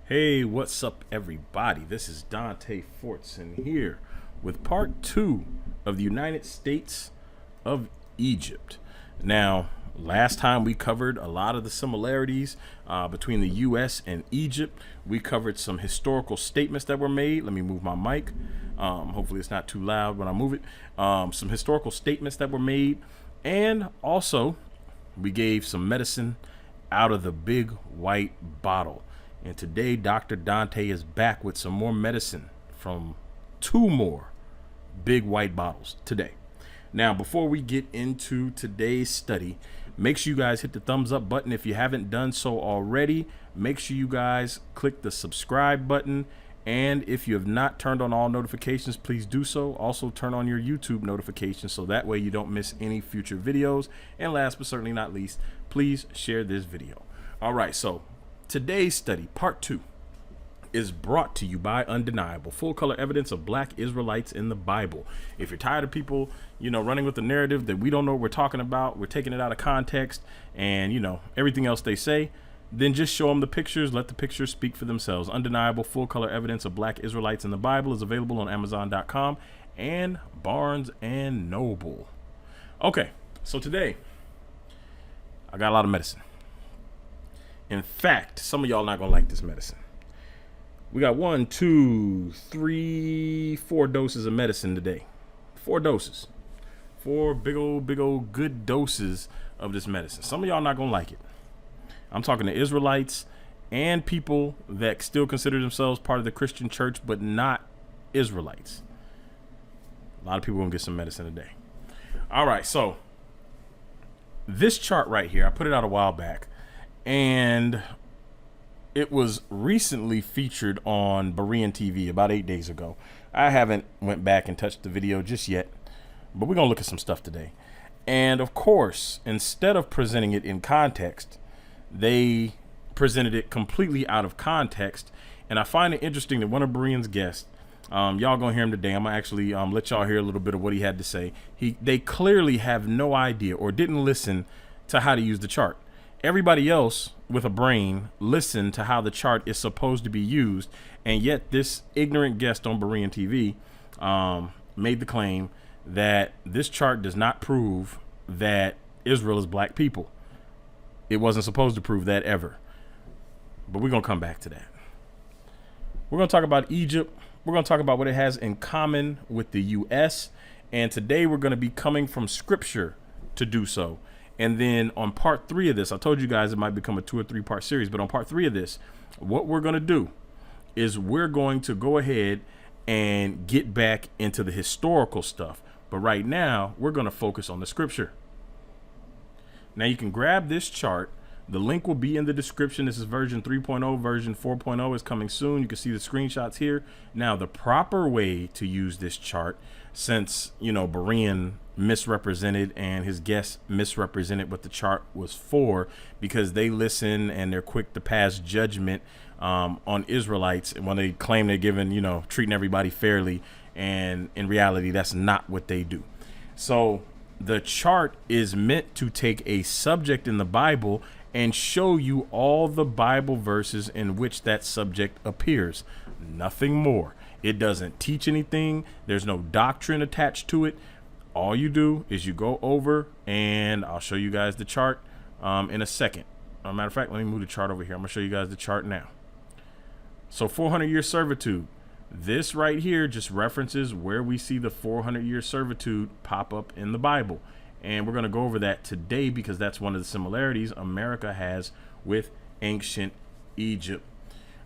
Hey, what's up, everybody? This is Dante Fortson here with part 2 of the United States of Egypt. Now, last time we covered a lot of the similarities between the U.S. and Egypt. We covered some historical statements that were made. Let me move my mic. Hopefully it's not too loud when I move it. Some historical statements that were made. And also, we gave some medicine out of the big white bottle. And today, Dr. Dante is back with some more medicine from 2 more big white bottles today. Now, before we get into today's study, make sure you guys hit the thumbs up button if you haven't done so already. Make sure you guys click the subscribe button. And if you have not turned on all notifications, please do so. Also, turn on your YouTube notifications so that way you don't miss any future videos. And last but certainly not least, please share this video. All right, so today's study, part 2, is brought to you by undeniable full color evidence of black Israelites in the Bible. If you're tired of people, running with the narrative that we don't know what we're talking about, we're taking it out of context and, everything else they say, then just show them the pictures. Let the pictures speak for themselves. Undeniable full color evidence of black Israelites in the Bible is available on Amazon.com and Barnes and Noble. Okay, so today I got a lot of medicine. In fact, some of y'all not gonna like this medicine. We got 1, 2, 3, 4 doses of medicine today. 4 doses. 4 big old good doses of this medicine. Some of y'all not gonna like it. I'm talking to Israelites and people that still consider themselves part of the Christian church, but not Israelites. A lot of people gonna get some medicine today. All right, so this chart right here, I put it out a while back. And it was recently featured on Berean TV about 8 days ago. I haven't went back and touched the video just yet, but we're going to look at some stuff today. And of course, instead of presenting it in context, they presented it completely out of context. And I find it interesting that one of Berean's guests, y'all going to hear him today. I'm going to actually let y'all hear a little bit of what he had to say. They clearly have no idea or didn't listen to how to use the chart. Everybody else with a brain listened to how the chart is supposed to be used, and yet this ignorant guest on Berean TV made the claim that this chart does not prove that Israel is black people. It wasn't supposed to prove that ever. But we're going to come back to that. We're going to talk about Egypt. We're going to talk about what it has in common with the U.S., and today we're going to be coming from scripture to do so. And then on part 3 of this, I told you guys it might become a 2 or 3 part series, but on part 3 of this, what we're going to do is we're going to go ahead and get back into the historical stuff. But right now, we're going to focus on the scripture. Now you can grab this chart. The link will be in the description. This is version 3.0. Version 4.0 is coming soon. You can see the screenshots here. Now, the proper way to use this chart, since, Berean misrepresented and his guests misrepresented what the chart was for, because they listen and they're quick to pass judgment on Israelites and when they claim they're giving, treating everybody fairly. And in reality, that's not what they do. So the chart is meant to take a subject in the Bible and show you all the Bible verses in which that subject appears. Nothing more. It doesn't teach anything. There's no doctrine attached to it. All you do is you go over, and I'll show you guys the chart in a second. Matter of fact, let me move the chart over here. I'm going to show you guys the chart now. So 400-year servitude. This right here just references where we see the 400-year servitude pop up in the Bible. And we're going to go over that today because that's one of the similarities America has with ancient Egypt.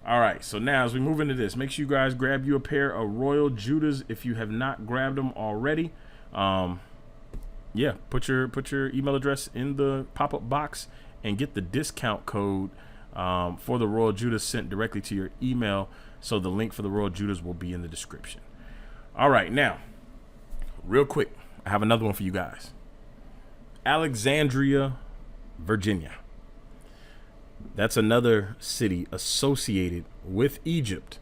All right, so now as we move into this, make sure you guys grab you a pair of Royal Judahs if you have not grabbed them already. Put your email address in the pop-up box and get the discount code for the Royal Judahs sent directly to your email. So the link for the Royal Judahs will be in the description. All right, now, real quick, I have another one for you guys. Alexandria, Virginia. That's another city associated with Egypt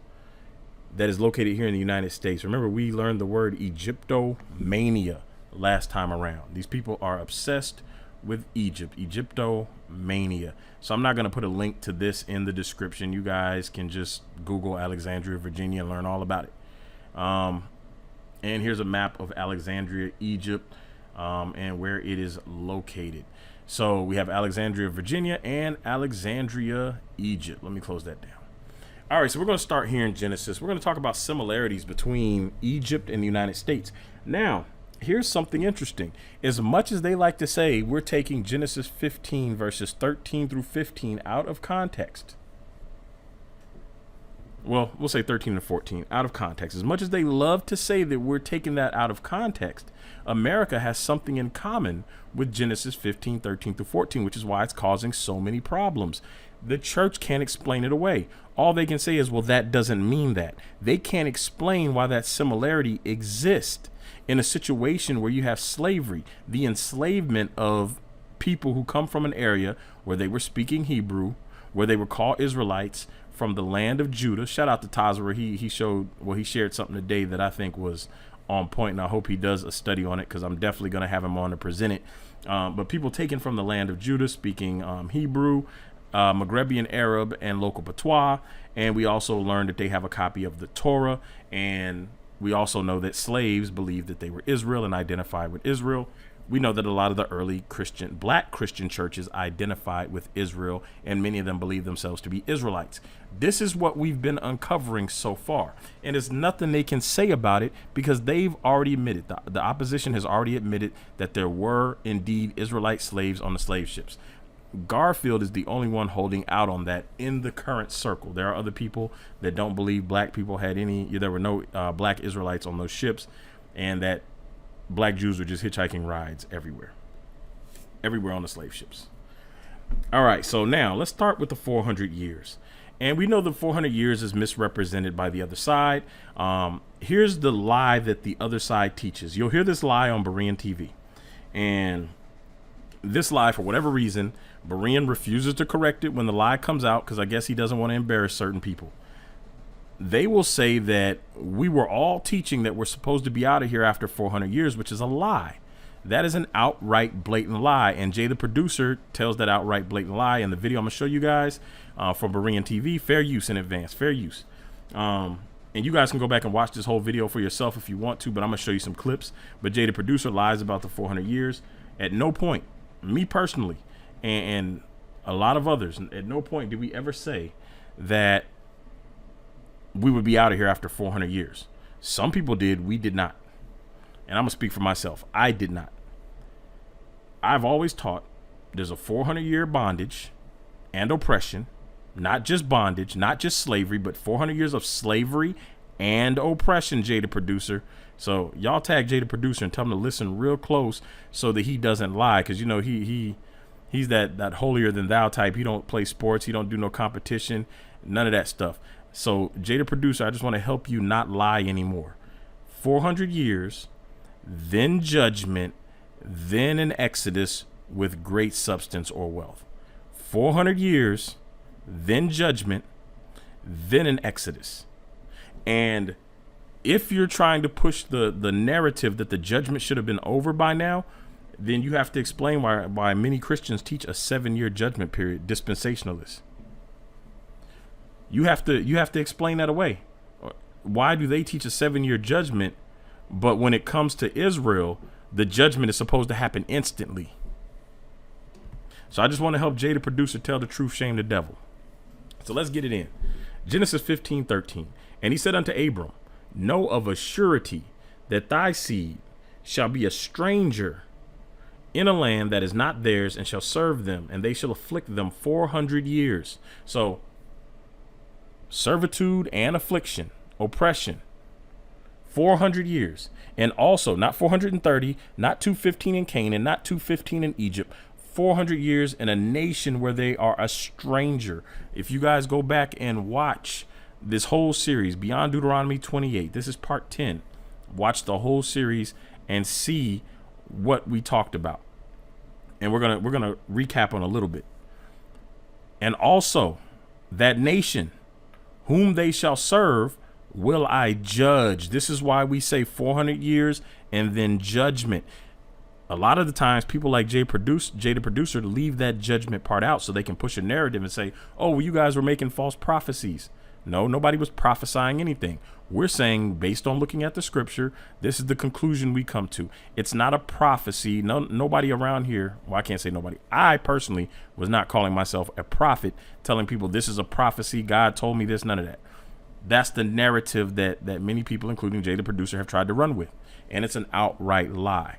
that is located here in the United States. Remember, we learned the word Egyptomania last time around. These people are obsessed with Egypt, Egyptomania. So I'm not going to put a link to this in the description. You guys can just Google Alexandria, Virginia, and learn all about it. And here's a map of Alexandria, Egypt, and where it is located. So we have Alexandria, Virginia, and Alexandria, Egypt. Let me close that down. All right, so we're going to start here in Genesis. We're going to talk about similarities between Egypt and the United States. Now, here's something interesting. As much as they like to say we're taking Genesis 15 verses 13 through 15 out of context. Well, we'll say 13 and 14 out of context. As much as they love to say that we're taking that out of context, America has something in common with Genesis 15, 13 through 14, which is why it's causing so many problems. The church can't explain it away. All they can say is, well, that doesn't mean that. They can't explain why that similarity exists in a situation where you have slavery, the enslavement of people who come from an area where they were speaking Hebrew, where they were called Israelites, from the land of Judah. Shout out to Taza, where he shared something today that I think was on point, and I hope he does a study on it, because I'm definitely going to have him on to present it. But people taken from the land of Judah, speaking Hebrew, Maghrebian Arab, and local patois. And we also learned that they have a copy of the Torah, and we also know that slaves believed that they were Israel and identified with Israel. We know that a lot of the early black Christian churches identified with Israel, and many of them believe themselves to be Israelites. This is what we've been uncovering so far, and there's nothing they can say about it, because they've already admitted, the opposition has already admitted, that there were indeed Israelite slaves on the slave ships. Garfield is the only one holding out on that in the current circle. There are other people that don't believe black people had there were no black Israelites on those ships, and that black Jews were just hitchhiking rides everywhere on the slave ships. All right, so now let's start with the 400 years. And we know the 400 years is misrepresented by the other side. Here's the lie that the other side teaches. You'll hear this lie on Berean TV. And this lie, for whatever reason, Berean refuses to correct it when the lie comes out, because I guess he doesn't want to embarrass certain people. They will say that we were all teaching that we're supposed to be out of here after 400 years, which is a lie. That is an outright blatant lie. And Jay, the producer, tells that outright blatant lie in the video I'm going to show you guys from Berean TV. Fair use in advance. Fair use. And you guys can go back and watch this whole video for yourself if you want to, but I'm going to show you some clips. But Jay, the producer, lies about the 400 years. At no point, me personally, and a lot of others, at no point did we ever say that we would be out of here after 400 years. Some people did. We did not. And I'm going to speak for myself. I did not. I've always taught there's a 400-year bondage and oppression, not just bondage, not just slavery, but 400 years of slavery and oppression, Jay the producer. So y'all tag Jay the producer and tell him to listen real close so that he doesn't lie, because, you know, he's that holier than thou type. He don't play sports. He don't do no competition, none of that stuff. So, Jay the producer, I just want to help you not lie anymore. 400 years, then judgment, then an exodus with great substance or wealth. 400 years, then judgment, then an exodus. And if you're trying to push the narrative that the judgment should have been over by now, then you have to explain why many Christians teach a 7-year judgment period, dispensationalists. You have to explain that away. Why do they teach a 7-year judgment, but when it comes to Israel, the judgment is supposed to happen instantly? So I just want to help Jay the producer tell the truth, shame the devil. So let's get it in. Genesis 15:13. And he said unto Abram, know of a surety that thy seed shall be a stranger in a land that is not theirs, and shall serve them, and they shall afflict them 400 years. So servitude and affliction, oppression, 400 years. And also not 430, not 215 in Canaan, not 215 in Egypt, 400 years in a nation where they are a stranger. If you guys go back and watch this whole series beyond Deuteronomy 28, this is part 10. Watch the whole series and see what we talked about. And we're gonna recap on a little bit. And also that nation whom they shall serve will I judge. This is why we say 400 years and then judgment. A lot of the times people like Jay the producer leave that judgment part out so they can push a narrative and say, oh, well, you guys were making false prophecies. No, nobody was prophesying anything. We're saying, based on looking at the scripture, this is the conclusion we come to. It's not a prophecy. Nobody around here, well, I can't say nobody. I personally was not calling myself a prophet, telling people this is a prophecy. God told me this, none of that. That's the narrative that many people, including Jay the producer, have tried to run with. And it's an outright lie.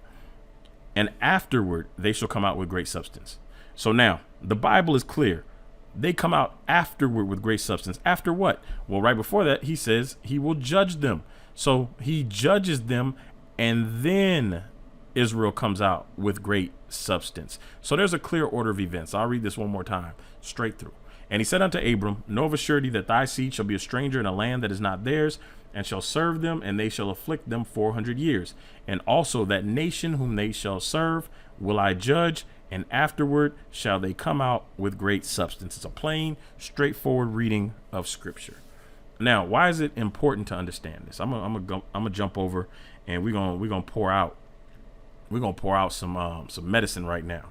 And afterward, they shall come out with great substance. So now, the Bible is clear. They come out afterward with great substance. After what? Well, right before that, he says he will judge them. So he judges them, and then Israel comes out with great substance. So there's a clear order of events. I'll read this one more time, straight through. And he said unto Abram, know of a surety that thy seed shall be a stranger in a land that is not theirs, and shall serve them, and they shall afflict them 400 years. And also that nation whom they shall serve will I judge, and afterward shall they come out with great substance. It's a plain, straightforward reading of scripture. Now, why is it important to understand this? I'm gonna jump over, and we're gonna pour out some medicine right now.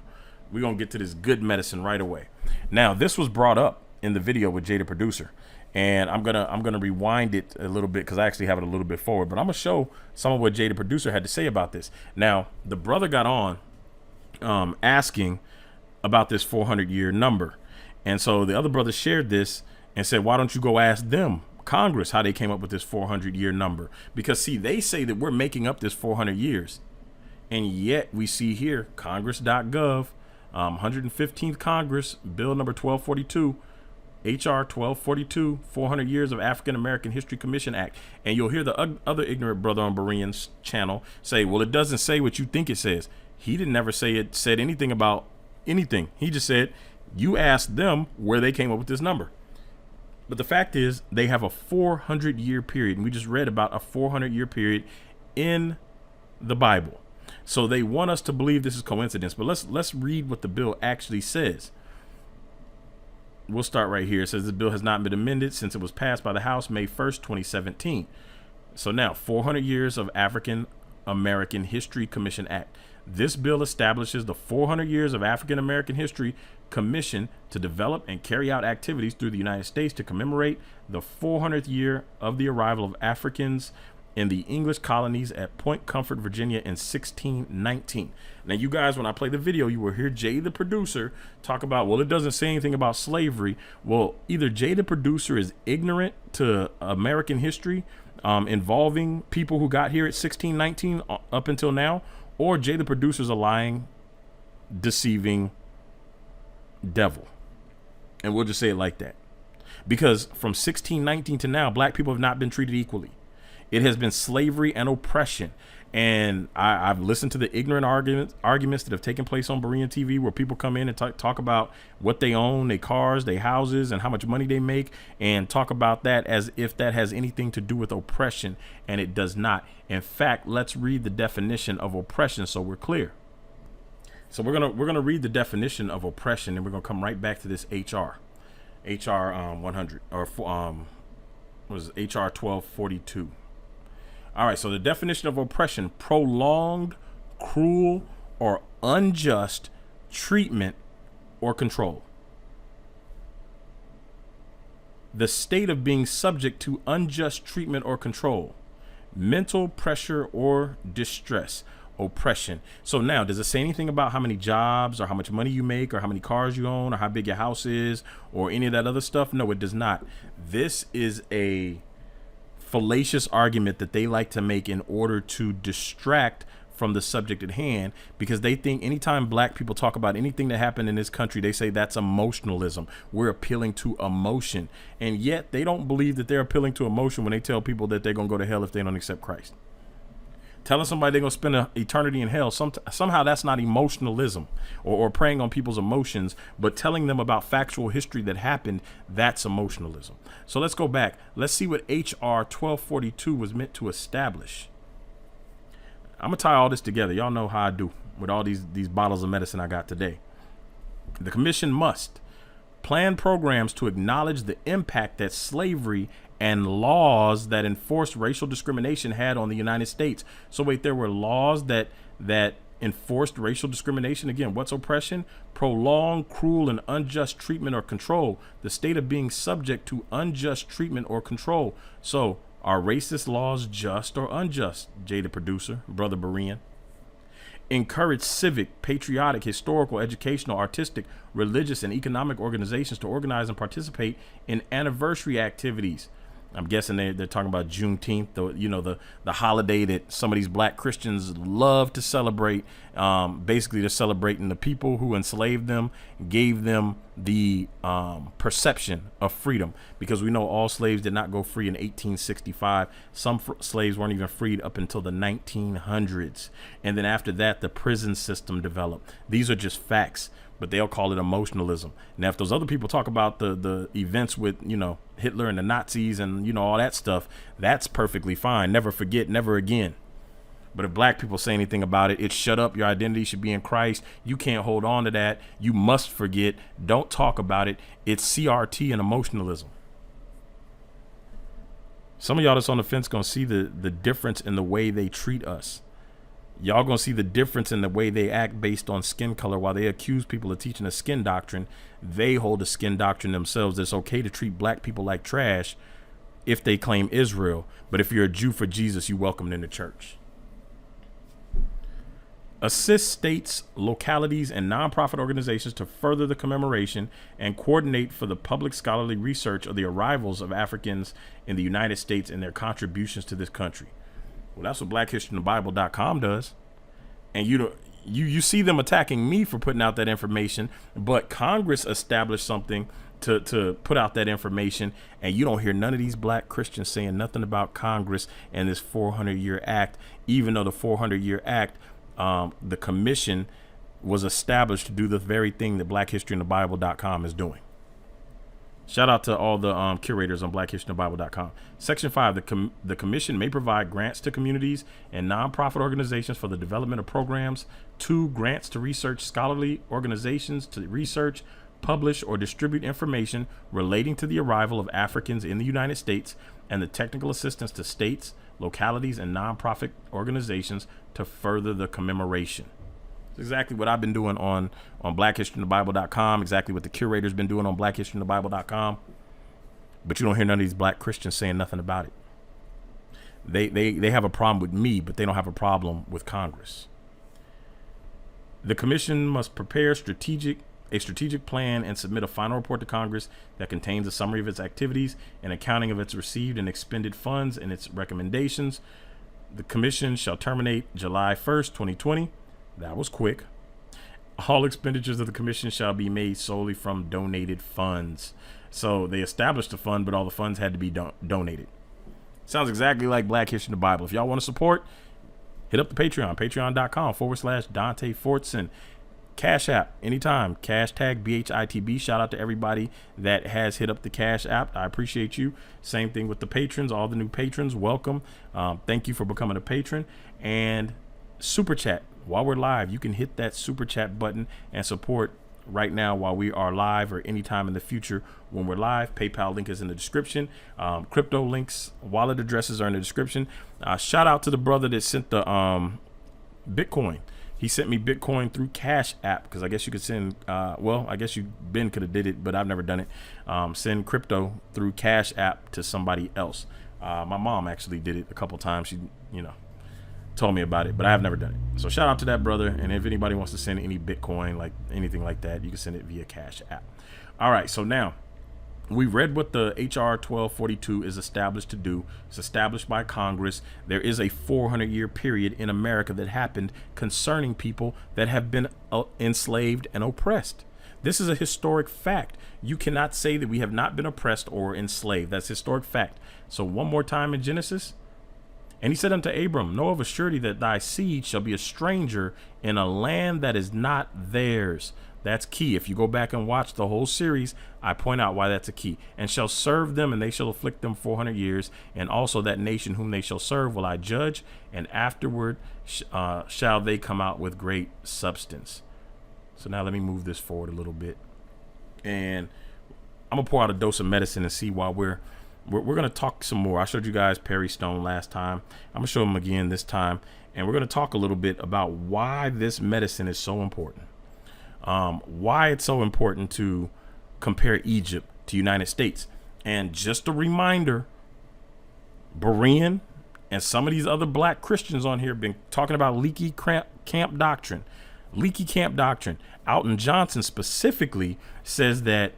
We're gonna get to this good medicine right away. Now, this was brought up in the video with Jay the producer, and I'm gonna rewind it a little bit because I actually have it a little bit forward. But I'm gonna show some of what Jay the producer had to say about this. Now, the brother got on asking about this 400-year number, and so the other brother shared this and said, why don't you go ask them, Congress, how they came up with this 400-year number? Because see, they say that we're making up this 400 years, and yet we see here congress.gov, 115th Congress, bill number 1242, HR 1242, 400 Years of African American History Commission Act. And you'll hear the other ignorant brother on Berean's channel say, well, it doesn't say what you think it says. He didn't never say it said anything about anything. He just said, you asked them where they came up with this number. But the fact is, they have a 400-year period. And we just read about a 400-year period in the Bible. So they want us to believe this is coincidence. But let's read what the bill actually says. We'll start right here. It says the bill has not been amended since it was passed by the House May 1st, 2017. So now, 400 Years of African American History Commission Act. This bill establishes the 400 Years of African American History Commission to develop and carry out activities through the United States to commemorate the 400th year of the arrival of Africans in the English colonies at Point Comfort, Virginia in 1619. Now, you guys, when I play the video, you will hear Jay the producer talk about, well, it doesn't say anything about slavery. Well, either Jay the producer is ignorant to American history involving people who got here at 1619 up until now, or Jay the producer is a lying, deceiving devil. And we'll just say it like that. Because from 1619 to now, black people have not been treated equally. It has been slavery and oppression. And I've listened to the ignorant arguments that have taken place on Berean TV, where people come in and talk about what they own, their cars, their houses, and how much money they make, and talk about that as if that has anything to do with oppression, and it does not. In fact, let's read the definition of oppression so we're clear. So we're gonna read the definition of oppression, and we're gonna come right back to this HR 100 or was HR 1242. All right, so the definition of oppression: prolonged, cruel, or unjust treatment or control. The state of being subject to unjust treatment or control. Mental pressure or distress. Oppression. So now, does it say anything about how many jobs or how much money you make or how many cars you own or how big your house is or any of that other stuff? No, it does not. This is a fallacious argument that they like to make in order to distract from the subject at hand, because they think anytime black people talk about anything that happened in this country, they say that's emotionalism. We're appealing to emotion. And yet they don't believe that they're appealing to emotion when they tell people that they're going to go to hell if they don't accept Christ. Telling somebody they're going to spend an eternity in hell, somehow that's not emotionalism or preying on people's emotions, but telling them about factual history that happened, that's emotionalism. So let's go back. Let's see what HR 1242 was meant to establish. I'm going to tie all this together. Y'all know how I do with all these bottles of medicine I got today. The commission must plan programs to acknowledge the impact that slavery and laws that enforced racial discrimination had on the United States. So wait, there were laws that enforced racial discrimination. Again, what's oppression? Prolonged, cruel, and unjust treatment or control. The state of being subject to unjust treatment or control. So, are racist laws just or unjust? Jada producer, brother Berean. Encourage civic, patriotic, historical, educational, artistic, religious, and economic organizations to organize and participate in anniversary activities. I'm guessing they're talking about Juneteenth, the holiday that some of these black Christians love to celebrate. Basically, they're celebrating the people who enslaved them, gave them the perception of freedom, because we know all slaves did not go free in 1865. Some slaves weren't even freed up until the 1900s. And then after that, the prison system developed. These are just facts, but they'll call it emotionalism. Now, if those other people talk about the events with, Hitler and the Nazis and, all that stuff, that's perfectly fine. Never forget, never again. But if black people say anything about it, it's shut up. Your identity should be in Christ. You can't hold on to that. You must forget. Don't talk about it. It's CRT and emotionalism. Some of y'all that's on the fence gonna see the difference in the way they treat us. Y'all gonna see the difference in the way they act based on skin color. While they accuse people of teaching a skin doctrine, they hold a skin doctrine themselves. It's okay to treat black people like trash if they claim Israel. But if you're a Jew for Jesus, you welcome in the church. Assist states, localities, and nonprofit organizations to further the commemoration and coordinate for the public scholarly research of the arrivals of Africans in the United States and their contributions to this country. Well, that's what BlackHistoryInTheBible.com does. And you see them attacking me for putting out that information, but Congress established something to put out that information, and you don't hear none of these black Christians saying nothing about Congress and this 400-year act, even though the 400-year act, the commission was established to do the very thing that BlackHistoryInTheBible.com is doing. Shout out to all the curators on BlackHistoryInTheBible.com. Section 5, the commission may provide grants to communities and nonprofit organizations for the development of programs. 2, grants to research scholarly organizations to research, publish, or distribute information relating to the arrival of Africans in the United States and the technical assistance to states, localities, and nonprofit organizations to further the commemoration. It's exactly what I've been doing on BlackHistoryInTheBible.com, exactly what the curator's been doing on BlackHistoryInTheBible.com. But you don't hear none of these black Christians saying nothing about it. They have a problem with me, but they don't have a problem with Congress. The commission must prepare a strategic plan and submit a final report to Congress that contains a summary of its activities and accounting of its received and expended funds and its recommendations. The commission shall terminate July 1st, 2020. That was quick. All expenditures of the commission shall be made solely from donated funds. So they established a fund, but all the funds had to be donated. Sounds exactly like Black History in the Bible. If y'all want to support, hit up the Patreon, patreon.com/Dante Fortson. Cash App, anytime, hashtag BHITB. Shout out to everybody that has hit up the Cash App. I appreciate you. Same thing with the patrons, all the new patrons, welcome. Thank you for becoming a patron. And Super Chat, while we're live, you can hit that Super Chat button and support right now while we are live, or anytime in the future when we're live. PayPal link is in the description. Crypto links, wallet addresses are in the description. Shout out to the brother that sent the Bitcoin. He sent me Bitcoin through Cash App, because I guess you could send, I guess Ben could have did it, but I've never done it. Send crypto through Cash App to somebody else. My mom actually did it a couple times. She, told me about it, but I have never done it. So shout out to that brother. And if anybody wants to send any Bitcoin, like anything like that, you can send it via Cash App. All right. So now we read what the HR 1242 is established to do. It's established by Congress. There is a 400-year period in America that happened concerning people that have been enslaved and oppressed. This is a historic fact. You cannot say that we have not been oppressed or enslaved. That's historic fact. So one more time in Genesis. And he said unto Abram, know of a surety that thy seed shall be a stranger in a land that is not theirs. That's key. If you go back and watch the whole series, I point out why that's a key. And shall serve them, and they shall afflict them 400 years. And also that nation whom they shall serve will I judge, and afterward shall they come out with great substance. So now let me move this forward a little bit. And I'm going to pour out a dose of medicine and see while we're we're going to talk some more. I showed you guys Perry Stone last time. I'm going to show him again this time. And we're going to talk a little bit about why this medicine is so important. Why it's so important to compare Egypt to United States. And just a reminder, Berean and some of these other black Christians on here have been talking about leaky camp doctrine. Leaky camp doctrine. Alton Johnson specifically says that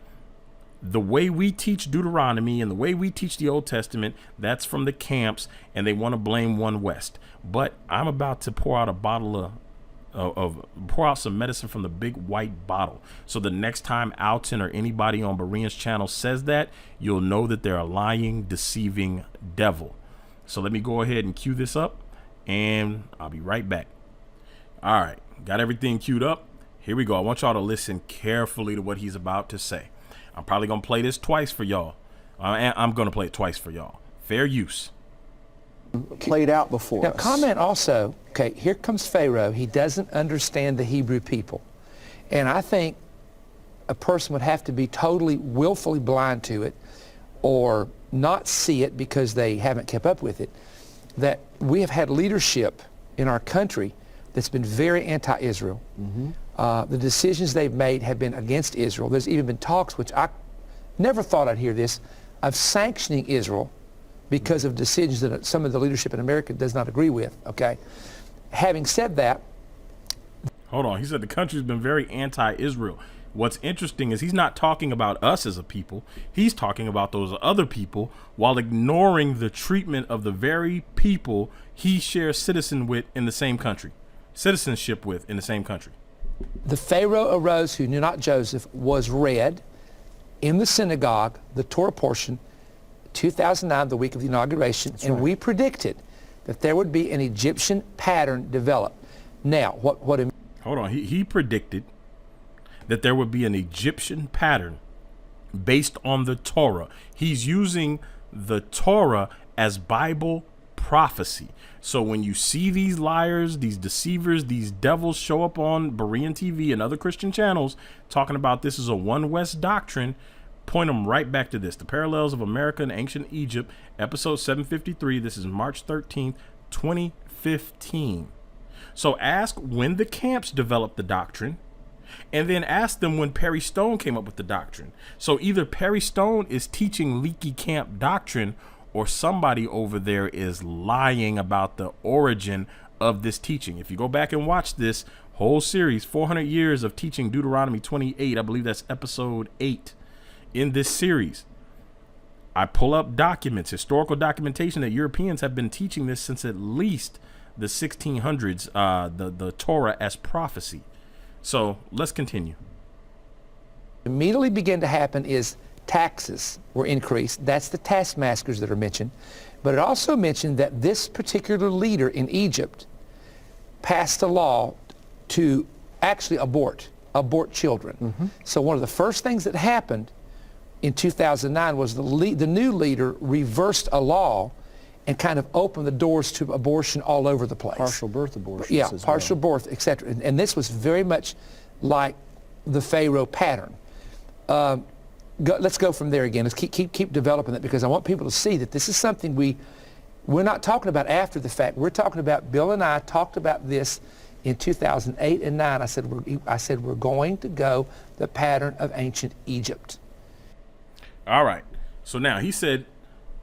the way we teach Deuteronomy and the way we teach the Old Testament, that's from the camps, and they want to blame One West. But I'm about to pour out a bottle pour out some medicine from the big white bottle. So the next time Alton or anybody on Berean's channel says that, you'll know that they're a lying, deceiving devil. So let me go ahead and cue this up, and I'll be right back. All right, got everything queued up. Here we go. I want y'all to listen carefully to what he's about to say. I'm probably going to play this twice for y'all. I'm going to play it twice for y'all. Fair use. Played out before Now, us. comment also, okay, here comes Pharaoh. He doesn't understand the Hebrew people. And I think a person would have to be totally willfully blind to it or not see it because they haven't kept up with it, that we have had leadership in our country that's been very anti-Israel. The decisions they've made have been against Israel. There's even been talks, which I never thought I'd hear this, of sanctioning Israel because of decisions that some of the leadership in America does not agree with, okay? Having said that... Hold on. He said the country's been very anti-Israel. What's interesting is he's not talking about us as a people. He's talking about those other people while ignoring the treatment of the very people he shares citizenship with in the same country. The Pharaoh arose who knew not Joseph was read in the synagogue, the Torah portion, 2009, the week of the inauguration, That's and right. we predicted that there would be an Egyptian pattern develop. Now, what Hold on. He predicted that there would be an Egyptian pattern based on the Torah. He's using the Torah as Bible prophecy. So when you see these liars, these deceivers, these devils show up on Berean TV and other Christian channels talking about this is a One West doctrine, point them right back to this. The Parallels of America and Ancient Egypt, episode 753. This is March 13th, 2015. So ask when the camps developed the doctrine, and then ask them when Perry Stone came up with the doctrine. So either Perry Stone is teaching leaky camp doctrine, or somebody over there is lying about the origin of this teaching. If you go back and watch this whole series, 400 years of teaching Deuteronomy 28, I believe that's episode 8 in this series, I pull up documents, historical documentation that Europeans have been teaching this since at least the 1600s, the Torah as prophecy. So let's continue. immediately began to happen is taxes were increased. That's the taskmasters that are mentioned. But it also mentioned that this particular leader in Egypt passed a law to actually abort children. Mm-hmm. So one of the first things that happened in 2009 was the new leader reversed a law and kind of opened the doors to abortion all over the place. Partial birth abortions. Yeah, as partial well. birth, etc. And this was very much like the Pharaoh pattern. Let's go from there again. Let's keep developing it, because I want people to see that this is something we're not talking about after the fact. We're talking about, Bill and I talked about this in 2008 and 9. I said we're going to go the pattern of ancient Egypt. All right. So now he said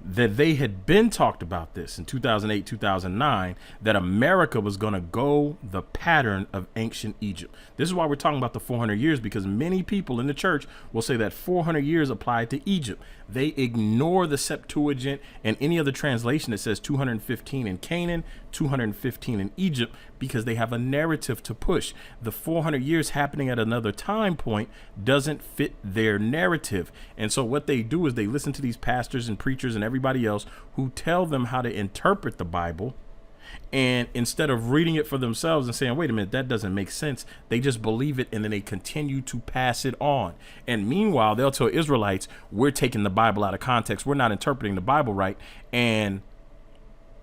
that they had been talked about this in 2008, 2009, that America was going to go the pattern of ancient Egypt. This is why we're talking about the 400 years, because many people in the church will say that 400 years applied to Egypt. They ignore the Septuagint and any other translation that says 215 in Canaan, 215 in Egypt, because they have a narrative to push. The 400 years happening at another time point doesn't fit their narrative. And so what they do is they listen to these pastors and preachers and everybody else who tell them how to interpret the Bible. And instead of reading it for themselves and saying, wait a minute, that doesn't make sense, they just believe it, and then they continue to pass it on. And meanwhile, they'll tell Israelites, we're taking the Bible out of context. We're not interpreting the Bible right. And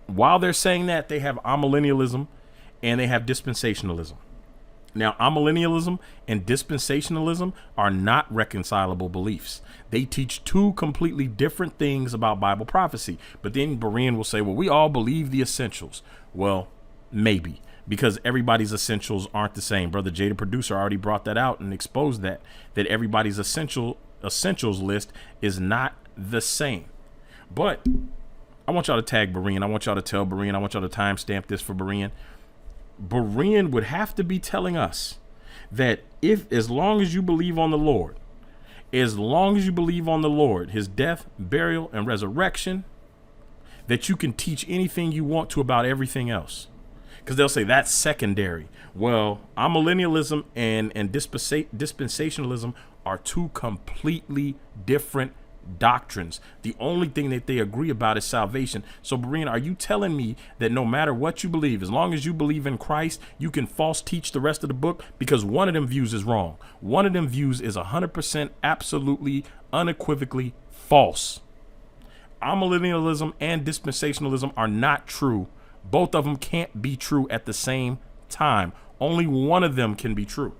while they're saying that, they have amillennialism and they have dispensationalism. Now, amillennialism and dispensationalism are not reconcilable beliefs. They teach two completely different things about Bible prophecy. But then Berean will say, well, we all believe the essentials. Well, maybe, because everybody's essentials aren't the same. Brother Jay, the producer, already brought that out and exposed that everybody's essentials list is not the same. But I want y'all to tag Berean. I want y'all to tell Berean. I want y'all to timestamp this for Berean. Berean would have to be telling us that as long as you believe on the Lord, his death, burial, and resurrection, that you can teach anything you want to about everything else. Because they'll say that's secondary. Well, amillennialism and dispensationalism are two completely different doctrines. The only thing that they agree about is salvation. So, Berean, are you telling me that no matter what you believe, as long as you believe in Christ, you can false teach the rest of the book? Because one of them views is wrong. One of them views is 100% absolutely unequivocally false. Amillennialism and dispensationalism are not true. Both of them can't be true at the same time. Only one of them can be true.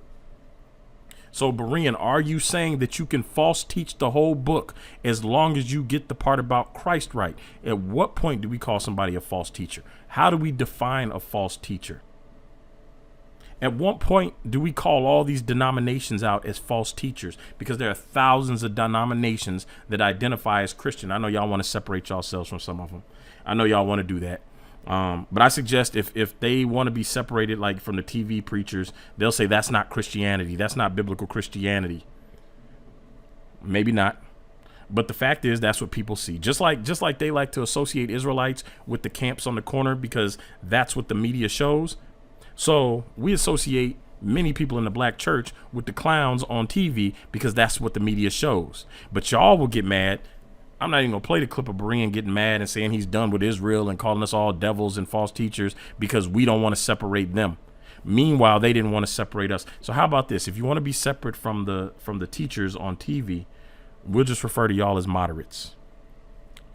So, Berean, are you saying that you can false teach the whole book as long as you get the part about Christ right? At what point do we call somebody a false teacher? How do we define a false teacher? At what point do we call all these denominations out as false teachers? Because there are thousands of denominations that identify as Christian. I know y'all want to separate yourselves from some of them. I know y'all want to do that. But I suggest if they want to be separated, like from the TV preachers, they'll say that's not Christianity. That's not biblical Christianity. Maybe not. But the fact is, that's what people see. Just like they like to associate Israelites with the camps on the corner because that's what the media shows. So we associate many people in the black church with the clowns on TV because that's what the media shows. But y'all will get mad. I'm not even going to play the clip of Berean getting mad and saying he's done with Israel and calling us all devils and false teachers because we don't want to separate them. Meanwhile, they didn't want to separate us. So how about this? If you want to be separate from the teachers on TV, we'll just refer to y'all as moderates.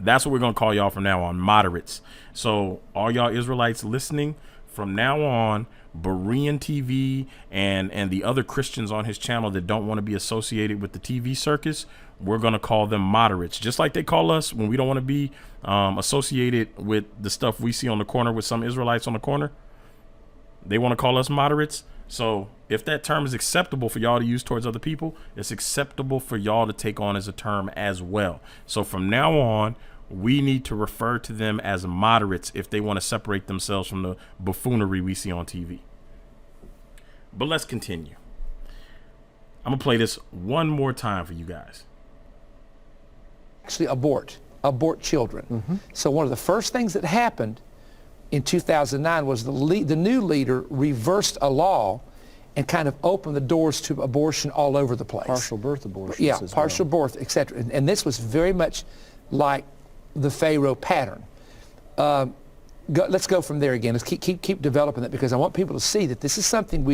That's what we're going to call y'all from now on, moderates. So all y'all Israelites listening, from now on, Berean TV and the other Christians on his channel that don't want to be associated with the TV circus, we're going to call them moderates, just like they call us when we don't want to be associated with the stuff we see on the corner with some Israelites on the corner. They want to call us moderates. So if that term is acceptable for y'all to use towards other people, it's acceptable for y'all to take on as a term as well. So from now on, we need to refer to them as moderates if they want to separate themselves from the buffoonery we see on TV. But let's continue. I'm going to play this one more time for you guys. Actually abort children. Mm-hmm. So one of the first things that happened in 2009 was the new leader reversed a law and kind of opened the doors to abortion all over the place. Partial birth abortions. Yeah, partial birth, etc. And this was very much like the Pharaoh pattern. Let's go from there again. Let's keep developing that, because I want people to see that this is something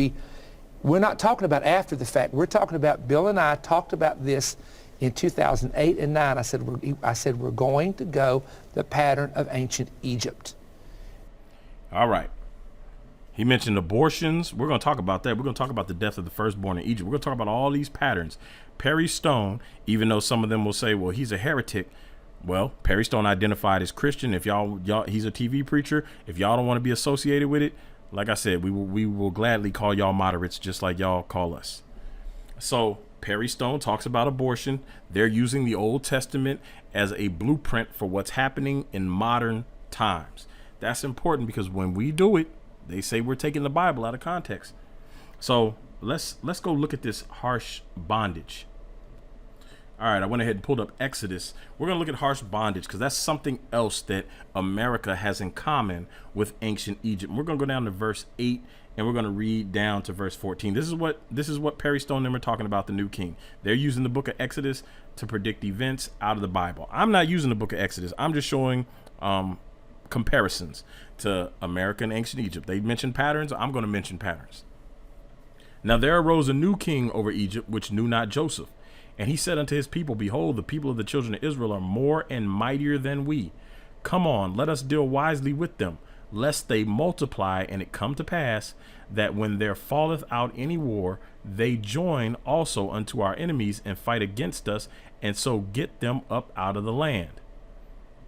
we're not talking about after the fact. We're talking about, Bill and I talked about this in 2008 and 9. I said we're going to go the pattern of ancient Egypt. All right. He mentioned abortions. We're going to talk about that. We're going to talk about the death of the firstborn in Egypt. We're going to talk about all these patterns. Perry Stone, even though some of them will say, well, he's a heretic. Well, Perry Stone identified as Christian. If y'all, he's a TV preacher. If y'all don't want to be associated with it, like I said, we will gladly call y'all moderates just like y'all call us. So Perry Stone talks about abortion. They're using the Old Testament as a blueprint for what's happening in modern times. That's important because when we do it, they say we're taking the Bible out of context. So let's go look at this harsh bondage. All right, I went ahead and pulled up Exodus. We're going to look at harsh bondage because that's something else that America has in common with ancient Egypt. We're going to go down to verse 8 and we're going to read down to verse 14. This is what Perry Stone and them are talking about the new king. They're using the book of Exodus to predict events out of the Bible. I'm not using the book of Exodus. I'm just showing comparisons to America and ancient Egypt. They mentioned patterns. I'm going to mention patterns. Now there arose a new king over Egypt, which knew not Joseph. And he said unto his people, behold, the people of the children of Israel are more and mightier than we. Come on, let us deal wisely with them, lest they multiply, and it come to pass that when there falleth out any war, they join also unto our enemies and fight against us, and so get them up out of the land.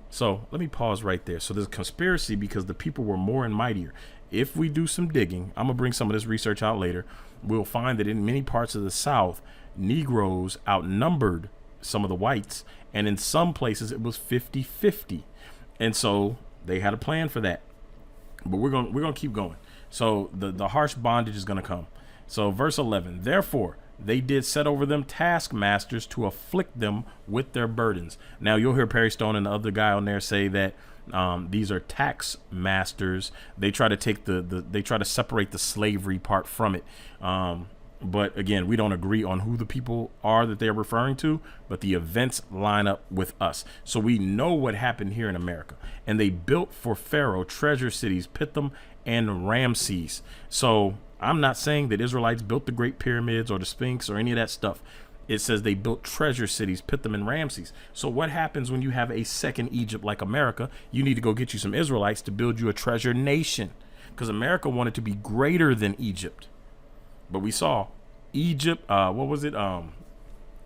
So let me pause right there. So there's a conspiracy because the people were more and mightier. If we do some digging, I'm gonna bring some of this research out later, we'll find that in many parts of the South, Negroes outnumbered some of the whites, and in some places it was 50-50. And so they had a plan for that. But we're gonna keep going. So the harsh bondage is gonna come. So verse 11, therefore they did set over them taskmasters to afflict them with their burdens. Now you'll hear Perry Stone and the other guy on there say that these are tax masters. They try to take they try to separate the slavery part from it. But again, we don't agree on who the people are that they're referring to, but the events line up with us. So we know what happened here in America. And they built for Pharaoh treasure cities, Pithom and Ramses. So I'm not saying that Israelites built the Great Pyramids or the Sphinx or any of that stuff. It says they built treasure cities, Pithom and Ramses. So what happens when you have a second Egypt like America? You need to go get you some Israelites to build you a treasure nation, because America wanted to be greater than Egypt. But we saw Egypt, what was it?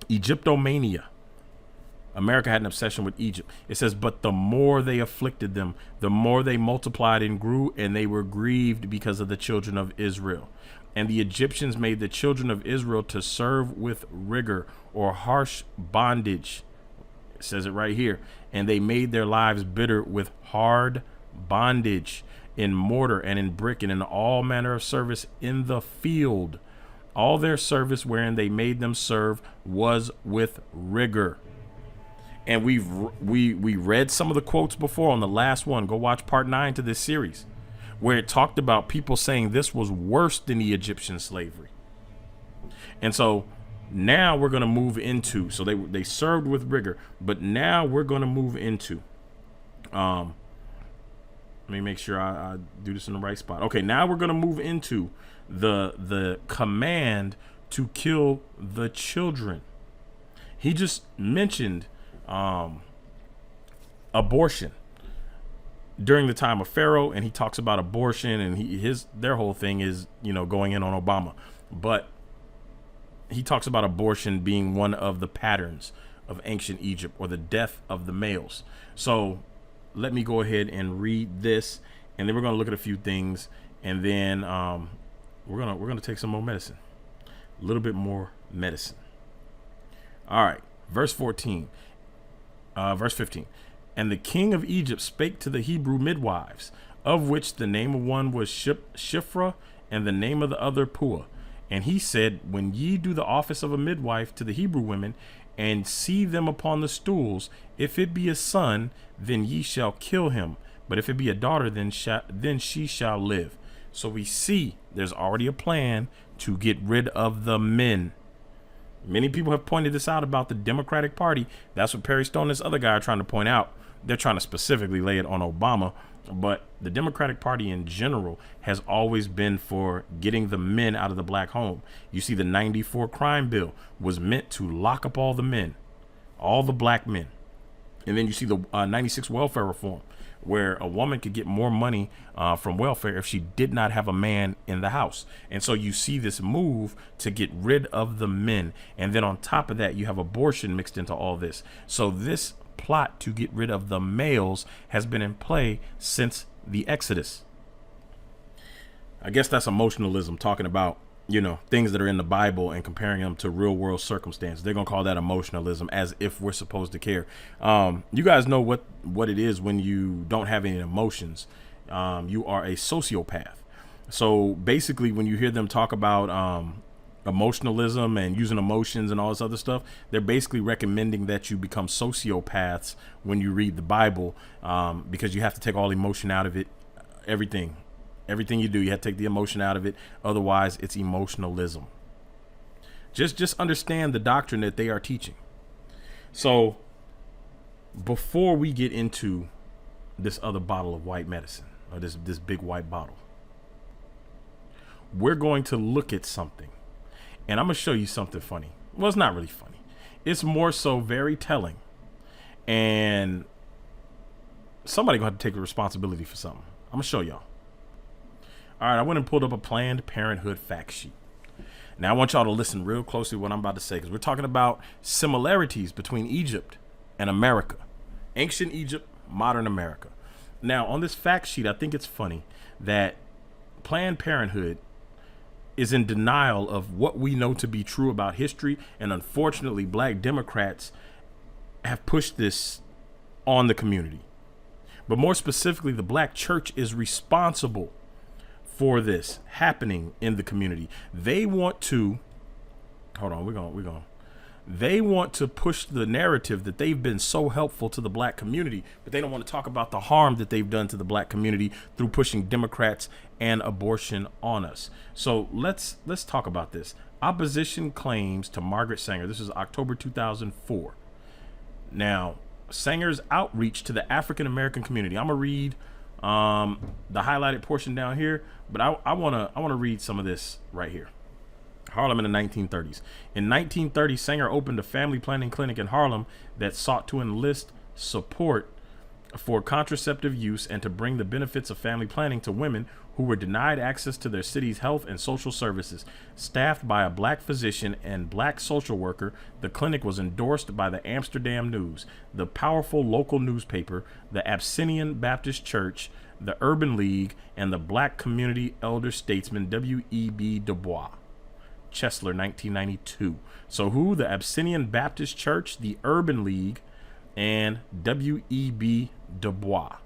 Egyptomania. America had an obsession with Egypt. It says, but the more they afflicted them, the more they multiplied and grew, and they were grieved because of the children of Israel. And the Egyptians made the children of Israel to serve with rigor or harsh bondage. It says it right here. And they made their lives bitter with hard bondage in mortar and in brick and in all manner of service in the field. All their service wherein they made them serve was with rigor. And we read some of the quotes before on the last one. Go watch part 9 to this series, where it talked about people saying this was worse than the Egyptian slavery. And so now we're going to move into, so they served with rigor, but now we're going to move into, let me make sure I do this in the right spot. Okay, now we're going to move into the command to kill the children. He just mentioned abortion during the time of Pharaoh, and he talks about abortion, and their whole thing is, going in on Obama. But he talks about abortion being one of the patterns of ancient Egypt, or the death of the males. So let me go ahead and read this, and then we're going to look at a few things, and then we're gonna take some more medicine, a little bit more medicine. All right, verse 15. And the king of Egypt spake to the Hebrew midwives, of which the name of one was Shiphrah, and the name of the other Puah. And he said, when ye do the office of a midwife to the Hebrew women, and see them upon the stools, if it be a son, then ye shall kill him. But if it be a daughter, then she shall live. So we see there's already a plan to get rid of the men. Many people have pointed this out about the Democratic Party. That's what Perry Stone and this other guy are trying to point out. They're trying to specifically lay it on Obama. But the Democratic Party in general has always been for getting the men out of the black home. You see, the 94 crime bill was meant to lock up all the men, all the black men. And then you see the 96 welfare reform, where a woman could get more money from welfare if she did not have a man in the house. And so you see this move to get rid of the men. And then on top of that, you have abortion mixed into all this. So this plot to get rid of the males has been in play since the Exodus. I guess that's emotionalism, talking about, things that are in the Bible and comparing them to real world circumstances. They're going to call that emotionalism, as if we're supposed to care. You guys know what it is when you don't have any emotions. You are a sociopath. So basically, when you hear them talk about emotionalism and using emotions and all this other stuff, they're basically recommending that you become sociopaths when you read the Bible, because you have to take all emotion out of it. Everything you do, you have to take the emotion out of it. Otherwise, it's emotionalism. Just understand the doctrine that they are teaching. So before we get into this other bottle of white medicine, or this big white bottle, we're going to look at something, and I'm going to show you something funny. Well, it's not really funny. It's more so very telling. And somebody going to have to take responsibility for something. I'm gonna show y'all. All right, I went and pulled up a Planned Parenthood fact sheet. Now I want y'all to listen real closely to what I'm about to say, because we're talking about similarities between Egypt and America. Ancient Egypt, modern America. Now on this fact sheet, I think it's funny that Planned Parenthood is in denial of what we know to be true about history, and unfortunately black Democrats have pushed this on the community. But more specifically, the black church is responsible for this happening in the community. They want to they want to push the narrative that they've been so helpful to the black community, but they don't want to talk about the harm that they've done to the black community through pushing Democrats and abortion on us. So let's talk about this. Opposition claims to Margaret Sanger. This is October 2004. Now, Sanger's outreach to the African American community. I'm gonna read the highlighted portion down here, but I wanna read some of this right here. Harlem in the 1930s. In 1930, Sanger opened a family planning clinic in Harlem that sought to enlist support for contraceptive use and to bring the benefits of family planning to women who were denied access to their city's health and social services. Staffed by a black physician and black social worker, the clinic was endorsed by the Amsterdam News, the powerful local newspaper, the Abyssinian Baptist Church, the Urban League, and the black community elder statesman W.E.B. Du Bois. Chesler, 1992. So who? The Abyssinian Baptist Church, the Urban League, and W.E.B. Du Bois.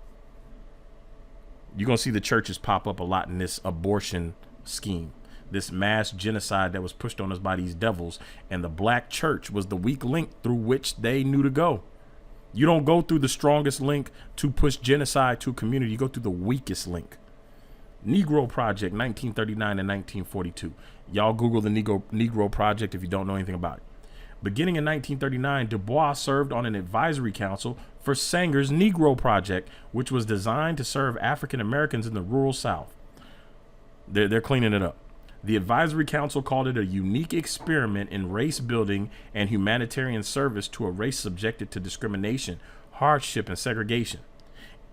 You're going to see the churches pop up a lot in this abortion scheme, this mass genocide that was pushed on us by these devils, and the black church was the weak link through which they knew to go. You don't go through the strongest link to push genocide to a community. You go through the weakest link. Negro Project, 1939 and 1942. Y'all Google the Negro Project if you don't know anything about it. Beginning in 1939, Du Bois served on an advisory council for Sanger's Negro Project, which was designed to serve African Americans in the rural South. They're cleaning it up. The advisory council called it a unique experiment in race building and humanitarian service to a race subjected to discrimination, hardship, and segregation.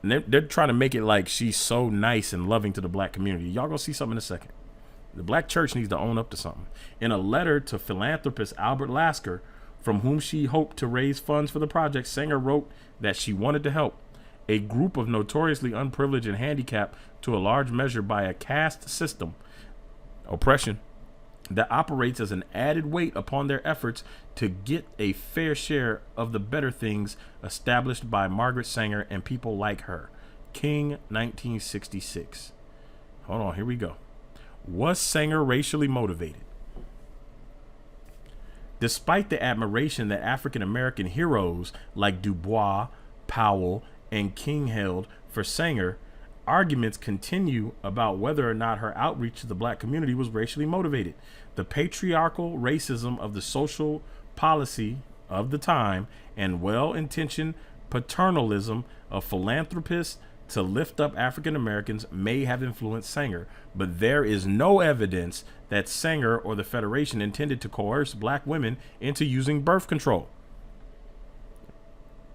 And they're trying to make it like she's so nice and loving to the black community. Y'all gonna see something in a second. The black church needs to own up to something. In a letter to philanthropist Albert Lasker, from whom she hoped to raise funds for the project, Sanger wrote that she wanted to help a group of notoriously unprivileged and handicapped, to a large measure by a caste system, oppression, that operates as an added weight upon their efforts to get a fair share of the better things established by Margaret Sanger and people like her. King, 1966. Hold on, here we go. Was Sanger racially motivated? Despite the admiration that African American heroes like Du Bois, Powell, and King held for Sanger, arguments continue about whether or not her outreach to the black community was racially motivated. The patriarchal racism of the social policy of the time and well-intentioned paternalism of philanthropists to lift up African Americans may have influenced Sanger, but there is no evidence that Sanger or the Federation intended to coerce black women into using birth control.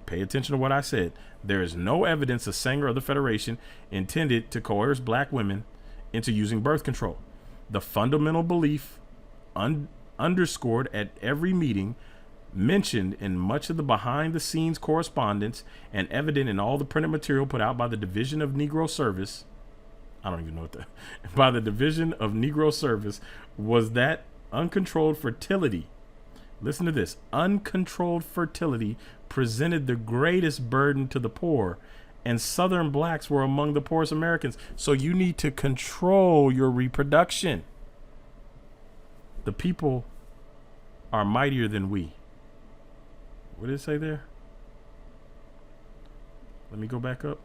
Pay attention to what I said. There is no evidence that Sanger or the Federation intended to coerce black women into using birth control. The fundamental belief underscored at every meeting, mentioned in much of the behind-the-scenes correspondence, and evident in all the printed material put out by the Division of Negro Service, I don't even know what that, by the Division of Negro Service, was that uncontrolled fertility, listen to this, uncontrolled fertility presented the greatest burden to the poor, and Southern blacks were among the poorest Americans. So you need to control your reproduction. The people are mightier than we. What did it say there? Let me go back up.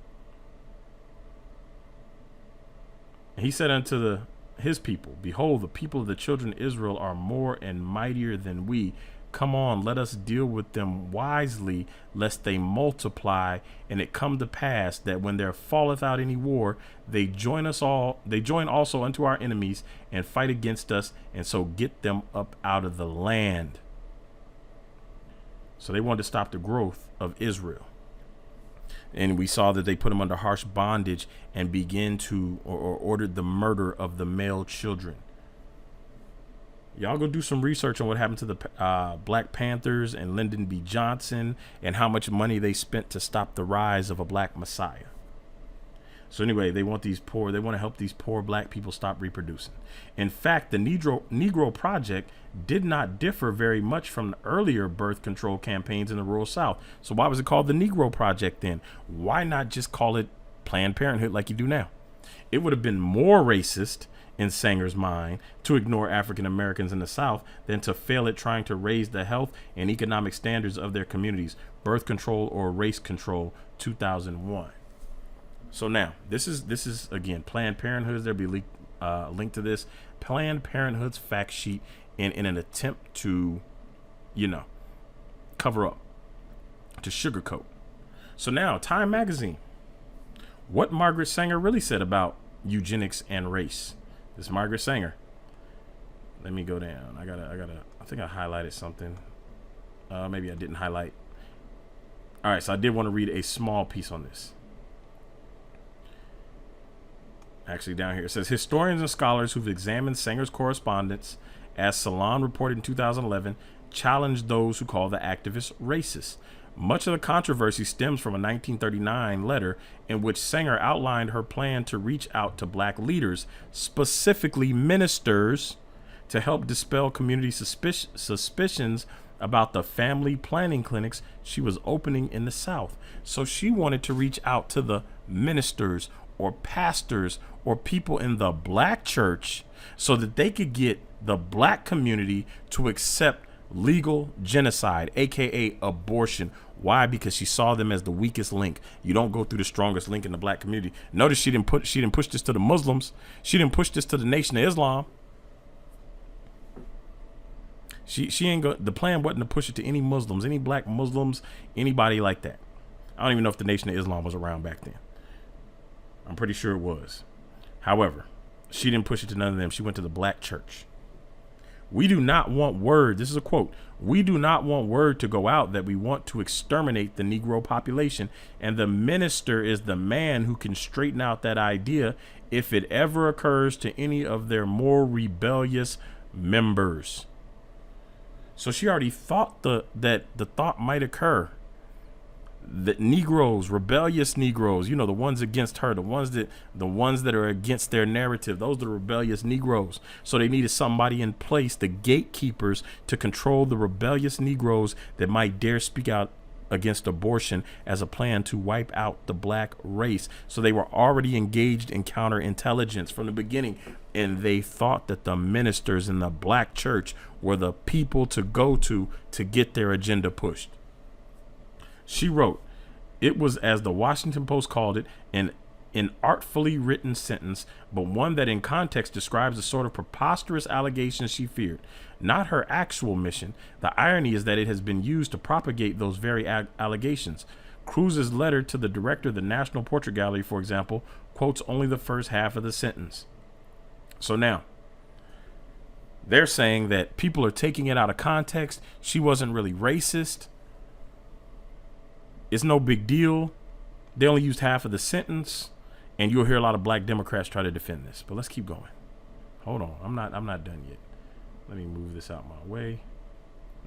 And he said unto his people, behold, the people of the children of Israel are more and mightier than we. Come on, let us deal with them wisely, lest they multiply, and it come to pass that when there falleth out any war, they join also unto our enemies and fight against us, and so get them up out of the land. So they wanted to stop the growth of Israel. And we saw that they put them under harsh bondage and began to or ordered the murder of the male children. Y'all go do some research on what happened to the Black Panthers and Lyndon B. Johnson and how much money they spent to stop the rise of a black messiah. So anyway, they want to help these poor black people stop reproducing. In fact, the Negro Project did not differ very much from the earlier birth control campaigns in the rural South. So why was it called the Negro Project then? Why not just call it Planned Parenthood like you do now? It would have been more racist in Sanger's mind to ignore African Americans in the South than to fail at trying to raise the health and economic standards of their communities. Birth control or race control, 2001. So now, this is again, Planned Parenthood. There'll be a link to this. Planned Parenthood's fact sheet in an attempt to, cover up, to sugarcoat. So now, Time Magazine. What Margaret Sanger really said about eugenics and race. This Margaret Sanger. Let me go down. I think I highlighted something. Maybe I didn't highlight. All right, so I did want to read a small piece on this. Actually, down here it says historians and scholars who've examined Sanger's correspondence, as Salon reported in 2011, challenged those who call the activists racist. Much of the controversy stems from a 1939 letter in which Sanger outlined her plan to reach out to black leaders, specifically ministers, to help dispel community suspicions about the family planning clinics she was opening in the South. So she wanted to reach out to the ministers or pastors or people in the black church so that they could get the black community to accept legal genocide, aka abortion. Why? Because she saw them as the weakest link. You don't go through the strongest link in the black community. Notice she didn't push this to the Muslims. She didn't push this to the Nation of Islam. She ain't go. The plan wasn't to push it to any Muslims, any black Muslims, anybody like that. I don't even know if the Nation of Islam was around back then. I'm pretty sure it was. However, she didn't push it to none of them. She went to the black church. We do not want word. This is a quote. We do not want word to go out that we want to exterminate the Negro population. And the minister is the man who can straighten out that idea if it ever occurs to any of their more rebellious members. So she already thought that the thought might occur. The Negroes, rebellious Negroes, the ones against her, the ones that are against their narrative, those are the rebellious Negroes. So they needed somebody in place, the gatekeepers, to control the rebellious Negroes that might dare speak out against abortion as a plan to wipe out the black race. So they were already engaged in counterintelligence from the beginning, and they thought that the ministers in the black church were the people to go to get their agenda pushed. She wrote, it was, as the Washington Post called it, an artfully written sentence, but one that in context describes the sort of preposterous allegations she feared. Not her actual mission. The irony is that it has been used to propagate those very allegations. Cruz's letter to the director of the National Portrait Gallery, for example, quotes only the first half of the sentence. So now, they're saying that people are taking it out of context. She wasn't really racist. It's no big deal. They only used half of the sentence, and you'll hear a lot of black Democrats try to defend this. But let's keep going. Hold on. I'm not done yet. Let me move this out my way.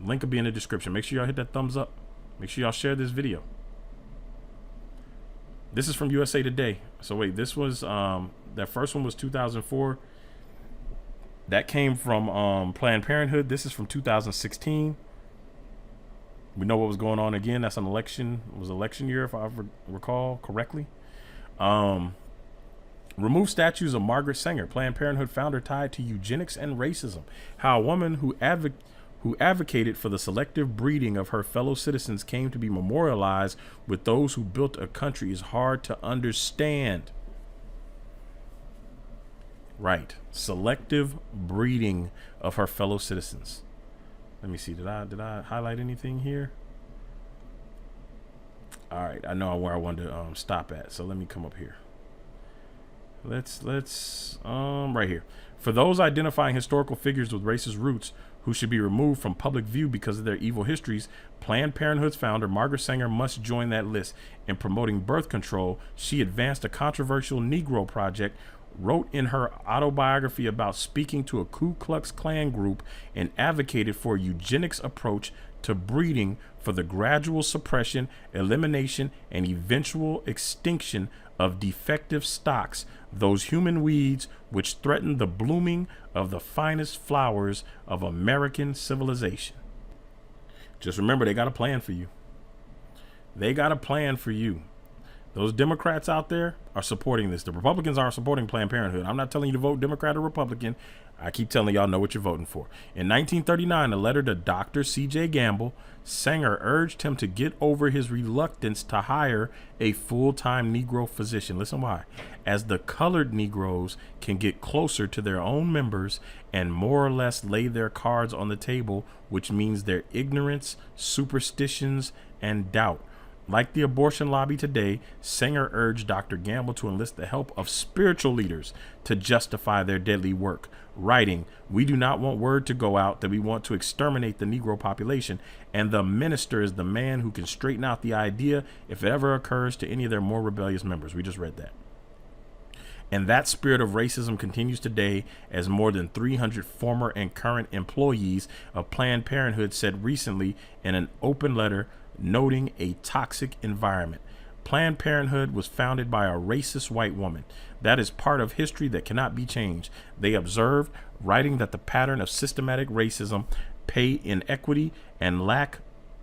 Link will be in the description. Make sure y'all hit that thumbs up. Make sure y'all share this video. This is from USA Today. So wait, this was that first one was 2004. That came from Planned Parenthood. This is from 2016. We know what was going on again. That's an election. It was election year, if I recall correctly. Remove statues of Margaret Sanger, Planned Parenthood founder tied to eugenics and racism. How a woman who advocated for the selective breeding of her fellow citizens came to be memorialized with those who built a country is hard to understand. Right. Selective breeding of her fellow citizens. Let me see. Did I highlight anything here? All right. I know where I wanted to stop at. So let me come up here. Let's right here. For those identifying historical figures with racist roots who should be removed from public view because of their evil histories, Planned Parenthood's founder, Margaret Sanger, must join that list. In promoting birth control, she advanced a controversial Negro project, wrote in her autobiography about speaking to a Ku Klux Klan group, and advocated for a eugenics approach to breeding for the gradual suppression, elimination, and eventual extinction of defective stocks, those human weeds which threaten the blooming of the finest flowers of American civilization. Just remember, they got a plan for you. They got a plan for you. Those Democrats out there are supporting this. The Republicans aren't supporting Planned Parenthood. I'm not telling you to vote Democrat or Republican. I keep telling y'all know what you're voting for. In 1939, a letter to Dr. C.J. Gamble, Sanger urged him to get over his reluctance to hire a full-time Negro physician. Listen why. As the colored Negroes can get closer to their own members and more or less lay their cards on the table, which means their ignorance, superstitions, and doubt. Like the abortion lobby today, Sanger urged Dr. Gamble to enlist the help of spiritual leaders to justify their deadly work, writing, "We do not want word to go out that we want to exterminate the Negro population, and the minister is the man who can straighten out the idea if it ever occurs to any of their more rebellious members." We just read that. And that spirit of racism continues today, as more than 300 former and current employees of Planned Parenthood said recently in an open letter noting a toxic environment. Planned Parenthood was founded by a racist white woman. That is part of history that cannot be changed. They observed, writing that the pattern of systematic racism, pay inequity and lack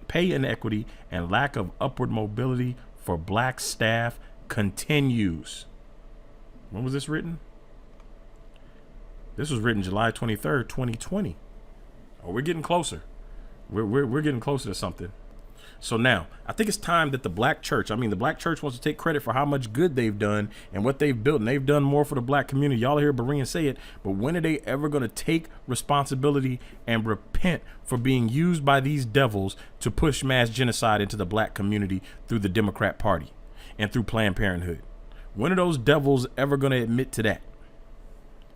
of upward mobility for black staff continues. When was this written? This was written July 23rd, 2020. Oh, we're getting closer. We're getting closer to something. So now, I think it's time that the black church wants to take credit for how much good they've done and what they've built, and they've done more for the black community. Y'all hear Berean say it, but when are they ever going to take responsibility and repent for being used by these devils to push mass genocide into the black community through the Democrat Party and through Planned Parenthood? When are those devils ever going to admit to that?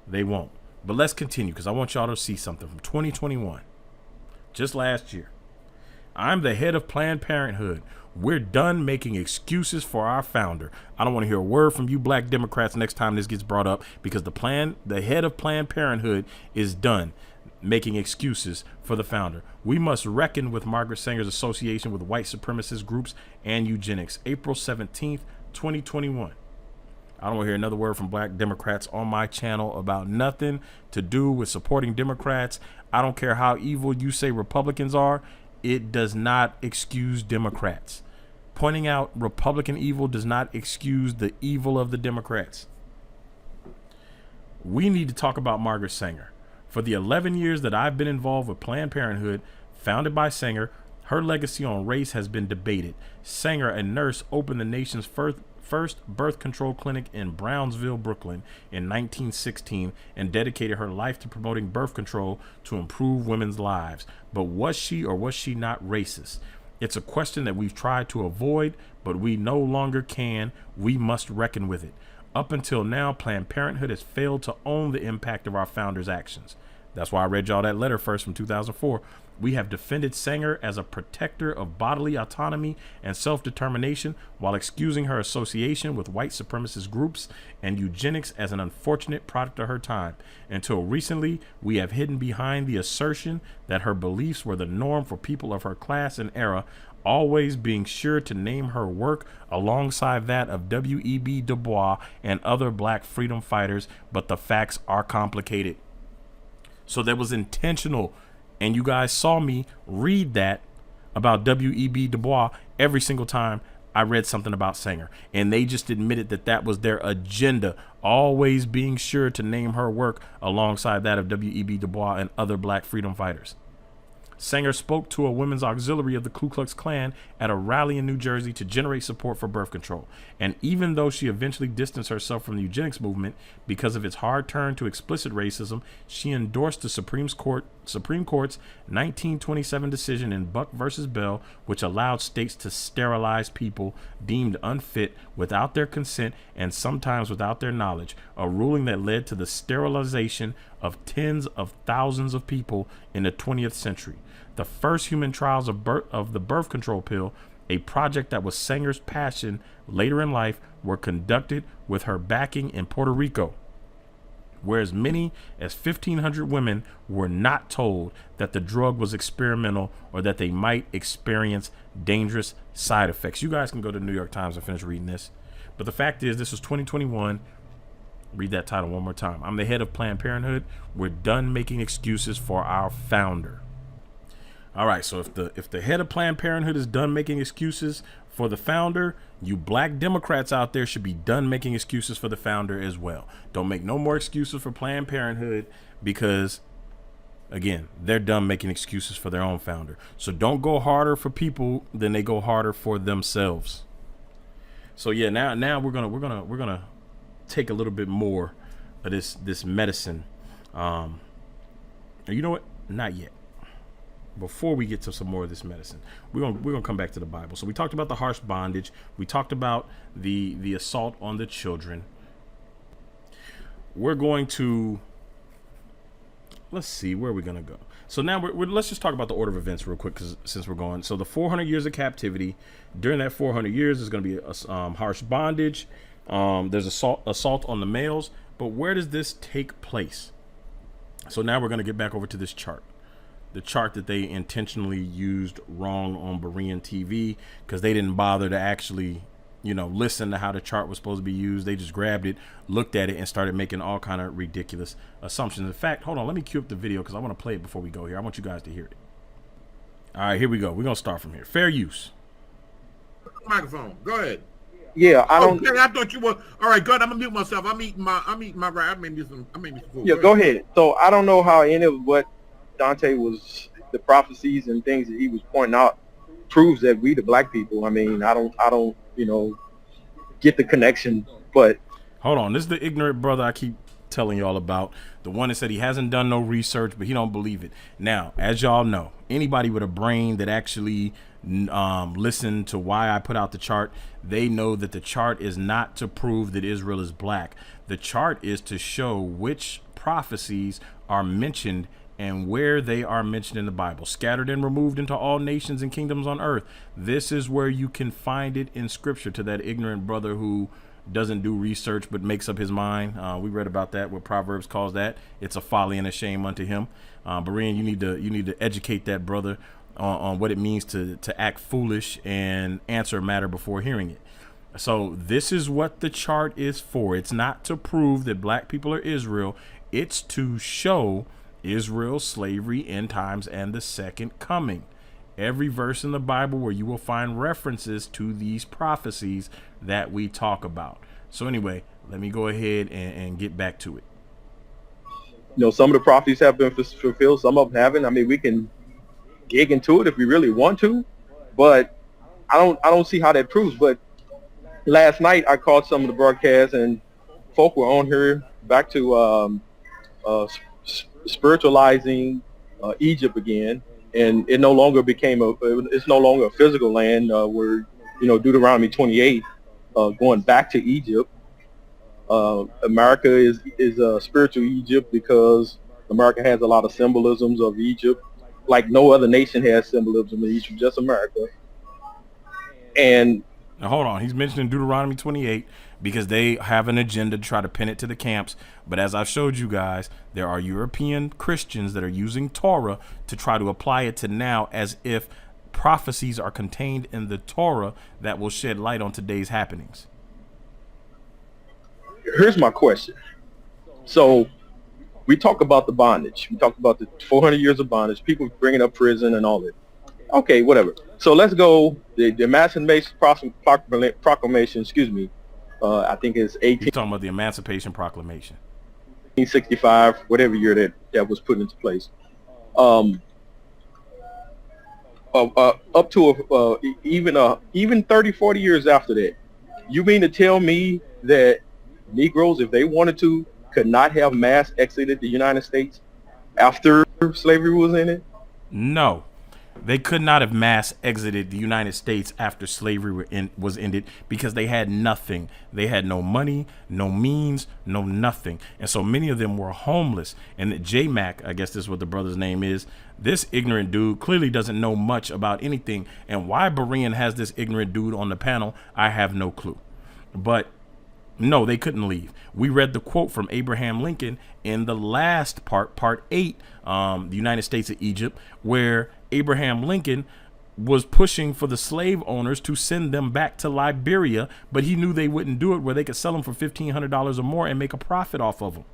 They won't. But let's continue, because I want y'all to see something from 2021, just last year. I'm the head of Planned Parenthood. We're done making excuses for our founder. I don't want to hear a word from you black Democrats next time this gets brought up, because the head of Planned Parenthood is done making excuses for the founder. We must reckon with Margaret Sanger's association with white supremacist groups and eugenics. April 17th, 2021. I don't want to hear another word from black Democrats on my channel about nothing to do with supporting Democrats. I don't care how evil you say Republicans are. It does not excuse Democrats. Pointing out Republican evil does not excuse the evil of the Democrats. We need to talk about Margaret Sanger. For the 11 years that I've been involved with Planned Parenthood, founded by Sanger, her legacy on race has been debated. Sanger, a nurse, opened the nation's first birth control clinic in Brownsville, Brooklyn in 1916, and dedicated her life to promoting birth control to improve women's lives. But was she or was she not racist? It's a question that we've tried to avoid, but we no longer can. We must reckon with it. Up until now, Planned Parenthood has failed to own the impact of our founders' actions. That's why I read y'all that letter first from 2004. We have defended Sanger as a protector of bodily autonomy and self-determination, while excusing her association with white supremacist groups and eugenics as an unfortunate product of her time. Until recently, we have hidden behind the assertion that her beliefs were the norm for people of her class and era, always being sure to name her work alongside that of W.E.B. Du Bois and other black freedom fighters, but the facts are complicated. So that was intentional. And you guys saw me read that about W.E.B. Du Bois every single time I read something about Sanger. And they just admitted that that was their agenda, always being sure to name her work alongside that of W.E.B. Du Bois and other black freedom fighters. Sanger spoke to a women's auxiliary of the Ku Klux Klan at a rally in New Jersey to generate support for birth control. And even though she eventually distanced herself from the eugenics movement because of its hard turn to explicit racism, she endorsed the Supreme Court's 1927 decision in Buck versus Bell, which allowed states to sterilize people deemed unfit without their consent and sometimes without their knowledge, a ruling that led to the sterilization of tens of thousands of people in the 20th century. The first human trials of the birth control pill, a project that was Sanger's passion later in life, were conducted with her backing in Puerto Rico, where as many as 1,500 women were not told that the drug was experimental or that they might experience dangerous side effects. You guys can go to the New York Times and finish reading this. But the fact is, this was 2021. Read that title one more time. I'm the head of Planned Parenthood. We're done making excuses for our founder. All right, so if the head of Planned Parenthood is done making excuses for the founder, you black Democrats out there should be done making excuses for the founder as well. Don't make no more excuses for Planned Parenthood because, again, they're done making excuses for their own founder. So don't go harder for people than they go harder for themselves. So yeah, now we're gonna take a little bit more of this medicine. You know what? Not yet. Before we get to some more of this medicine, we're gonna come back to the Bible. So we talked about the harsh bondage. We talked about the assault on the children. We're going to, let's see, where are we gonna go? So now let's just talk about the order of events real quick, because since we're going. So the 400 years of captivity. During that 400 years, there's gonna be a harsh bondage. There's assault on the males. But where does this take place? So now we're gonna get back over to this chart. The chart that they intentionally used wrong on Berean TV because they didn't bother to actually, listen to how the chart was supposed to be used. They just grabbed it, looked at it, and started making all kind of ridiculous assumptions. In fact, hold on, let me cue up the video because I want to play it before we go here. I want you guys to hear it. All right, here we go. We're going to start from here. Fair use. Microphone. Go ahead. Yeah, I don't. Okay, I thought you were. All right, good. I'm gonna mute myself. I'm eating my right. I made me some food. Yeah, go ahead. So I don't know how any of what Dante was, the prophecies and things that he was pointing out, proves that we the black people. I mean, I don't, get the connection. But hold on, this is the ignorant brother I keep telling y'all about, the one that said he hasn't done no research, but he don't believe it. Now, as y'all know, anybody with a brain that actually listened to why I put out the chart, they know that the chart is not to prove that Israel is black. The chart is to show which prophecies are mentioned and where they are mentioned in the Bible. Scattered and removed into all nations and kingdoms on earth. This is where you can find it in scripture. To that ignorant brother who doesn't do research but makes up his mind, we read about that, what Proverbs calls that. It's a folly and a shame unto him. Berean, you need to educate that brother on what it means to act foolish and answer a matter before hearing it. So this is what the chart is for. It's not to prove that black people are Israel. It's to show Israel, slavery, end times, and the second coming. Every verse in the Bible where you will find references to these prophecies that we talk about. So anyway, let me go ahead and get back to it. Some of the prophecies have been fulfilled. Some of them haven't. I mean, we can dig into it if we really want to, but I don't see how that proves. But last night I caught some of the broadcasts and folk were on here back to spiritualizing Egypt again, and it no longer it's no longer a physical land where Deuteronomy 28 going back to Egypt. America is a spiritual Egypt because America has a lot of symbolisms of Egypt, like no other nation has symbolism of Egypt, just America. And now hold on, he's mentioning Deuteronomy 28 because they have an agenda to try to pin it to the camps. But as I've showed you guys, there are European Christians that are using Torah to try to apply it to now, as if prophecies are contained in the Torah that will shed light on today's happenings. Here's my question. So we talk about the bondage. We talk about the 400 years of bondage, people bringing up prison and all that. Okay, whatever. So let's go. The Emancipation Proclamation, I think it's You're talking about the Emancipation Proclamation. 1865, whatever year that was put into place. Up to even 30, 40 years after that. You mean to tell me that Negroes, if they wanted to, could not have mass exited the United States after slavery was in it? No. They could not have mass exited the United States after slavery was ended because they had nothing. They had no money, no means, no nothing. And so many of them were homeless. And J-Mac, I guess this is what the brother's name is, this ignorant dude clearly doesn't know much about anything. And why Berean has this ignorant dude on the panel, I have no clue. But no, they couldn't leave. We read the quote from Abraham Lincoln in the last part 8, the United States of Egypt, where Abraham Lincoln was pushing for the slave owners to send them back to Liberia, but he knew they wouldn't do it, where they could sell them for $1,500 or more and make a profit off of them.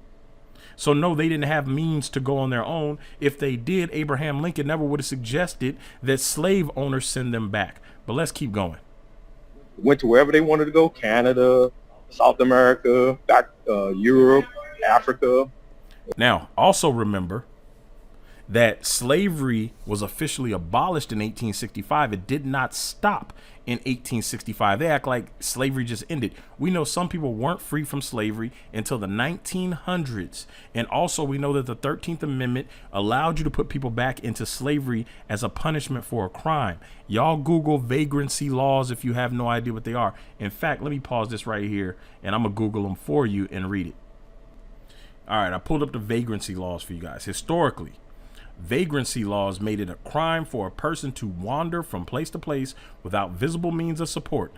So no, they didn't have means to go on their own. If they did, Abraham Lincoln never would have suggested that slave owners send them back. But let's keep going. Went to wherever they wanted to go, Canada, South America, back Europe, Africa. Now, also remember that slavery was officially abolished in 1865. It did not stop in 1865. They act like slavery just ended. We know some people weren't free from slavery until the 1900s. And also we know that the 13th Amendment allowed you to put people back into slavery as a punishment for a crime. Y'all Google vagrancy laws if you have no idea what they are. In fact, let me pause this right here and I'm gonna Google them for you and read it. All right, I pulled up the vagrancy laws for you guys. Historically, vagrancy laws made it a crime for a person to wander from place to place without visible means of support.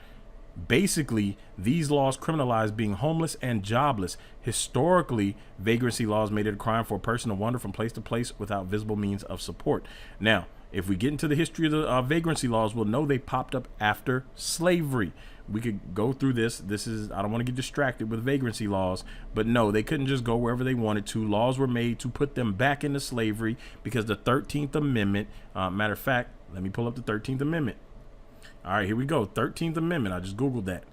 Basically, these laws criminalize being homeless and jobless. Historically, vagrancy laws made it a crime for a person to wander from place to place without visible means of support. Now, if we get into the history of the vagrancy laws, we'll know they popped up after slavery. We could go through this. I don't want to get distracted with vagrancy laws, but no, they couldn't just go wherever they wanted to. Laws were made to put them back into slavery because the 13th Amendment, matter of fact, let me pull up the 13th Amendment. All right, here we go. 13th Amendment. I just Googled that.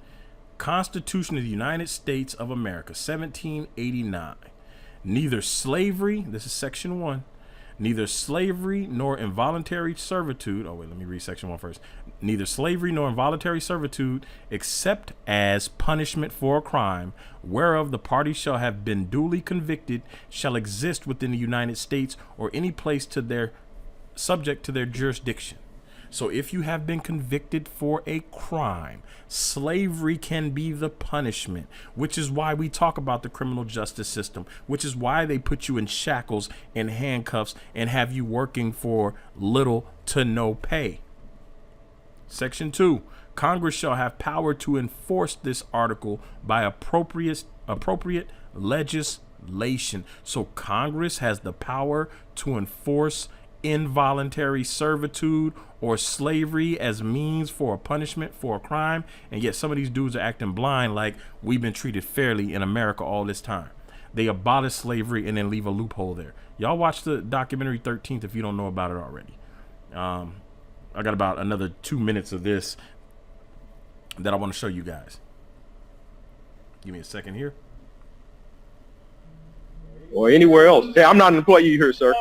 Constitution of the United States of America, 1789. Neither slavery, this is section 1, neither slavery nor involuntary servitude. Oh, wait, let me read section 1 first. Neither slavery nor involuntary servitude, except as punishment for a crime, whereof the party shall have been duly convicted, shall exist within the United States or any place to their subject to their jurisdiction. So if you have been convicted for a crime, slavery can be the punishment, which is why we talk about the criminal justice system, which is why they put you in shackles and handcuffs and have you working for little to no pay. Section 2, Congress shall have power to enforce this article by appropriate legislation. So Congress has the power to enforce involuntary servitude or slavery as means for a punishment for a crime, and yet some of these dudes are acting blind like we've been treated fairly in America all this time. They abolish slavery and then leave a loophole there. Y'all watch the documentary 13th if you don't know about it already. I got about another 2 minutes of this that I want to show you guys. Give me a second here. Or anywhere else. Hey, I'm not an employee here, sir.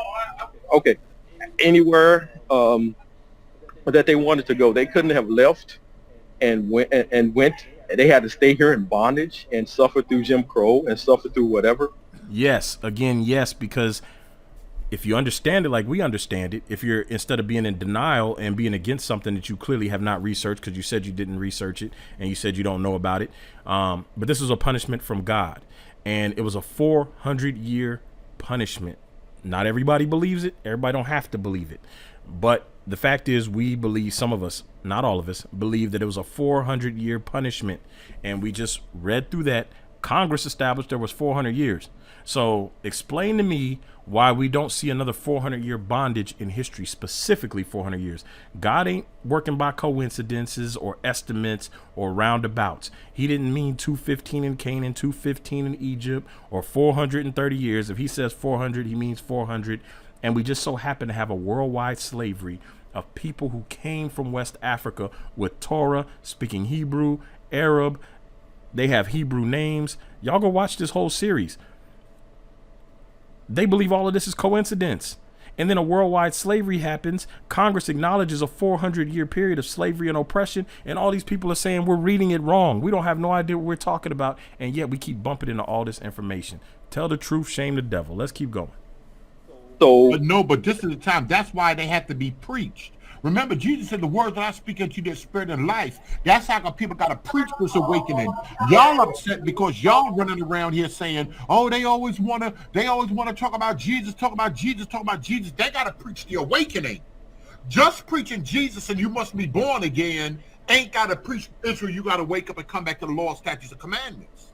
Okay. Anywhere that they wanted to go, they couldn't have left and went. They had to stay here in bondage and suffer through Jim Crow and suffer through whatever. Yes, again, yes, because if you understand it like we understand it, if you're, instead of being in denial and being against something that you clearly have not researched because you said you didn't research it and you said you don't know about it, but this was a punishment from God, and it was a 400-year punishment. Not everybody believes it. Everybody don't have to believe it. But the fact is, we believe, some of us, not all of us, believe that it was a 400-year punishment. And we just read through that. Congress established there was 400 years. So explain to me why we don't see another 400-year bondage in history, specifically 400 years. God ain't working by coincidences or estimates or roundabouts. He didn't mean 215 in Canaan, 215 in Egypt, or 430 years. If he says 400, he means 400. And we just so happen to have a worldwide slavery of people who came from West Africa with Torah, speaking Hebrew, Arab. They have Hebrew names. Y'all go watch this whole series. They believe all of this is coincidence. And then a worldwide slavery happens. Congress acknowledges a 400-year period of slavery and oppression. And all these people are saying we're reading it wrong. We don't have no idea what we're talking about. And yet we keep bumping into all this information. Tell the truth, shame the devil. Let's keep going. So, but this is the time. That's why they have to be preached. Remember, Jesus said, the words that I speak unto you, their spirit and life. That's how people got to preach this awakening. Y'all upset because y'all running around here saying, oh, they always want to talk about Jesus, talk about Jesus, talk about Jesus. They got to preach the awakening. Just preaching Jesus and you must be born again ain't got to preach Israel. You got to wake up and come back to the law, statutes, and commandments.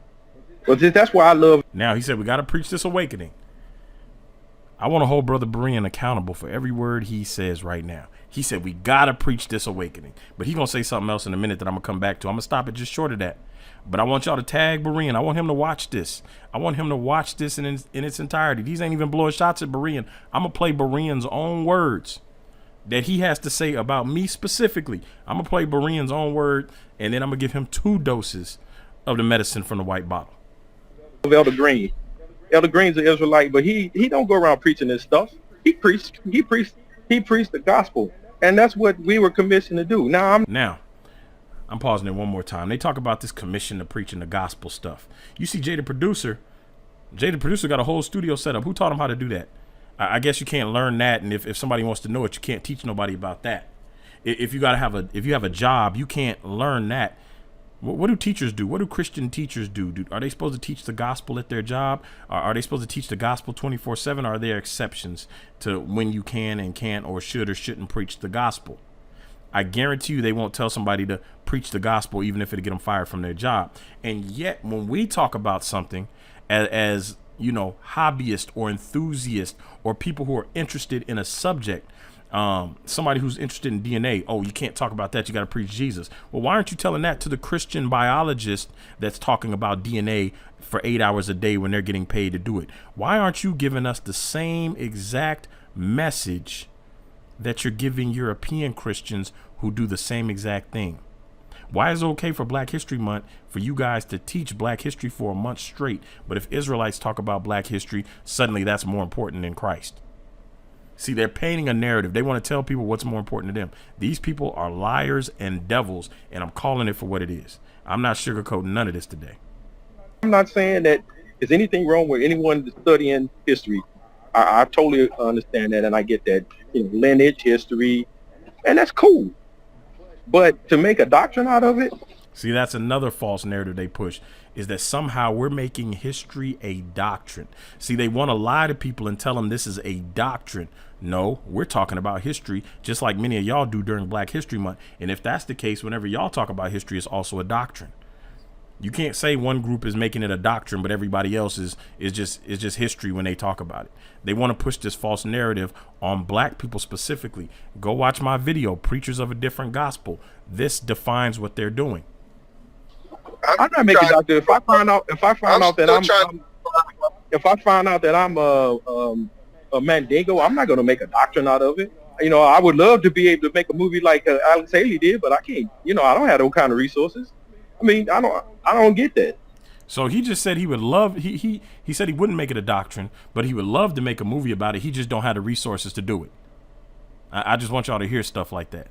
Well, that's why I love. Now, he said we got to preach this awakening. I want to hold Brother Berean accountable for every word he says right now. He said we got to preach this awakening. But he's going to say something else in a minute that I'm going to come back to. I'm going to stop it just short of that. But I want y'all to tag Berean. I want him to watch this. I want him to watch this in its entirety. These ain't even blowing shots at Berean. I'm going to play Berean's own words that he has to say about me specifically. I'm going to play Berean's own word, and then I'm going to give him 2 doses of the medicine from the white bottle. Elder Green. Elder Green's an Israelite, but he don't go around preaching this stuff. He preached the gospel, and that's what we were commissioned to do. Now I'm pausing it one more time. They talk about this commission to preaching the gospel stuff. You see, Jay the producer got a whole studio set up. Who taught him how to do that? I guess you can't learn that, and if somebody wants to know it, you can't teach nobody about that. If you have a job, you can't learn that. What do teachers do? What do Christian teachers do? Are they supposed to teach the gospel at their job? Are they supposed to teach the gospel 24/7? Are there exceptions to when you can and can't or should or shouldn't preach the gospel? I guarantee you they won't tell somebody to preach the gospel even if it'll get them fired from their job. And yet when we talk about something as you know, hobbyist or enthusiast or people who are interested in a subject, somebody who's interested in DNA, oh, you can't talk about that, you got to preach Jesus. Well, why aren't you telling that to the Christian biologist that's talking about DNA for 8 hours a day when they're getting paid to do it? Why aren't you giving us the same exact message that you're giving European Christians who do the same exact thing? Why is it okay for Black History Month for you guys to teach Black history for a month straight, but if Israelites talk about Black history, suddenly that's more important than Christ? See, they're painting a narrative. They want to tell people what's more important to them. These people are liars and devils, and I'm calling it for what it is. I'm not sugarcoating none of this today. I'm not saying that there's anything wrong with anyone studying history. I totally understand that, and I get that, lineage, history, and that's cool. But to make a doctrine out of it? See, that's another false narrative they push, is that somehow we're making history a doctrine. See, they want to lie to people and tell them this is a doctrine. No, we're talking about history just like many of y'all do during Black History Month. And if that's the case, whenever y'all talk about history, it's also a doctrine. You can't say one group is making it a doctrine, but everybody else is just history when they talk about it. They want to push this false narrative on Black people specifically. Go watch my video, Preachers of a Different Gospel. This defines what they're doing. I'm not making a doctrine. If I find out that I'm a Mandingo, I'm not going to make a doctrine out of it. I would love to be able to make a movie like Alex Haley did, but I can't. I don't have those kind of resources. I mean, I don't get that. So he just said he would love, he said he wouldn't make it a doctrine, but he would love to make a movie about it. He just don't have the resources to do it. I just want y'all to hear stuff like that.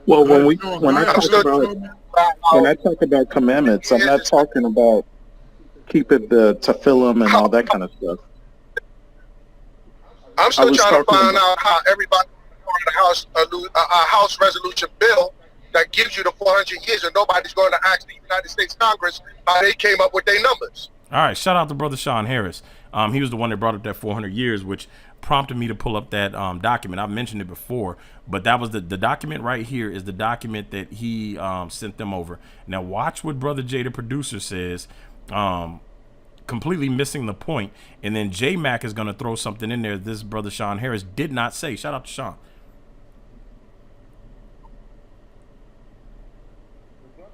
Well, when I talk about commandments, I'm not talking about keeping the tefillin and all that kind of stuff. I'm still trying to find out how everybody a House resolution bill that gives you the 400 years, and nobody's going to ask the United States Congress how they came up with their numbers. All right, shout out to Brother Sean Harris. He was the one that brought up that 400 years, which prompted me to pull up that document. I've mentioned it before, but that was the document right here is the document that he sent them over. Now watch what Brother Jay, the producer, says, completely missing the point, and then J Mac is going to throw something in there this Brother Sean Harris did not say. Shout out to Sean.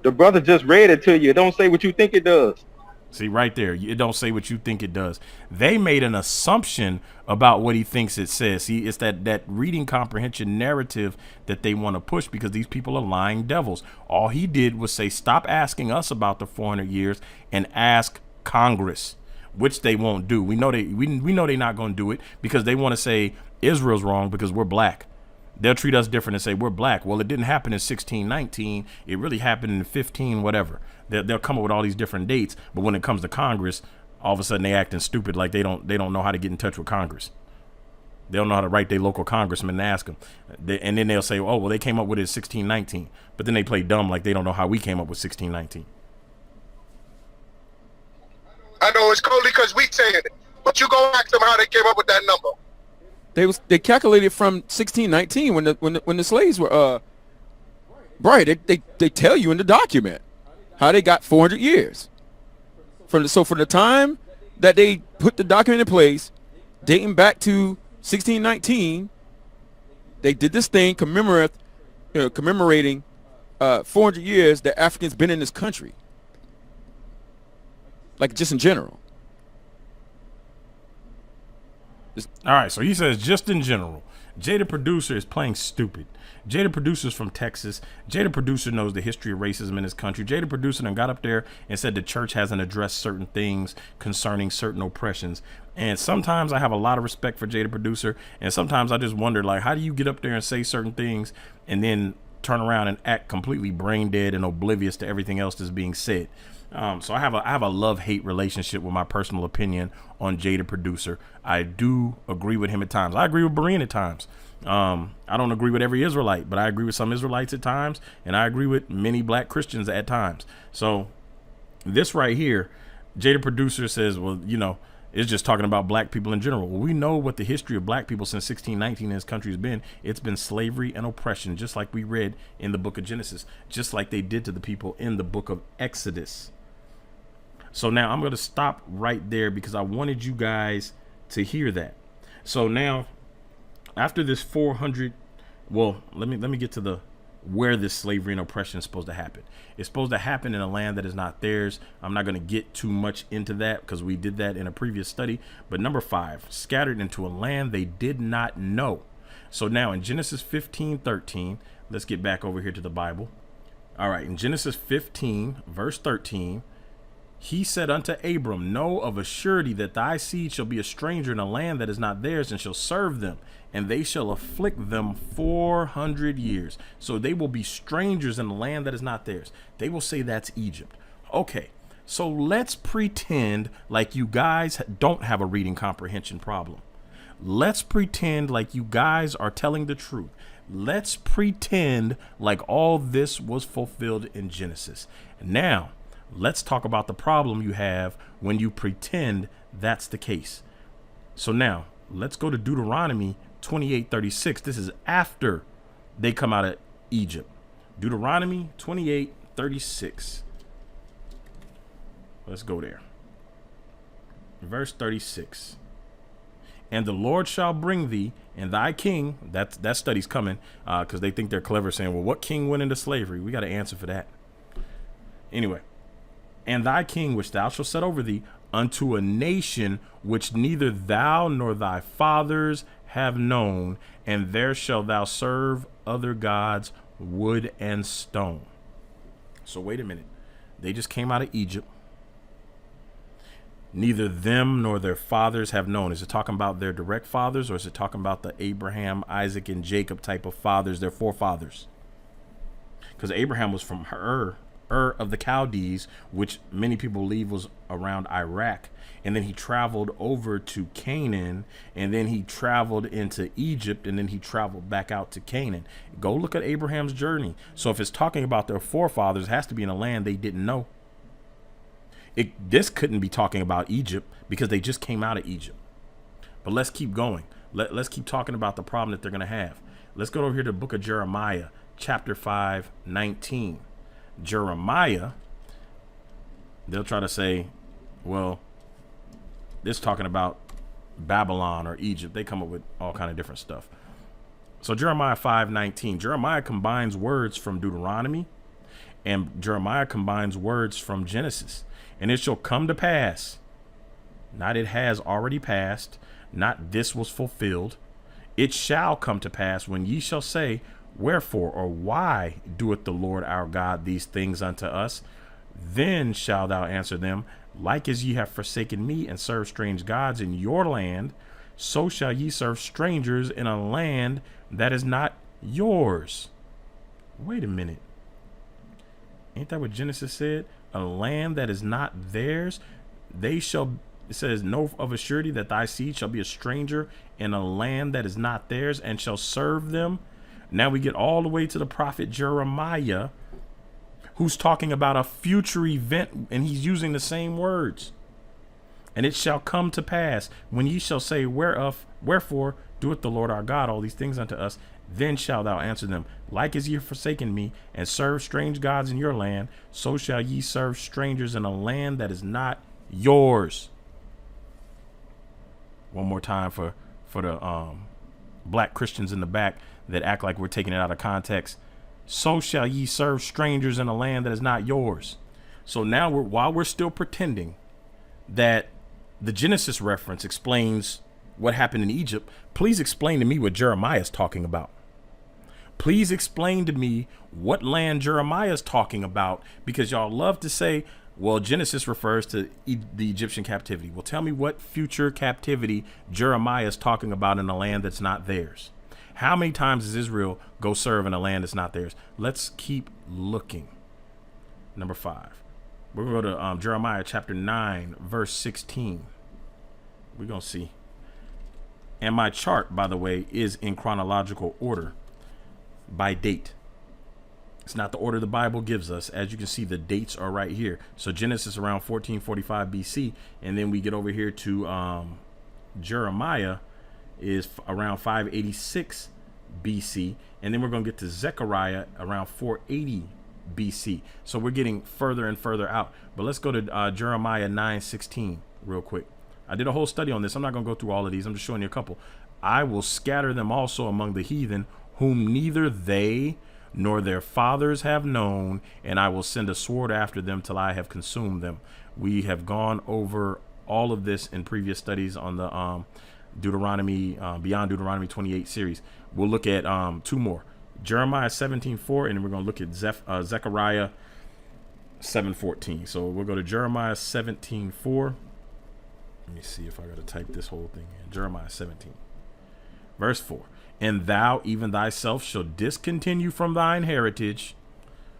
The brother just read it to you. It don't say what you think it does. See, right there. It don't say what you think it does. They made an assumption about what he thinks it says. See, it's that reading comprehension narrative that they want to push because these people are lying devils. All he did was say, stop asking us about the 400 years and ask Congress, which they won't do. We know they're not going to do it because they want to say Israel's wrong because we're Black. They'll treat us different and say we're Black. Well, it didn't happen in 1619. It really happened in 15 whatever. They'll come up with all these different dates, but when it comes to Congress, all of a sudden they acting stupid like they don't know how to get in touch with Congress. They don't know how to write their local congressman and ask them. And then they'll say, oh, well, they came up with it in 1619. But then they play dumb like they don't know how we came up with 1619. I know it's only because we saying it. But you go ask them how they came up with that number. They calculated from 1619 when the slaves were right. They tell you in the document how they got 400 years. From the time that they put the document in place, dating back to 1619, they did this thing commemorating 400 years that Africans been in this country. Like just in general. All right, so he says just in general. Jada Producer is playing stupid. Jada Producer's from Texas. Jada Producer knows the history of racism in this country. Jada Producer done got up there and said the church hasn't addressed certain things concerning certain oppressions. And sometimes I have a lot of respect for Jada Producer, and sometimes I just wonder, like, how do you get up there and say certain things and then turn around and act completely brain dead and oblivious to everything else that's being said? So I have a love-hate relationship with my personal opinion on Jada Producer. I do agree with him at times. I agree with Berean at times. I don't agree with every Israelite, but I agree with some Israelites at times, and I agree with many black Christians at times. So this right here, Jada Producer says, well, you know, it's just talking about black people in general. Well, we know what the history of black people since 1619 in this country has been. It's been slavery and oppression, just like we read in the book of Genesis, just like they did to the people in the book of Exodus. So now I'm going to stop right there because I wanted you guys to hear that. So now after this 400, well, let me get to the where this slavery and oppression is supposed to happen. It's supposed to happen in a land that is not theirs. I'm not going to get too much into that because we did that in a previous study. But number 5, scattered into a land they did not know. So now in Genesis 15:13, let's get back over here to the Bible. All right, in Genesis 15 verse 13, he said unto Abram, know of a surety that thy seed shall be a stranger in a land that is not theirs, and shall serve them, and they shall afflict them 400 years. So they will be strangers in a land that is not theirs. They will say that's Egypt. Okay, so let's pretend like you guys don't have a reading comprehension problem. Let's pretend like you guys are telling the truth. Let's pretend like all this was fulfilled in Genesis. Now, let's talk about the problem you have when you pretend that's the case. So now let's go to Deuteronomy 28:36. This is after they come out of Egypt. Deuteronomy 28:36. Let's go there. Verse 36. And the Lord shall bring thee and thy king. That study's coming because they think they're clever, saying, well, what king went into slavery? We got to answer for that. Anyway. And thy king, which thou shalt set over thee, unto a nation which neither thou nor thy fathers have known, and there shalt thou serve other gods, wood and stone. So wait a minute. They just came out of Egypt. Neither them nor their fathers have known. Is it talking about their direct fathers, or is it talking about the Abraham, Isaac, and Jacob type of fathers, their forefathers? Because Abraham was from Ur of the Chaldees, which many people believe was around Iraq, and then he traveled over to Canaan, and then he traveled into Egypt, and then he traveled back out to Canaan. Go look at Abraham's journey. So if it's talking about their forefathers, it has to be in a land they didn't know. This couldn't be talking about Egypt because they just came out of Egypt. But let's keep going. Let's keep talking about the problem that they're going to have. Let's go over here to the book of Jeremiah, chapter 5:19. Jeremiah, they'll try to say, well, this is talking about Babylon or Egypt. They come up with all kind of different stuff. So Jeremiah 5:19, Jeremiah combines words from Deuteronomy, and Jeremiah combines words from Genesis. And it shall come to pass, not it has already passed, not this was fulfilled. It shall come to pass when ye shall say, wherefore or why doeth the Lord our God these things unto us? Then shalt thou answer them, like as ye have forsaken me and served strange gods in your land, so shall ye serve strangers in a land that is not yours. Wait a minute. Ain't that what Genesis said? A land that is not theirs, they shall It says, know of a surety that thy seed shall be a stranger in a land that is not theirs, and shall serve them. Now we get all the way to the prophet Jeremiah, who's talking about a future event, and he's using the same words. And it shall come to pass, when ye shall say, wherefore doeth the Lord our God all these things unto us, then shalt thou answer them, like as ye have forsaken me, and serve strange gods in your land, so shall ye serve strangers in a land that is not yours. One more time for the black Christians in the back that act like we're taking it out of context. So shall ye serve strangers in a land that is not yours. So now while we're still pretending that the Genesis reference explains what happened in Egypt, please explain to me what Jeremiah is talking about. Please explain to me what land Jeremiah is talking about, because y'all love to say, well, Genesis refers to the Egyptian captivity. Well, tell me what future captivity Jeremiah is talking about in a land that's not theirs. How many times does Israel go serve in a land that's not theirs? Let's keep looking. Number 5. We're going to go to Jeremiah chapter 9, verse 16. We're going to see. And my chart, by the way, is in chronological order by date. It's not the order the Bible gives us. As you can see, the dates are right here. So Genesis around 1445 BC. And then we get over here to Jeremiah is around 586 BC. And then we're going to get to Zechariah around 480 BC. So we're getting further and further out. But let's go to Jeremiah 9:16 real quick. I did a whole study on this. I'm not going to go through all of these. I'm just showing you a couple. I will scatter them also among the heathen, whom neither they nor their fathers have known, and I will send a sword after them till I have consumed them. We have gone over all of this in previous studies on the Deuteronomy, Beyond Deuteronomy 28 series. We'll look at 2 more. Jeremiah 17:4, and then we're going to look at Zechariah 7:14. So we'll go to Jeremiah 17:4. Let me see if I got to type this whole thing in. Jeremiah 17, verse 4. And thou even thyself shall discontinue from thine heritage.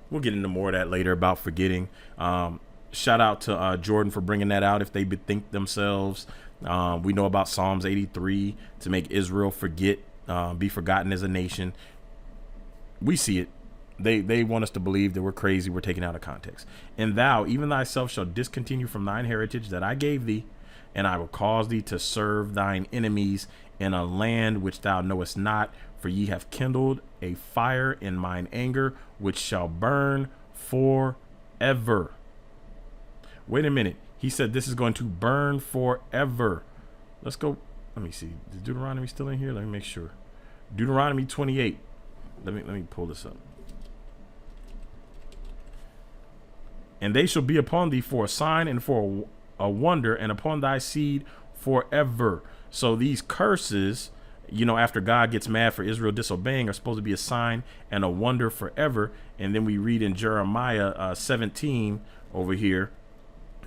We'll get into more of that later about forgetting. Shout out to Jordan for bringing that out. If they bethink themselves, we know about Psalms 83 to make Israel forget, be forgotten as a nation. We see it. They want us to believe that we're crazy. We're taken out of context. And thou even thyself shall discontinue from thine heritage that I gave thee, and I will cause thee to serve thine enemies in a land which thou knowest not, for ye have kindled a fire in mine anger, which shall burn forever. Wait a minute. He said this is going to burn forever. Let's go. Let me see. Is Deuteronomy still in here? Let me make sure. Deuteronomy 28. Let me pull this up. And they shall be upon thee for a sign and for a wonder, and upon thy seed forever. So these curses, after God gets mad for Israel disobeying, are supposed to be a sign and a wonder forever. And then we read in Jeremiah 17 over here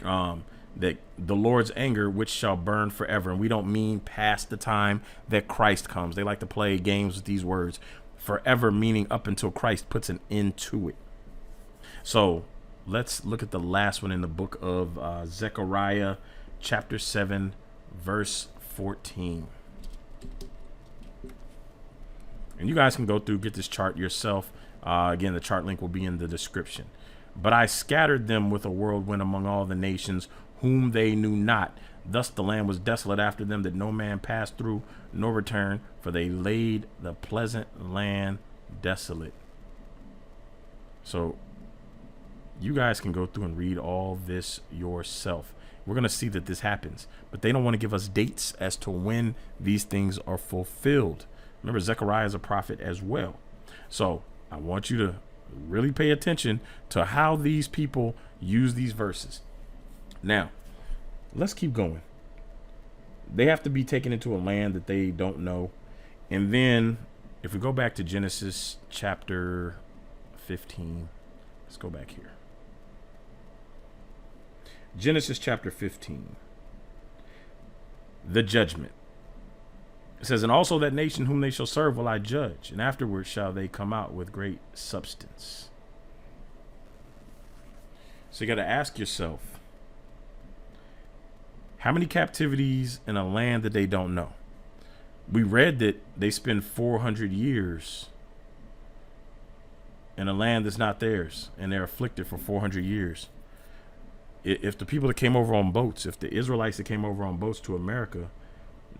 that the Lord's anger, which shall burn forever. And we don't mean past the time that Christ comes. They like to play games with these words. Forever meaning up until Christ puts an end to it. So let's look at the last one in the book of Zechariah chapter 7, verse 14. And you guys can go through, get this chart yourself. Again, the chart link will be in the description. But I scattered them with a whirlwind among all the nations whom they knew not. Thus the land was desolate after them, that no man passed through nor returned, for they laid the pleasant land desolate. So you guys can go through and read all this yourself. We're going to see that this happens, but they don't want to give us dates as to when these things are fulfilled. Remember, Zechariah is a prophet as well. So I want you to really pay attention to how these people use these verses. Now, let's keep going. They have to be taken into a land that they don't know. And then if we go back to Genesis chapter 15, let's go back here. Genesis chapter 15, the judgment. It says, and also that nation whom they shall serve will I judge, and afterwards shall they come out with great substance. So you got to ask yourself, How many captivities in a land that they don't know? We read that they spend 400 years in a land that's not theirs, and they're afflicted for 400 years. If the people that came over on boats, if the Israelites that came over on boats to America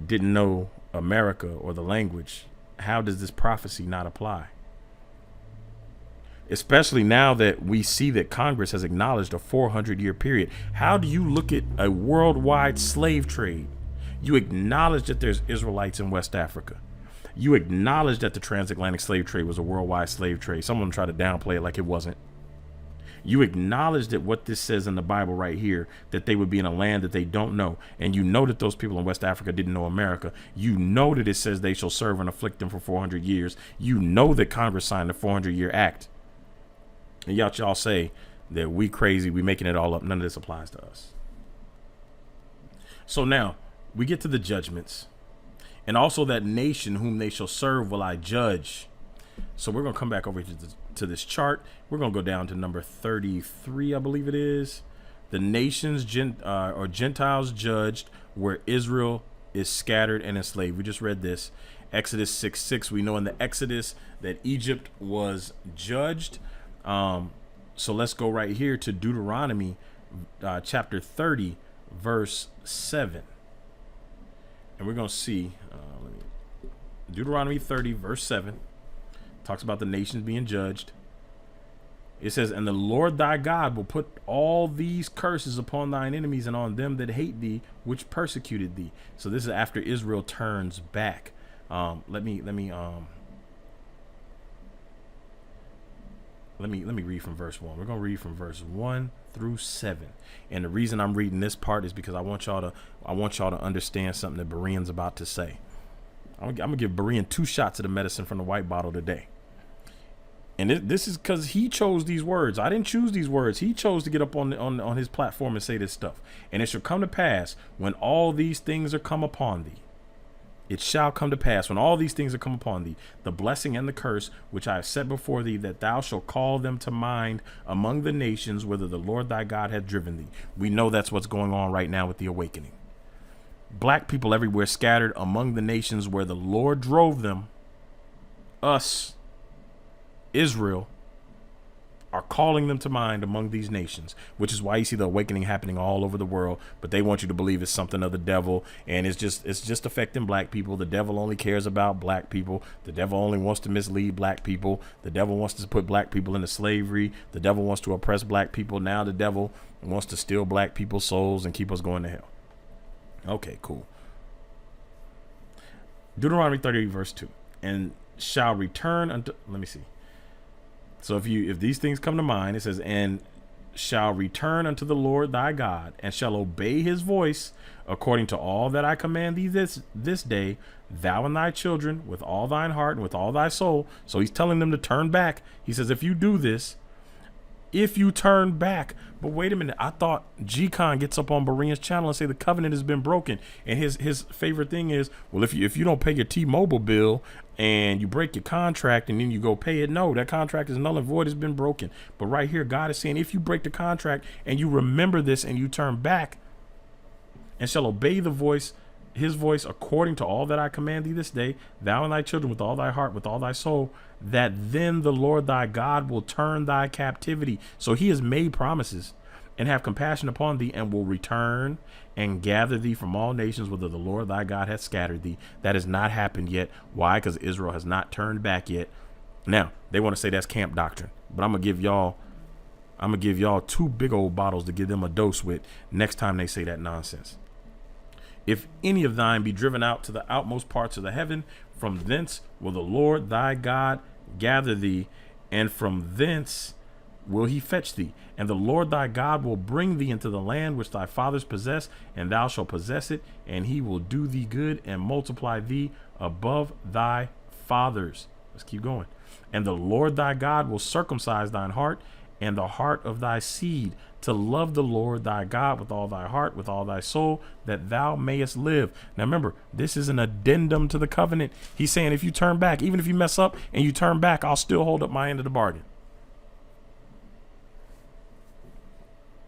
didn't know America or the language, how does this prophecy not apply? Especially now that we see that Congress has acknowledged a 400-year period. How do you look at a worldwide slave trade? You acknowledge that there's Israelites in West Africa. You acknowledge that the transatlantic slave trade was a worldwide slave trade. Some of them try to downplay it like it wasn't. You acknowledge that what this says in the Bible right here, that they would be in a land that they don't know. And you know that those people in West Africa didn't know America. You know that it says they shall serve and afflict them for 400 years. You know that Congress signed the 400-year act. And y'all say that we crazy, we making it all up. None of this applies to us. So now we get to the judgments. And also that nation whom they shall serve will I judge. So we're going to come back over to this chart. We're going to go down to number 33, I believe it is. The nations or Gentiles judged where Israel is scattered and enslaved. We just read this. Exodus 6:6. We know in the Exodus that Egypt was judged. So let's go right here to Deuteronomy chapter 30, verse 7. And we're going to see Deuteronomy 30, verse 7. Talks about the nations being judged. It says, and the Lord thy God will put all these curses upon thine enemies and on them that hate thee, which persecuted thee. So this is after Israel turns back. Let me read from verse 1. We're going to read from verse 1 through 7. And the reason I'm reading this part is because I want y'all to understand something that Berean's about to say. I'm gonna give Berean 2 shots of the medicine from the white bottle today. And this is because he chose these words. I didn't choose these words. He chose to get up on his platform and say this stuff. And it shall come to pass when all these things are come upon thee. It shall come to pass when all these things are come upon thee, the blessing and the curse which I have set before thee, that thou shalt call them to mind among the nations whither the Lord thy God hath driven thee. We know that's what's going on right now with the awakening. Black people everywhere scattered among the nations where the Lord drove them. Us, Israel, are calling them to mind among these nations, which is why you see the awakening happening all over the world. But they want you to believe it's something of the devil, and it's just affecting black people. The devil only cares about black people. The devil only wants to mislead black people. The devil wants to put black people into slavery. The devil wants to oppress black people. Now the devil wants to steal black people's souls and keep us going to hell. Okay, cool. Deuteronomy 30, verse 2. And shall return unto, let me see. So if these things come to mind, it says, and shall return unto the Lord thy God, and shall obey his voice according to all that I command thee this day, thou and thy children, with all thine heart and with all thy soul. So he's telling them to turn back. He says, if you do this, if you turn back. But wait a minute, I thought G-Con gets up on Berean's channel and say the covenant has been broken. And his favorite thing is, well, if you don't pay your T-Mobile bill and you break your contract and then you go pay it, no, that contract is null and void, has been broken. But right here, God is saying, if you break the contract and you remember this and you turn back and shall obey his voice according to all that I command thee this day, thou and thy children with all thy heart, with all thy soul, that then the Lord thy God will turn thy captivity. So he has made promises and have compassion upon thee, and will return and gather thee from all nations whither the Lord thy God hath scattered thee. That has not happened yet. Why? Because Israel has not turned back yet. Now they want to say that's camp doctrine, but I'm gonna give y'all 2 big old bottles to give them a dose with next time they say that nonsense. If any of thine be driven out to the outmost parts of the heaven, from thence will the Lord thy God gather thee, and from thence will he fetch thee. And the Lord thy God will bring thee into the land which thy fathers possessed, and thou shalt possess it, and he will do thee good and multiply thee above thy fathers. Let's keep going. And the Lord thy God will circumcise thine heart and the heart of thy seed, to love the Lord thy God with all thy heart, with all thy soul, that thou mayest live. Now remember, this is an addendum to the covenant. He's saying if you turn back, even if you mess up and you turn back, I'll still hold up my end of the bargain.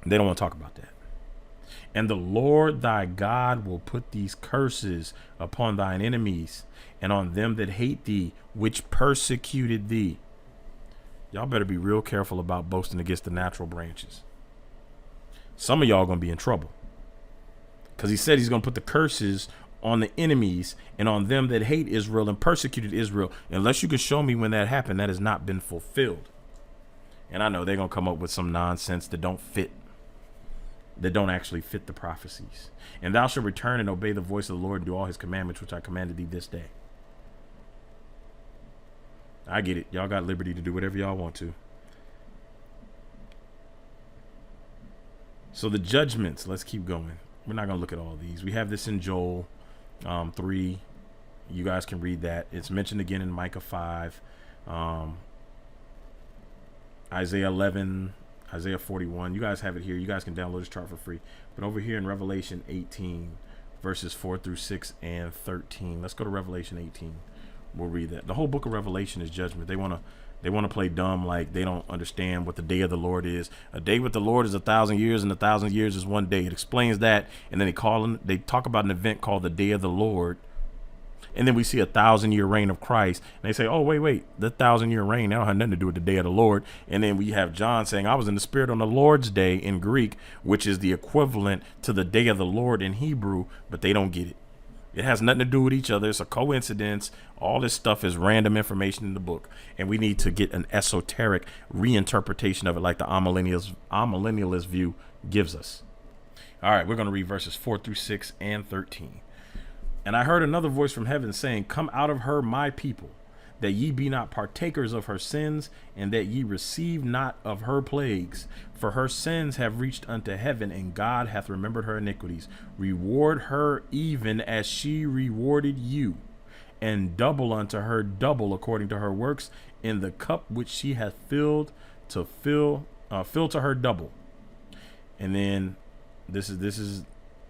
They don't want to talk about that. And the Lord thy God will put these curses upon thine enemies and on them that hate thee, which persecuted thee. Y'all better be real careful about boasting against the natural branches. Some of y'all going to be in trouble. Because he said he's going to put the curses on the enemies and on them that hate Israel and persecuted Israel. Unless you can show me when that happened, that has not been fulfilled. And I know they're going to come up with some nonsense that don't fit, that don't actually fit the prophecies. And thou shalt return and obey the voice of the Lord and do all his commandments, which I commanded thee this day. I get it. Y'all got liberty to do whatever y'all want to. So the judgments, let's keep going. We're not going to look at all these. We have this in Joel 3. You guys can read that. It's mentioned again in Micah 5, Isaiah 11, Isaiah 41. You guys have it here. You guys can download this chart for free. But over here in Revelation 18, verses 4 through 6 and 13. Let's go to Revelation 18. We'll read that. The whole book of Revelation is judgment. They want to play dumb, like they don't understand what the day of the Lord is. A day with the Lord is 1,000 years, and 1,000 years is one day. It explains that, and then they talk about an event called the day of the Lord, and then we see 1,000-year reign of Christ, and they say, oh, wait, the 1,000-year reign, that don't have nothing to do with the day of the Lord. And then we have John saying, I was in the Spirit on the Lord's day in Greek, which is the equivalent to the day of the Lord in Hebrew, but they don't get it. It has nothing to do with each other. It's a coincidence. All this stuff is random information in the book. And we need to get an esoteric reinterpretation of it like the amillennialist view gives us. All right, we're going to read verses 4 through 6 and 13. And I heard another voice from heaven saying, come out of her, my people, that ye be not partakers of her sins, and that ye receive not of her plagues. For her sins have reached unto heaven, and God hath remembered her iniquities. Reward her even as she rewarded you, and double unto her double according to her works, in the cup which she hath filled to fill to her double. And then this is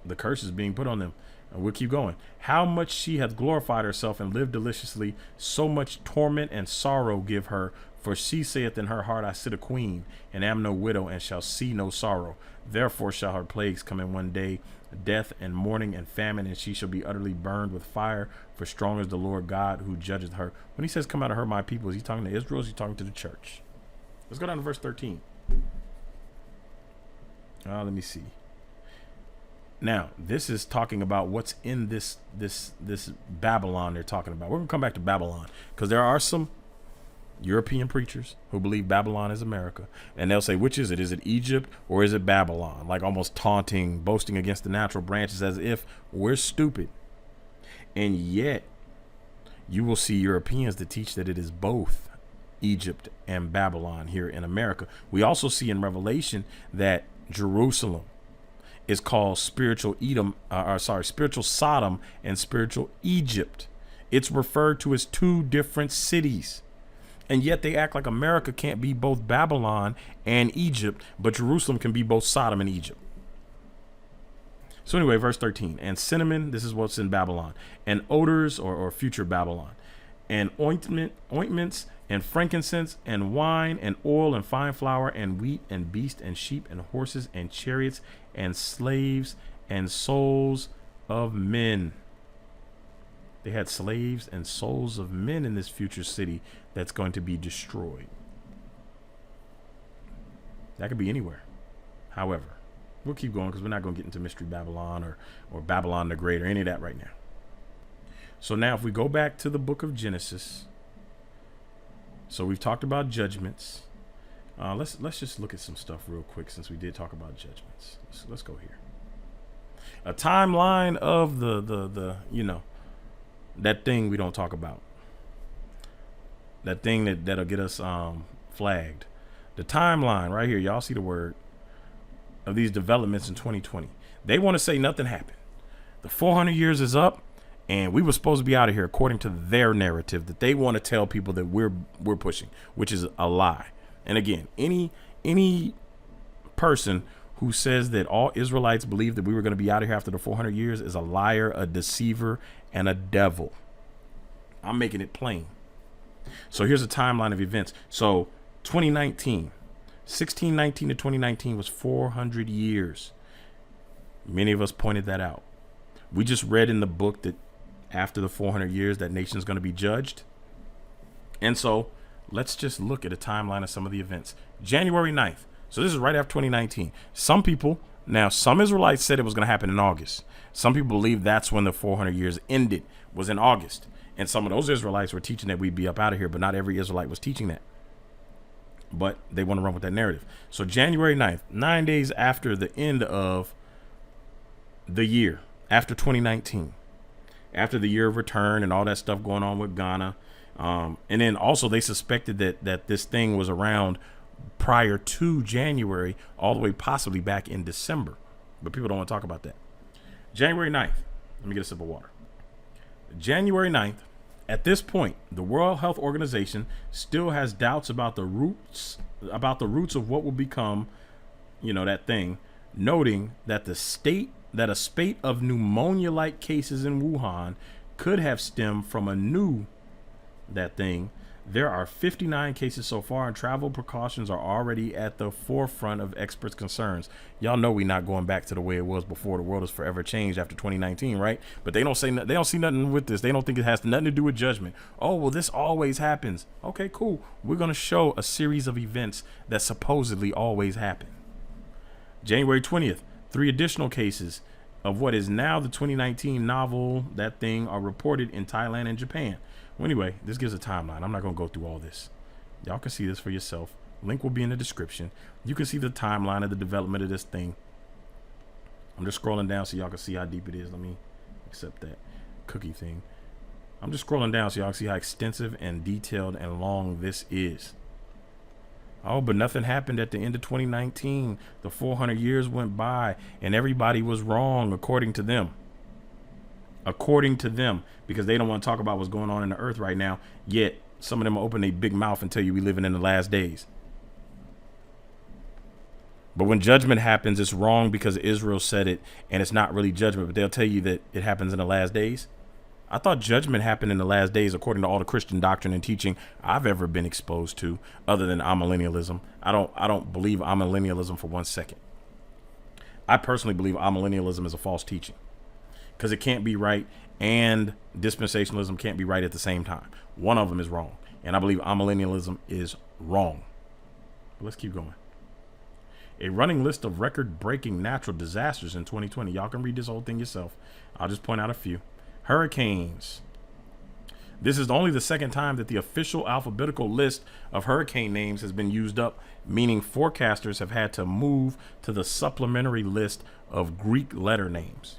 the curses being put on them. And we'll keep going. How much she hath glorified herself and lived deliciously, so much torment and sorrow give her. For she saith in her heart, I sit a queen, and am no widow, and shall see no sorrow. Therefore shall her plagues come in one day, death and mourning and famine, and she shall be utterly burned with fire. For strong is the Lord God who judgeth her. When he says come out of her, my people, is he talking to Israel, or is he talking to the church? Let's go down to verse 13. Let me see. Now, this is talking about what's in this Babylon they're talking about. We're going to come back to Babylon because there are some European preachers who believe Babylon is America. And they'll say, which is it? Is it Egypt or is it Babylon? Like almost taunting, boasting against the natural branches as if we're stupid. And yet, you will see Europeans that teach that it is both Egypt and Babylon here in America. We also see in Revelation that Jerusalem is called spiritual Sodom and spiritual Egypt. It's referred to as two different cities. And yet they act like America can't be both Babylon and Egypt, but Jerusalem can be both Sodom and Egypt. So anyway, verse 13, and cinnamon, this is what's in Babylon, and odors or future Babylon, and ointments and frankincense and wine and oil and fine flour and wheat and beast and sheep and horses and chariots and slaves and souls of men. They had slaves and souls of men in this future city that's going to be destroyed. That could be anywhere. However, we'll keep going because we're not going to get into Mystery Babylon or Babylon the Great or any of that right now. So now if we go back to the book of Genesis, so we've talked about judgments. Let's just look at some stuff real quick since we did talk about judgments. Let's go here. A timeline of the that thing we don't talk about. That thing that'll get us flagged. The timeline right here, y'all see the word of these developments in 2020. They want to say nothing happened. The 400 years is up. And we were supposed to be out of here according to their narrative that they want to tell people that we're pushing, which is a lie. And again, any person who says that all Israelites believe that we were going to be out of here after the 400 years is a liar, a deceiver, and a devil. I'm making it plain. So here's a timeline of events. So 2019, 1619 to 2019 was 400 years. Many of us pointed that out. We just read in the book that after the 400 years, that nation's going to be judged. And so let's just look at a timeline of some of the events. January 9th. So this is right after 2019. Some Israelites said it was going to happen in August. Some people believe that's when the 400 years ended, was in August. And some of those Israelites were teaching that we'd be up out of here, but not every Israelite was teaching that. But they want to run with that narrative. So January 9th, 9 days after the end of the year, after 2019, after the year of return and all that stuff going on with Ghana. And then also they suspected that this thing was around prior to January, all the way possibly back in December. But people don't want to talk about that. January 9th. Let me get a sip of water. January 9th. At this point, the World Health Organization still has doubts about the roots of what will become, that thing, noting that a spate of pneumonia-like cases in Wuhan could have stemmed from There are 59 cases so far, and travel precautions are already at the forefront of experts' concerns. Y'all know we're not going back to the way it was before. The world is forever changed after 2019, right? But they don't see nothing with this. They don't think it has nothing to do with judgment. Oh, well, this always happens. Okay, cool. We're going to show a series of events that supposedly always happen. January 20th, 3 additional cases of what is now the 2019 novel, are reported in Thailand and Japan. Well, anyway, this gives a timeline. I'm not going to go through all this. Y'all can see this for yourself. Link will be in the description. You can see the timeline of the development of this thing. I'm just scrolling down so y'all can see how deep it is. Let me accept that cookie thing. I'm just scrolling down so y'all can see how extensive and detailed and long this is. Oh, but nothing happened at the end of 2019. The 400 years went by and everybody was wrong, according to them. Because they don't want to talk about what's going on in the earth right now, yet some of them will open their big mouth and tell you we living in the last days. But when judgment happens, it's wrong because Israel said it, and it's not really judgment, but they'll tell you that it happens in the last days. I thought judgment happened in the last days, according to all the Christian doctrine and teaching I've ever been exposed to, other than amillennialism. I don't believe amillennialism for 1 second. I personally believe amillennialism is a false teaching, because it can't be right and dispensationalism can't be right at the same time. One of them is wrong, and I believe amillennialism is wrong. But let's keep going. A running list of record-breaking natural disasters in 2020. Y'all can read this whole thing yourself. I'll just point out a few. Hurricanes. This is only the second time that the official alphabetical list of hurricane names has been used up, meaning forecasters have had to move to the supplementary list of Greek letter names.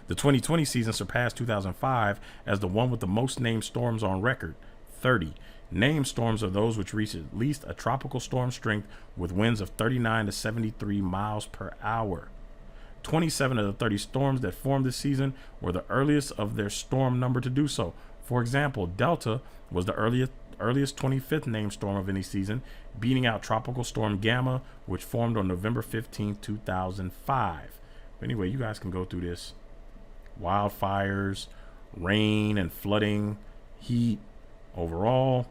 The 2020 season surpassed 2005 as the one with the most named storms on record, 30. Named storms are those which reach at least a tropical storm strength with winds of 39 to 73 miles per hour. 27 of the 30 storms that formed this season were the earliest of their storm number to do so. For example, Delta was the earliest 25th named storm of any season, beating out Tropical Storm Gamma, which formed on November 15, 2005. But anyway, you guys can go through this. Wildfires, rain and flooding, heat. Overall,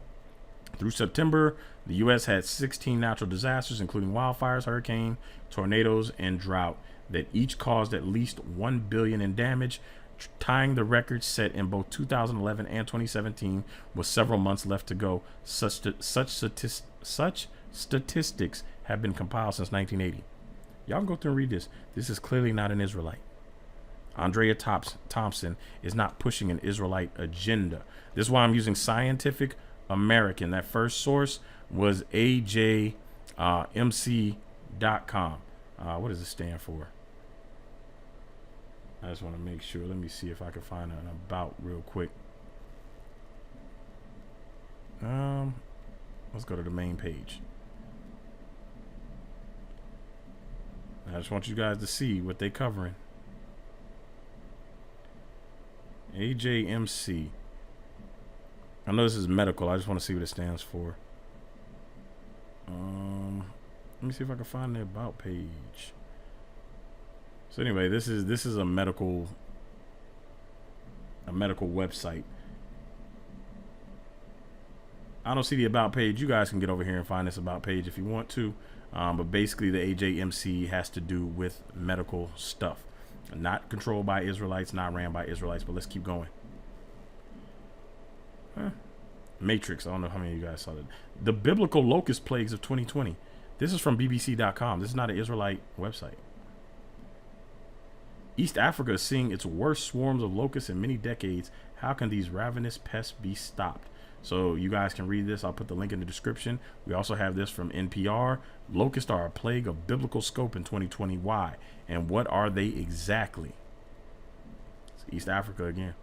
through September, the U.S. had 16 natural disasters, including wildfires, hurricane, tornadoes, and drought, that each caused at least $1 billion in damage, tying the record set in both 2011 and 2017, with several months left to go. Such statistics have been compiled since 1980. Y'all can go through and read this. This is clearly not an Israelite. Andrea Thompson is not pushing an Israelite agenda. This is why I'm using Scientific American. That first source was ajmc.com. What does it stand for? I just want to make sure. Let me see if I can find an about real quick. Let's go to the main page. I just want you guys to see what they're covering. AJMC. I know this is medical. I just want to see what it stands for. Let me see if I can find the about page. So anyway, this is a medical website. I don't see the about page. You guys can get over here and find this about page if you want to. But basically the AJMC has to do with medical stuff. Not controlled by Israelites, not ran by Israelites, but let's keep going. Matrix, I don't know how many of you guys saw that. The biblical locust plagues of 2020. This is from BBC.com. This is not an Israelite website. East Africa is seeing its worst swarms of locusts in many decades. How can these ravenous pests be stopped? So you guys can read this. I'll put the link in the description. We also have this from NPR. Locusts are a plague of biblical scope in 2020. Why? And what are they exactly? It's East Africa again.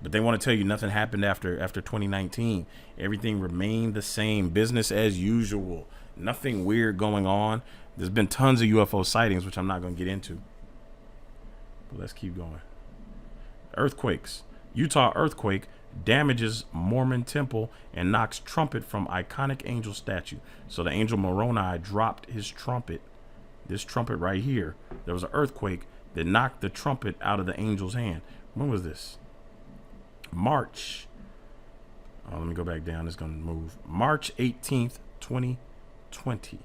But they want to tell you nothing happened after 2019. Everything remained the same. Business as usual. Nothing weird going on. There's been tons of UFO sightings, which I'm not going to get into. But let's keep going. Earthquakes. Utah earthquake damages Mormon temple and knocks trumpet from iconic angel statue. So the angel Moroni dropped his trumpet. This trumpet right here. There was an earthquake that knocked the trumpet out of the angel's hand. When was this? March. Oh, let me go back down. It's going to move. March 18th, 2020.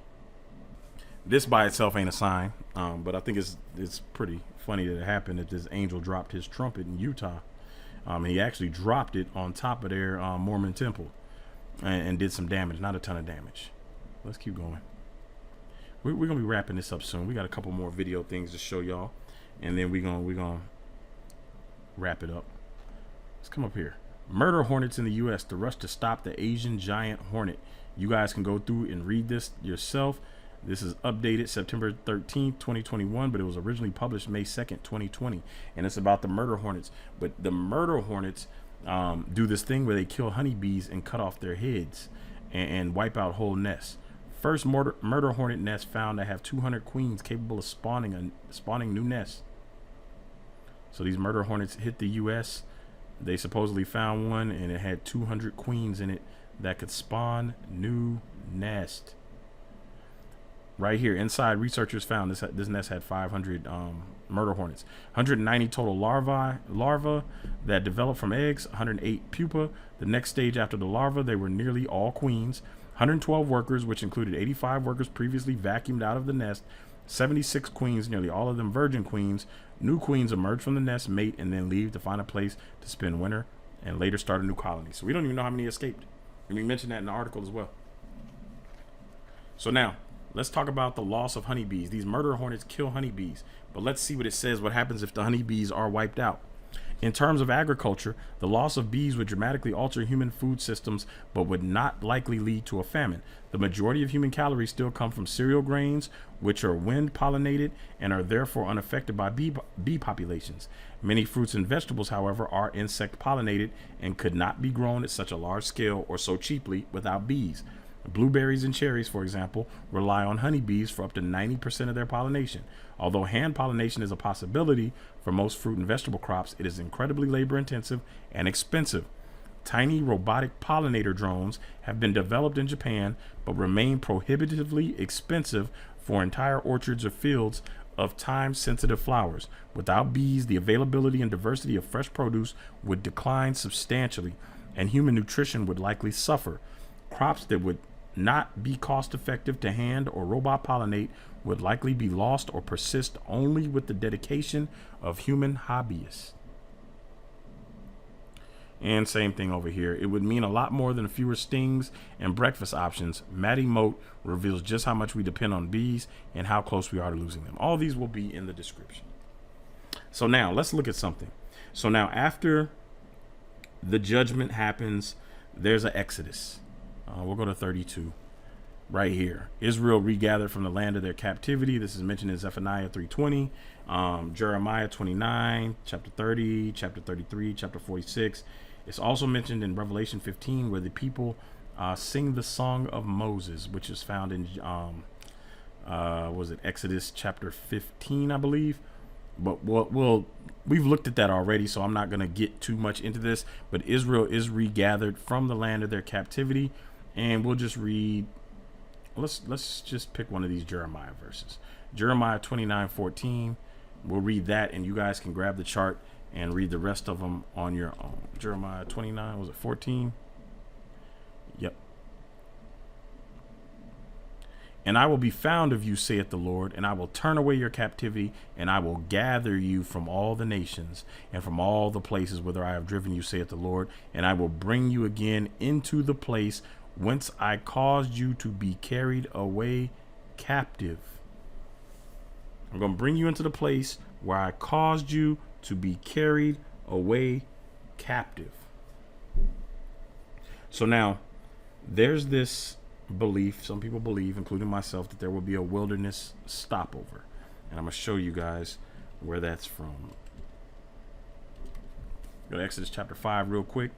This by itself ain't a sign, but I think it's pretty funny that it happened that this angel dropped his trumpet in Utah. And he actually dropped it on top of their Mormon temple and did some damage. Not a ton of damage. Let's keep going. We're going to be wrapping this up soon. We got a couple more video things to show y'all, and then we're gonna wrap it up. Let's come up here. Murder hornets in the U.S. The rush to stop the Asian giant hornet. You guys can go through and read this yourself. This is updated September 13th, 2021, but it was originally published May 2nd, 2020. And it's about the murder hornets. But the murder hornets do this thing where they kill honeybees and cut off their heads and wipe out whole nests. First murder hornet nest found to have 200 queens capable of spawning new nests. So these murder hornets hit the U.S. They supposedly found one, and it had 200 queens in it that could spawn new nest. Right here, inside, researchers found this nest had 500 murder hornets, 190 total larvae that developed from eggs, 108 pupa. The next stage after the larvae, they were nearly all queens. 112 workers, which included 85 workers previously vacuumed out of the nest, 76 queens, nearly all of them virgin queens. New queens emerge from the nest, mate, and then leave to find a place to spend winter and later start a new colony. So we don't even know how many escaped. And we mentioned that in the article as well. So now, let's talk about the loss of honeybees. These murder hornets kill honeybees. But let's see what it says, what happens if the honeybees are wiped out. In terms of agriculture, the loss of bees would dramatically alter human food systems, but would not likely lead to a famine. The majority of human calories still come from cereal grains, which are wind pollinated and are therefore unaffected by bee populations. Many fruits and vegetables, however, are insect pollinated and could not be grown at such a large scale or so cheaply without bees. Blueberries and cherries, for example, rely on honeybees for up to 90% of their pollination. Although hand pollination is a possibility for most fruit and vegetable crops, it is incredibly labor intensive and expensive. Tiny robotic pollinator drones have been developed in Japan, but remain prohibitively expensive for entire orchards or fields of time-sensitive flowers. Without bees, the availability and diversity of fresh produce would decline substantially, and human nutrition would likely suffer. Crops that would not be cost effective to hand or robot pollinate would likely be lost or persist only with the dedication of human hobbyists. And same thing over here. It would mean a lot more than fewer stings and breakfast options. Maddie Moat reveals just how much we depend on bees and how close we are to losing them. All these will be in the description. So now let's look at something. So now after the judgment happens, there's an exodus. We'll go to 32 right here. Israel regathered from the land of their captivity. This is mentioned in Zephaniah 3:20, Jeremiah 29, chapter 30, chapter 33, chapter 46. It's also mentioned in Revelation 15, where the people sing the song of Moses, which is found in was it Exodus chapter 15, I believe. But we've looked at that already, so I'm not going to get too much into this. But Israel is regathered from the land of their captivity, and we'll just read. Let's just pick one of these Jeremiah verses. Jeremiah 29:14. We'll read that, and you guys can grab the chart and read the rest of them on your own. Jeremiah 29, was it 14? Yep. And I will be found of you, saith the Lord, and I will turn away your captivity, and I will gather you from all the nations and from all the places whither I have driven you, saith the Lord, and I will bring you again into the place whence I caused you to be carried away captive. I'm going to bring you into the place where I caused you to be carried away captive. So now there's this belief, some people believe, including myself, that there will be a wilderness stopover. And I'm going to show you guys where that's from. Go to Exodus chapter 5 real quick.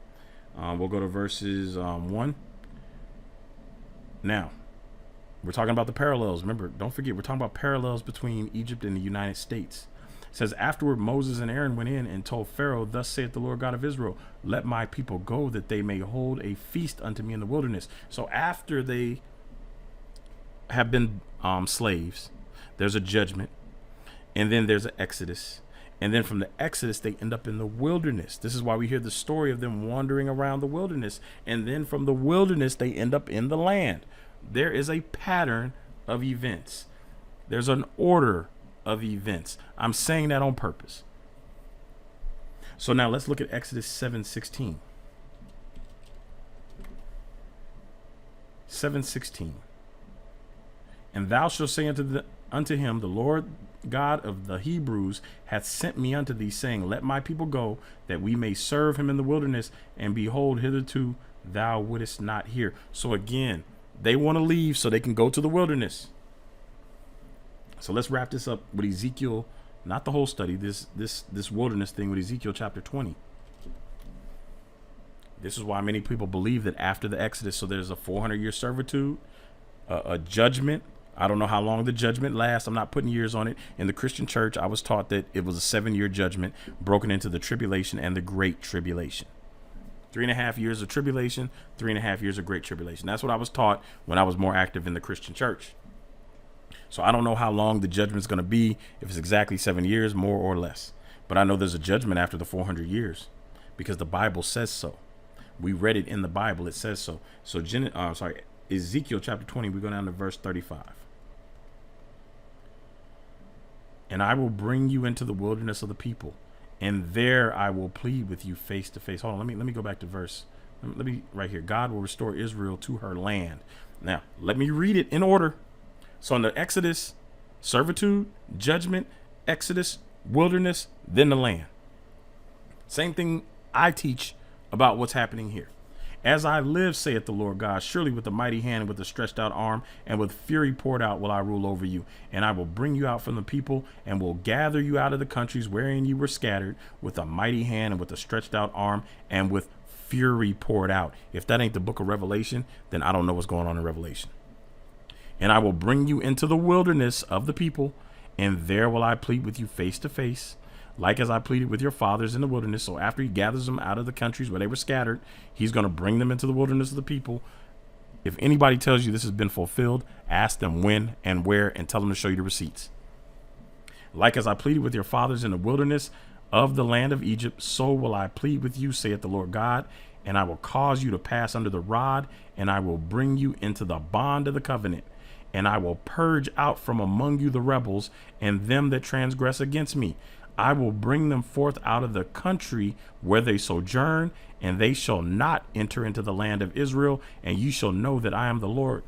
We'll go to verses 1. Now, we're talking about the parallels. Remember, don't forget, we're talking about parallels between Egypt and the United States. It says, afterward, Moses and Aaron went in and told Pharaoh, thus saith the Lord God of Israel, let my people go, that they may hold a feast unto me in the wilderness. So after they have been slaves, there's a judgment, and then there's an exodus. And then from the exodus, they end up in the wilderness. This is why we hear the story of them wandering around the wilderness. And then from the wilderness, they end up in the land. There is a pattern of events. There's an order of events. I'm saying that on purpose. So now let's look at Exodus 7:16. 7:16. And thou shalt say unto him, the Lord God of the Hebrews hath sent me unto thee, saying, let my people go, that we may serve him in the wilderness. And behold, hitherto thou wouldest not hear. So again, they want to leave so they can go to the wilderness. So let's wrap this up with Ezekiel, not the whole study, this wilderness thing with Ezekiel chapter 20. This is why many people believe that after the Exodus, so there's a 400-year servitude, a judgment. I don't know how long the judgment lasts. I'm not putting years on it. In the Christian church, I was taught that it was a 7-year judgment broken into the tribulation and the great tribulation. 3.5 years of tribulation, 3.5 years of great tribulation. That's what I was taught when I was more active in the Christian church. So I don't know how long the judgment is going to be, if it's exactly 7 years, more or less. But I know there's a judgment after the 400 years because the Bible says so. We read it in the Bible. It says so. So Ezekiel chapter 20, we go down to verse 35. And I will bring you into the wilderness of the people, and there I will plead with you face to face. Hold on, let me go back to verse. Let me right here. God will restore Israel to her land. Now, let me read it in order. So in the Exodus, servitude, judgment, Exodus, wilderness, then the land. Same thing I teach about what's happening here. As I live, saith the Lord God, surely with a mighty hand and with a stretched out arm and with fury poured out will I rule over you. And I will bring you out from the people and will gather you out of the countries wherein you were scattered with a mighty hand and with a stretched out arm and with fury poured out. If that ain't the book of Revelation, then I don't know what's going on in Revelation. And I will bring you into the wilderness of the people, and there will I plead with you face to face, like as I pleaded with your fathers in the wilderness. So after he gathers them out of the countries where they were scattered, he's going to bring them into the wilderness of the people. If anybody tells you this has been fulfilled, ask them when and where and tell them to show you the receipts. Like as I pleaded with your fathers in the wilderness of the land of Egypt, so will I plead with you, saith the Lord God. And I will cause you to pass under the rod, and I will bring you into the bond of the covenant. And I will purge out from among you the rebels and them that transgress against me. I will bring them forth out of the country where they sojourn, and they shall not enter into the land of Israel, and you shall know that I am the Lord.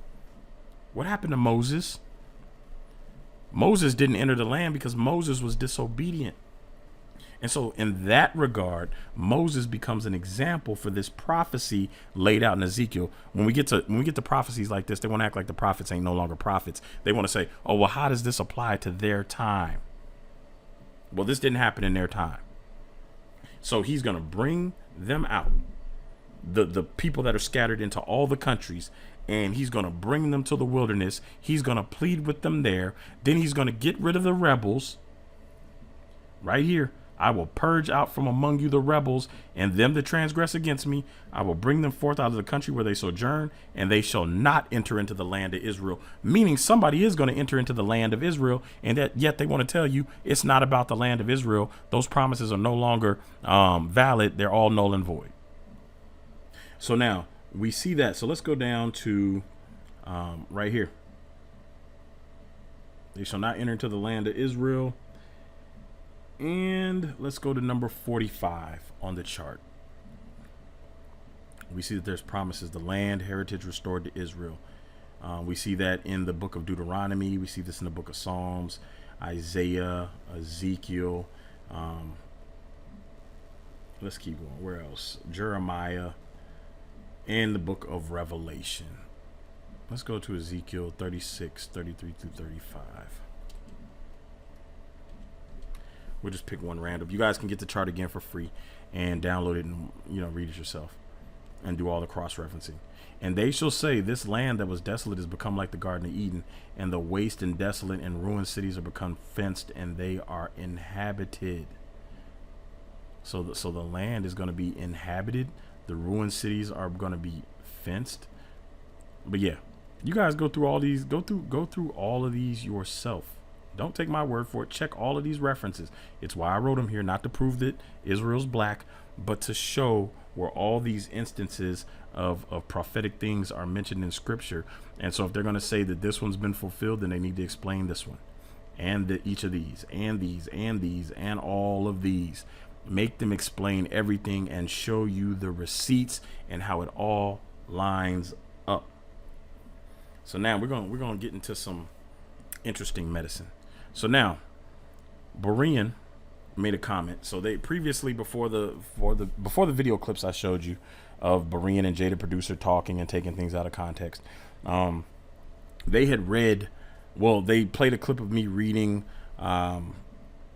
What happened to Moses? Moses didn't enter the land because Moses was disobedient. And so in that regard, Moses becomes an example for this prophecy laid out in Ezekiel. When we get to prophecies like this, they want to act like the prophets ain't no longer prophets. They want to say, oh, well, how does this apply to their time? Well, this didn't happen in their time. So he's going to bring them out, the people that are scattered into all the countries, and he's going to bring them to the wilderness. He's going to plead with them there. Then he's going to get rid of the rebels right here. I will purge out from among you the rebels and them that transgress against me. I will bring them forth out of the country where they sojourn, and they shall not enter into the land of Israel. Meaning somebody is going to enter into the land of Israel, and that yet they want to tell you it's not about the land of Israel. Those promises are no longer valid. They're all null and void. So now we see that. So let's go down to right here. They shall not enter into the land of Israel. And let's go to number 45 on the chart. We see that there's promises, the land, heritage restored to Israel. We see that in the book of Deuteronomy. We see this in the book of Psalms, Isaiah, Ezekiel. Let's keep going. Where else? Jeremiah, and the book of Revelation. Let's go to Ezekiel 36, 33 through 35. We'll just pick one random. You guys can get the chart again for free and download it and, you know, read it yourself and do all the cross-referencing. And they shall say, this land that was desolate has become like the Garden of Eden, and the waste and desolate and ruined cities are become fenced, and they are inhabited. So the land is going to be inhabited. The ruined cities are going to be fenced. But yeah, you guys go through all these. Go through all of these yourself. Don't take my word for it. Check all of these references. It's why I wrote them here, not to prove that Israel's black, but to show where all these instances of prophetic things are mentioned in scripture. And so if they're going to say that this one's been fulfilled, then they need to explain this one and each of these and these and these and all of these. Make them explain everything and show you the receipts and how it all lines up. So now we're going to get into some interesting medicine. So now Berean made a comment. So they previously, before the video clips I showed you of Berean and Jada Producer talking and taking things out of context, they had read, well, they played a clip of me reading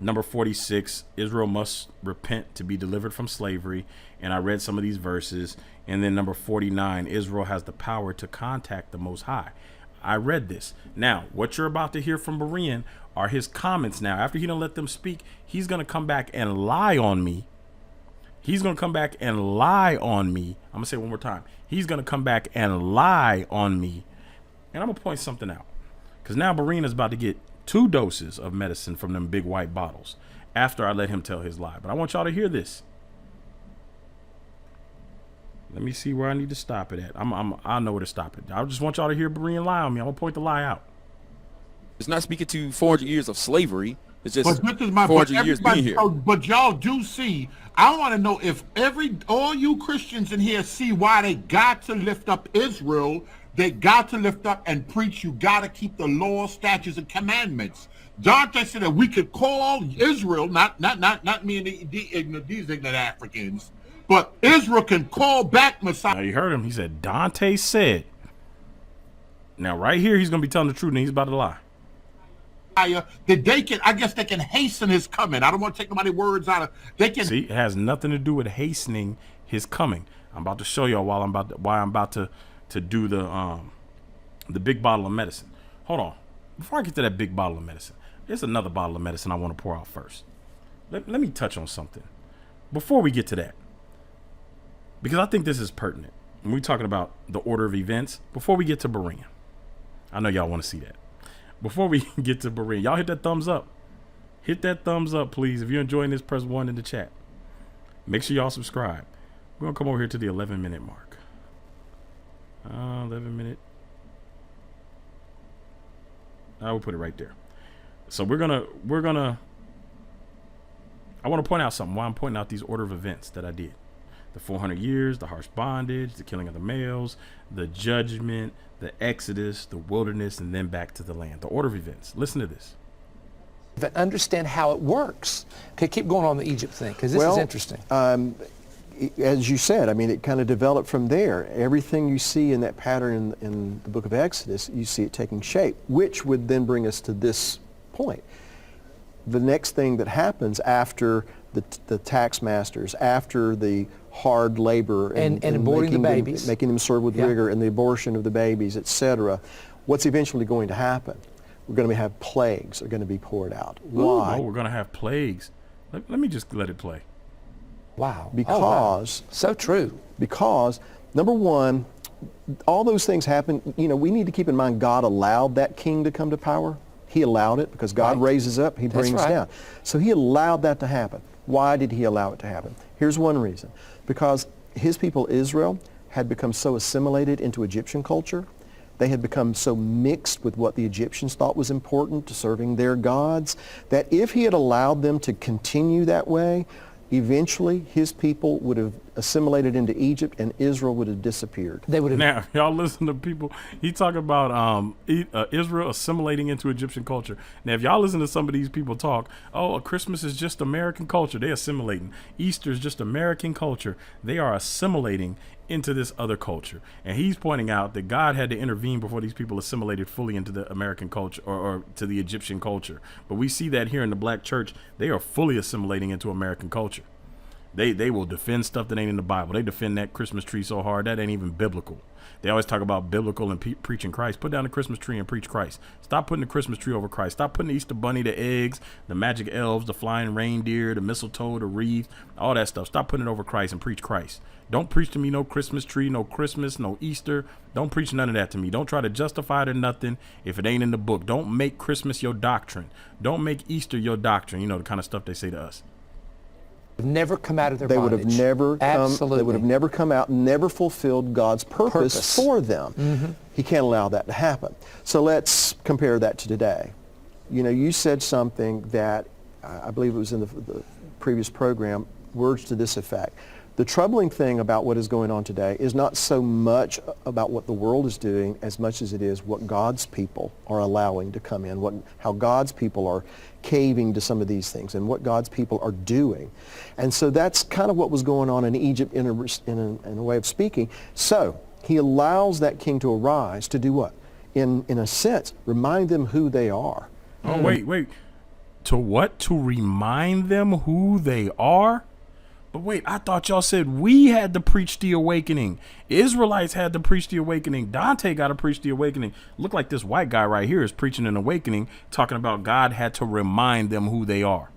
number 46, Israel must repent to be delivered from slavery, and I read some of these verses. And then number 49, Israel has the power to contact the Most High. I read this. Now, what you're about to hear from Berean are his comments. Now, after he don't let them speak, he's going to come back and lie on me. He's going to come back and lie on me. I'm going to say it one more time. He's going to come back and lie on me. And I'm going to point something out. Because now Berean is about to get 2 doses of medicine from them big white bottles after I let him tell his lie. But I want y'all to hear this. Let me see where I need to stop it at. I know where to stop it. I just want y'all to hear Berean lie on me. I'm going to point the lie out. It's not speaking to 400 years of slavery. It's just but this is my 400 years being here. But y'all do see, I want to know if all you Christians in here see why they got to lift up Israel. They got to lift up and preach. You got to keep the law, statutes, and commandments. Dante said that we could call Israel, not me and these ignorant Africans, but Israel can call back Messiah. Now you heard him. He said, Dante said. Now right here, he's going to be telling the truth and he's about to lie. That they can, I guess they can hasten his coming. I don't want to take nobody's words out of, they can. See, it has nothing to do with hastening his coming. I'm about to show y'all why I'm about to do the big bottle of medicine. Hold on. Before I get to that big bottle of medicine, there's another bottle of medicine I want to pour out first. Let me touch on something before we get to that, because I think this is pertinent when we're talking about the order of events. Before we get to Berean, I know y'all want to see that. Before we get to Berean, y'all hit that thumbs up. Hit that thumbs up, please. If you're enjoying this, press 1 in the chat. Make sure y'all subscribe. We're gonna come over here to the 11-minute mark. 11-minute. I will put it right there. So we're gonna. I want to point out something. Why I'm pointing out these order of events that I did: the 400 years, the harsh bondage, the killing of the males, the judgment, the Exodus, the wilderness, and then back to the land. The order of events. Listen to this. But understand how it works. Okay, keep going on the Egypt thing, because this is interesting. As you said, I mean, it kind of developed from there. Everything you see in that pattern in the book of Exodus, you see it taking shape, which would then bring us to this point. The next thing that happens after the tax masters, after the hard labor and aborting the babies, making them serve with rigor, and the abortion of the babies, etc., what's eventually going to happen? We're going to have plagues are going to be poured out. Why? Oh, we're going to have plagues. Let me just let it play. Wow. Because so true. Because number one, all those things happen. You know, we need to keep in mind God allowed that king to come to power. He allowed it because God raises up, he brings down. So he allowed that to happen. Why did he allow it to happen? Here's one reason. Because his people Israel had become so assimilated into Egyptian culture They had become so mixed with what the Egyptians thought was important to serving their gods that if he had allowed them to continue that way, eventually his people would have assimilated into Egypt and Israel would have disappeared. They would have. Now, y'all listen to people. He talking about Israel assimilating into Egyptian culture. Now, if y'all listen to some of these people talk, oh, Christmas is just American culture. They're assimilating. Easter is just American culture. They are assimilating into this other culture. And he's pointing out that God had to intervene before these people assimilated fully into the American culture or to the Egyptian culture. But we see that here in the black church. They are fully assimilating into American culture. They will defend stuff that ain't in the Bible. They defend that Christmas tree so hard that ain't even biblical. They always talk about biblical and preaching Christ. Put down the Christmas tree and preach Christ. Stop putting the Christmas tree over Christ. Stop putting the Easter bunny, the eggs, the magic elves, the flying reindeer, the mistletoe, the wreath, all that stuff. Stop putting it over Christ and preach Christ. Don't preach to me no Christmas tree, no Christmas, no Easter. Don't preach none of that to me. Don't try to justify it or nothing if it ain't in the book. Don't make Christmas your doctrine. Don't make Easter your doctrine. You know, the kind of stuff they say to us. Never come out of their They bondage. would have never Absolutely. they would have never come out, never fulfilled God's purpose for them. He can't allow that to happen. So let's compare that to today. You know, you said something that I believe it was in the previous program, words to this effect. The troubling thing about what is going on today is not so much about what the world is doing as much as it is what God's people are allowing to come in, how God's people are caving to some of these things and what God's people are doing. And so that's kind of what was going on in Egypt in a way of speaking. So he allows that king to arise to do what? In a sense, remind them who they are. Oh, wait. To what? To remind them who they are? But wait, I thought y'all said we had to preach the awakening. Israelites had to preach the awakening. Dante got to preach the awakening. Look like this white guy right here is preaching an awakening, talking about God had to remind them who they are.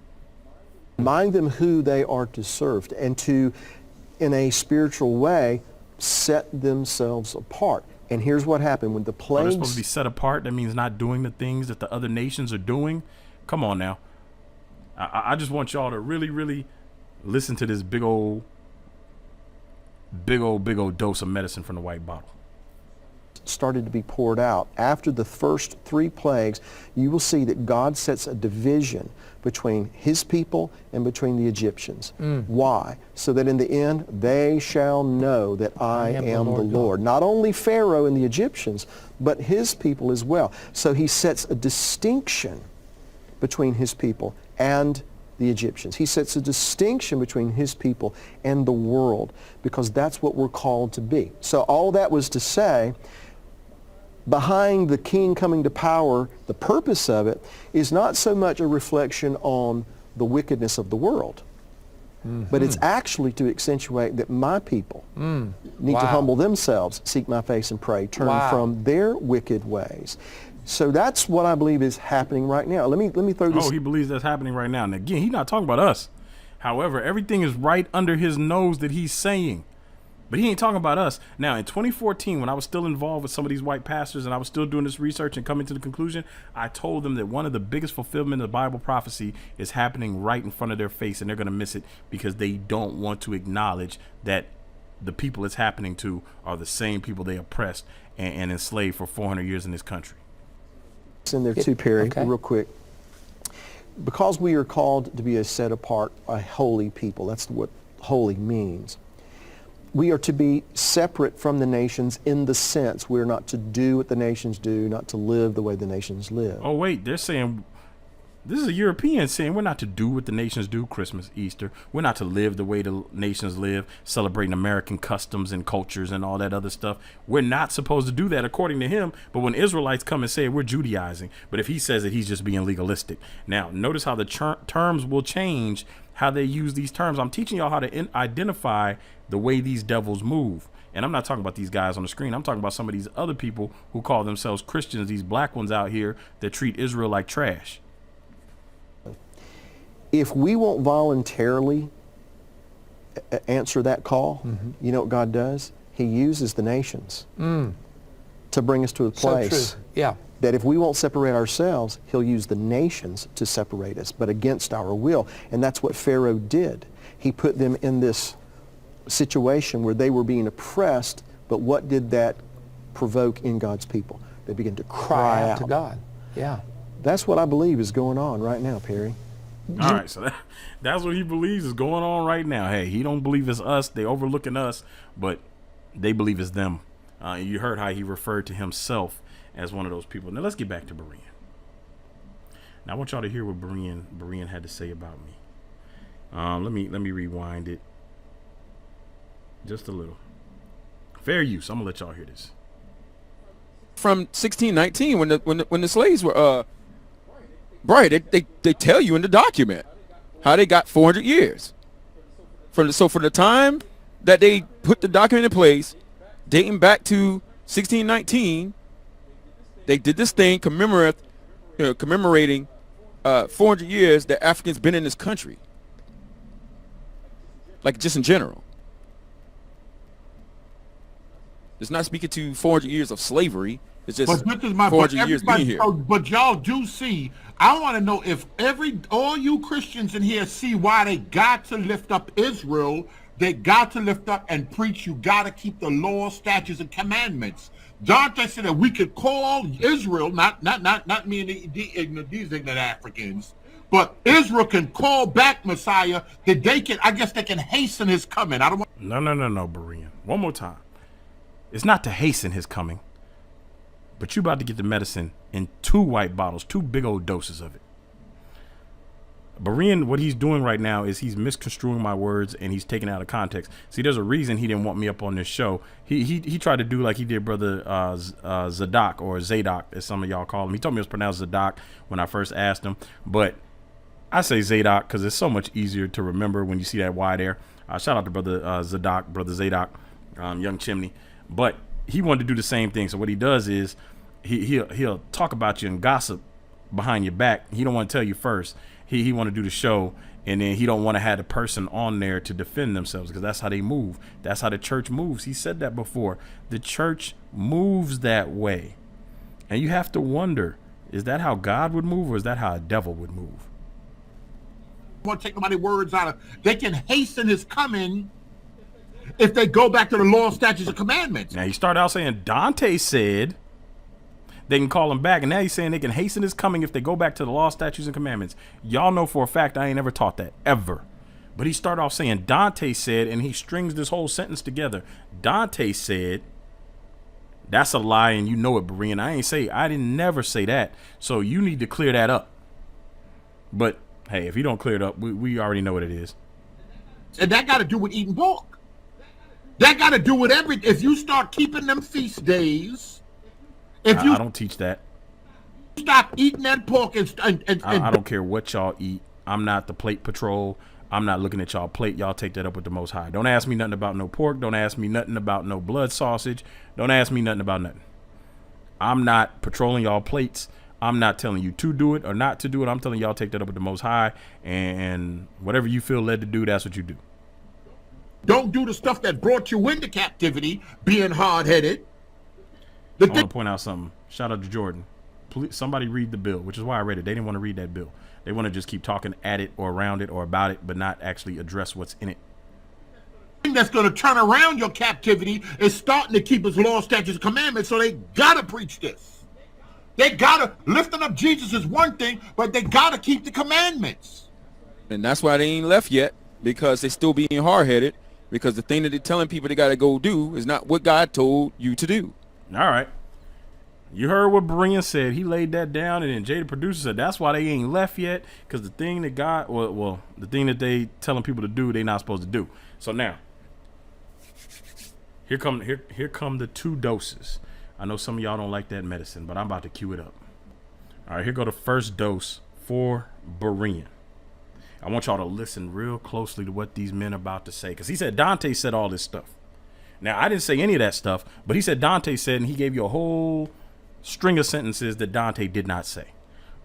Remind them who they are to serve and to, in a spiritual way, set themselves apart. And here's what happened when the plagues... They're supposed to be set apart. That means not doing the things that the other nations are doing. Come on now. I just want y'all to really, really listen to this big old dose of medicine from the white bottle. Started to be poured out. After the first 3 plagues, you will see that God sets a division between his people and between the Egyptians. Why? So that in the end, they shall know that I am the Lord. Not only Pharaoh and the Egyptians, but his people as well. So he sets a distinction between his people and the Egyptians. He sets a distinction between his people and the world because that's what we're called to be. So all that was to say, behind the king coming to power, the purpose of it is not so much a reflection on the wickedness of the world, but it's actually to accentuate that my people need to humble themselves, seek my face and pray, turn from their wicked ways. So that's what I believe is happening right now. Let me throw this. Oh, he believes that's happening right now. And again, he's not talking about us. However, everything is right under his nose that he's saying. But he ain't talking about us. Now, in 2014, when I was still involved with some of these white pastors and I was still doing this research and coming to the conclusion, I told them that one of the biggest fulfillment of Bible prophecy is happening right in front of their face, and they're going to miss it because they don't want to acknowledge that the people it's happening to are the same people they oppressed and enslaved for 400 years in this country. In there too, Perry, real quick. Because we are called to be a set apart, a holy people, that's what holy means. We are to be separate from the nations in the sense we're not to do what the nations do, not to live the way the nations live. Oh, wait, they're saying, this is a European saying we're not to do what the nations do, Christmas, Easter. We're not to live the way the nations live, celebrating American customs and cultures and all that other stuff. We're not supposed to do that according to him. But when Israelites come and say we're Judaizing, but if he says that he's just being legalistic. Now, notice how the terms will change, how they use these terms. I'm teaching y'all how to identify the way these devils move. And I'm not talking about these guys on the screen. I'm talking about some of these other people who call themselves Christians, these black ones out here that treat Israel like trash. If we won't voluntarily answer that call, you know what God does? He uses the nations to bring us to a place that if we won't separate ourselves, he'll use the nations to separate us, but against our will. And that's what Pharaoh did. He put them in this situation where they were being oppressed, but what did that provoke in God's people. They begin to cry out to God. Yeah. That's what I believe is going on right now, Perry. All right, so that's what he believes is going on right now. Hey, he don't believe it's us. They overlooking us, but they believe it's them. You heard how he referred to himself as one of those people. Now let's get back to Berean. Now I want y'all to hear what Berean had to say about me. Let me rewind it just a little. Fair use. I'm gonna let y'all hear this. From 1619, when the slaves were right, they tell you in the document how they got 400 years. For the time that they put the document in place, dating back to 1619, they did this thing commemorating 400 years that Africans been in this country. Like just in general. It's not speaking to 400 years of slavery. It's just 400 years being here. But y'all do see, I want to know if all you Christians in here see why they got to lift up Israel. They got to lift up and preach. You got to keep the law, statutes, and commandments. Dante said that we could call Israel, not me and these ignorant Africans, but Israel can call back Messiah. That they can, I guess, they can hasten his coming. I don't want. No, Berean. One more time. It's not to hasten his coming, but you about to get the medicine in 2 white bottles, 2 big old doses of it. Berean, what he's doing right now is he's misconstruing my words and he's taking it out of context. See, there's a reason he didn't want me up on this show. He tried to do like he did brother Zadok, or Zadok, as some of y'all call him. He told me it was pronounced Zadok when I first asked him, but I say Zadok because it's so much easier to remember when you see that Y there. Shout out to brother Zadok, brother Zadok, young chimney. But he wanted to do the same thing. So what he does is he'll talk about you and gossip behind your back. He don't want to tell you first. He want to do the show, and then he don't want to have the person on there to defend themselves, because that's how they move. That's how the church moves. He said that before. The church moves that way. And you have to wonder, is that how God would move, or is that how a devil would move? I want to take nobody's words out of. They can hasten his coming if they go back to the law, statutes, and commandments. Now he started out saying Dante said they can call him back, and now he's saying they can hasten his coming if they go back to the law, statutes, and commandments. Y'all know for a fact I ain't ever taught that, ever. But he started off saying Dante said, and he strings this whole sentence together. Dante said, that's a lie, and you know it, Berean. I didn't never say that. So you need to clear that up. But hey, if you don't clear it up, we already know what it is. And that got to do with eating pork. That got to do with if you start keeping them feast days, I don't teach that. Stop eating that pork and I don't care what y'all eat. I'm not the plate patrol. I'm not looking at y'all plate. Y'all take that up with the Most High. Don't ask me nothing about no pork. Don't ask me nothing about no blood sausage. Don't ask me nothing about nothing. I'm not patrolling y'all plates. I'm not telling you to do it or not to do it. I'm telling y'all take that up with the Most High, and whatever you feel led to do, that's what you do. Don't do the stuff that brought you into captivity, being hard-headed. I want to point out something. Shout out to Jordan. Please, somebody read the bill, which is why I read it. They didn't want to read that bill. They want to just keep talking at it or around it or about it, but not actually address what's in it. The thing that's going to turn around your captivity is starting to keep his law, statutes, and commandments, so they got to preach this. They got to, lifting up Jesus is one thing, but they got to keep the commandments. And that's why they ain't left yet, because they still being hard-headed. Because the thing that they're telling people they got to go do is not what God told you to do. All right. You heard what Berean said. He laid that down, and then Jay, the producer, said that's why they ain't left yet, because the thing that God, well, the thing that they telling people to do, they not supposed to do. So now, here come the 2 doses. I know some of y'all don't like that medicine, but I'm about to cue it up. All right, here go the first dose for Berean. I want y'all to listen real closely to what these men are about to say, because he said Dante said all this stuff. Now, I didn't say any of that stuff, but he said Dante said, and he gave you a whole string of sentences that Dante did not say.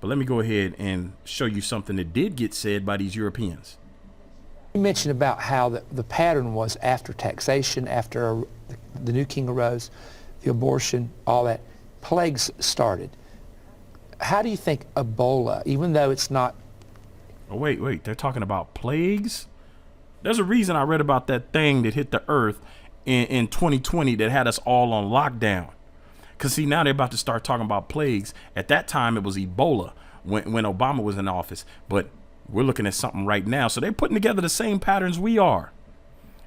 But let me go ahead and show you something that did get said by these Europeans. You mentioned about how the pattern was after taxation, after the new king arose, the abortion, all that, plagues started. How do you think Ebola, even though it's not... Oh, wait, they're talking about plagues? There's a reason I read about that thing that hit the earth in 2020 that had us all on lockdown. Because see, now they're about to start talking about plagues. At that time, it was Ebola when Obama was in office. But we're looking at something right now. So they're putting together the same patterns we are.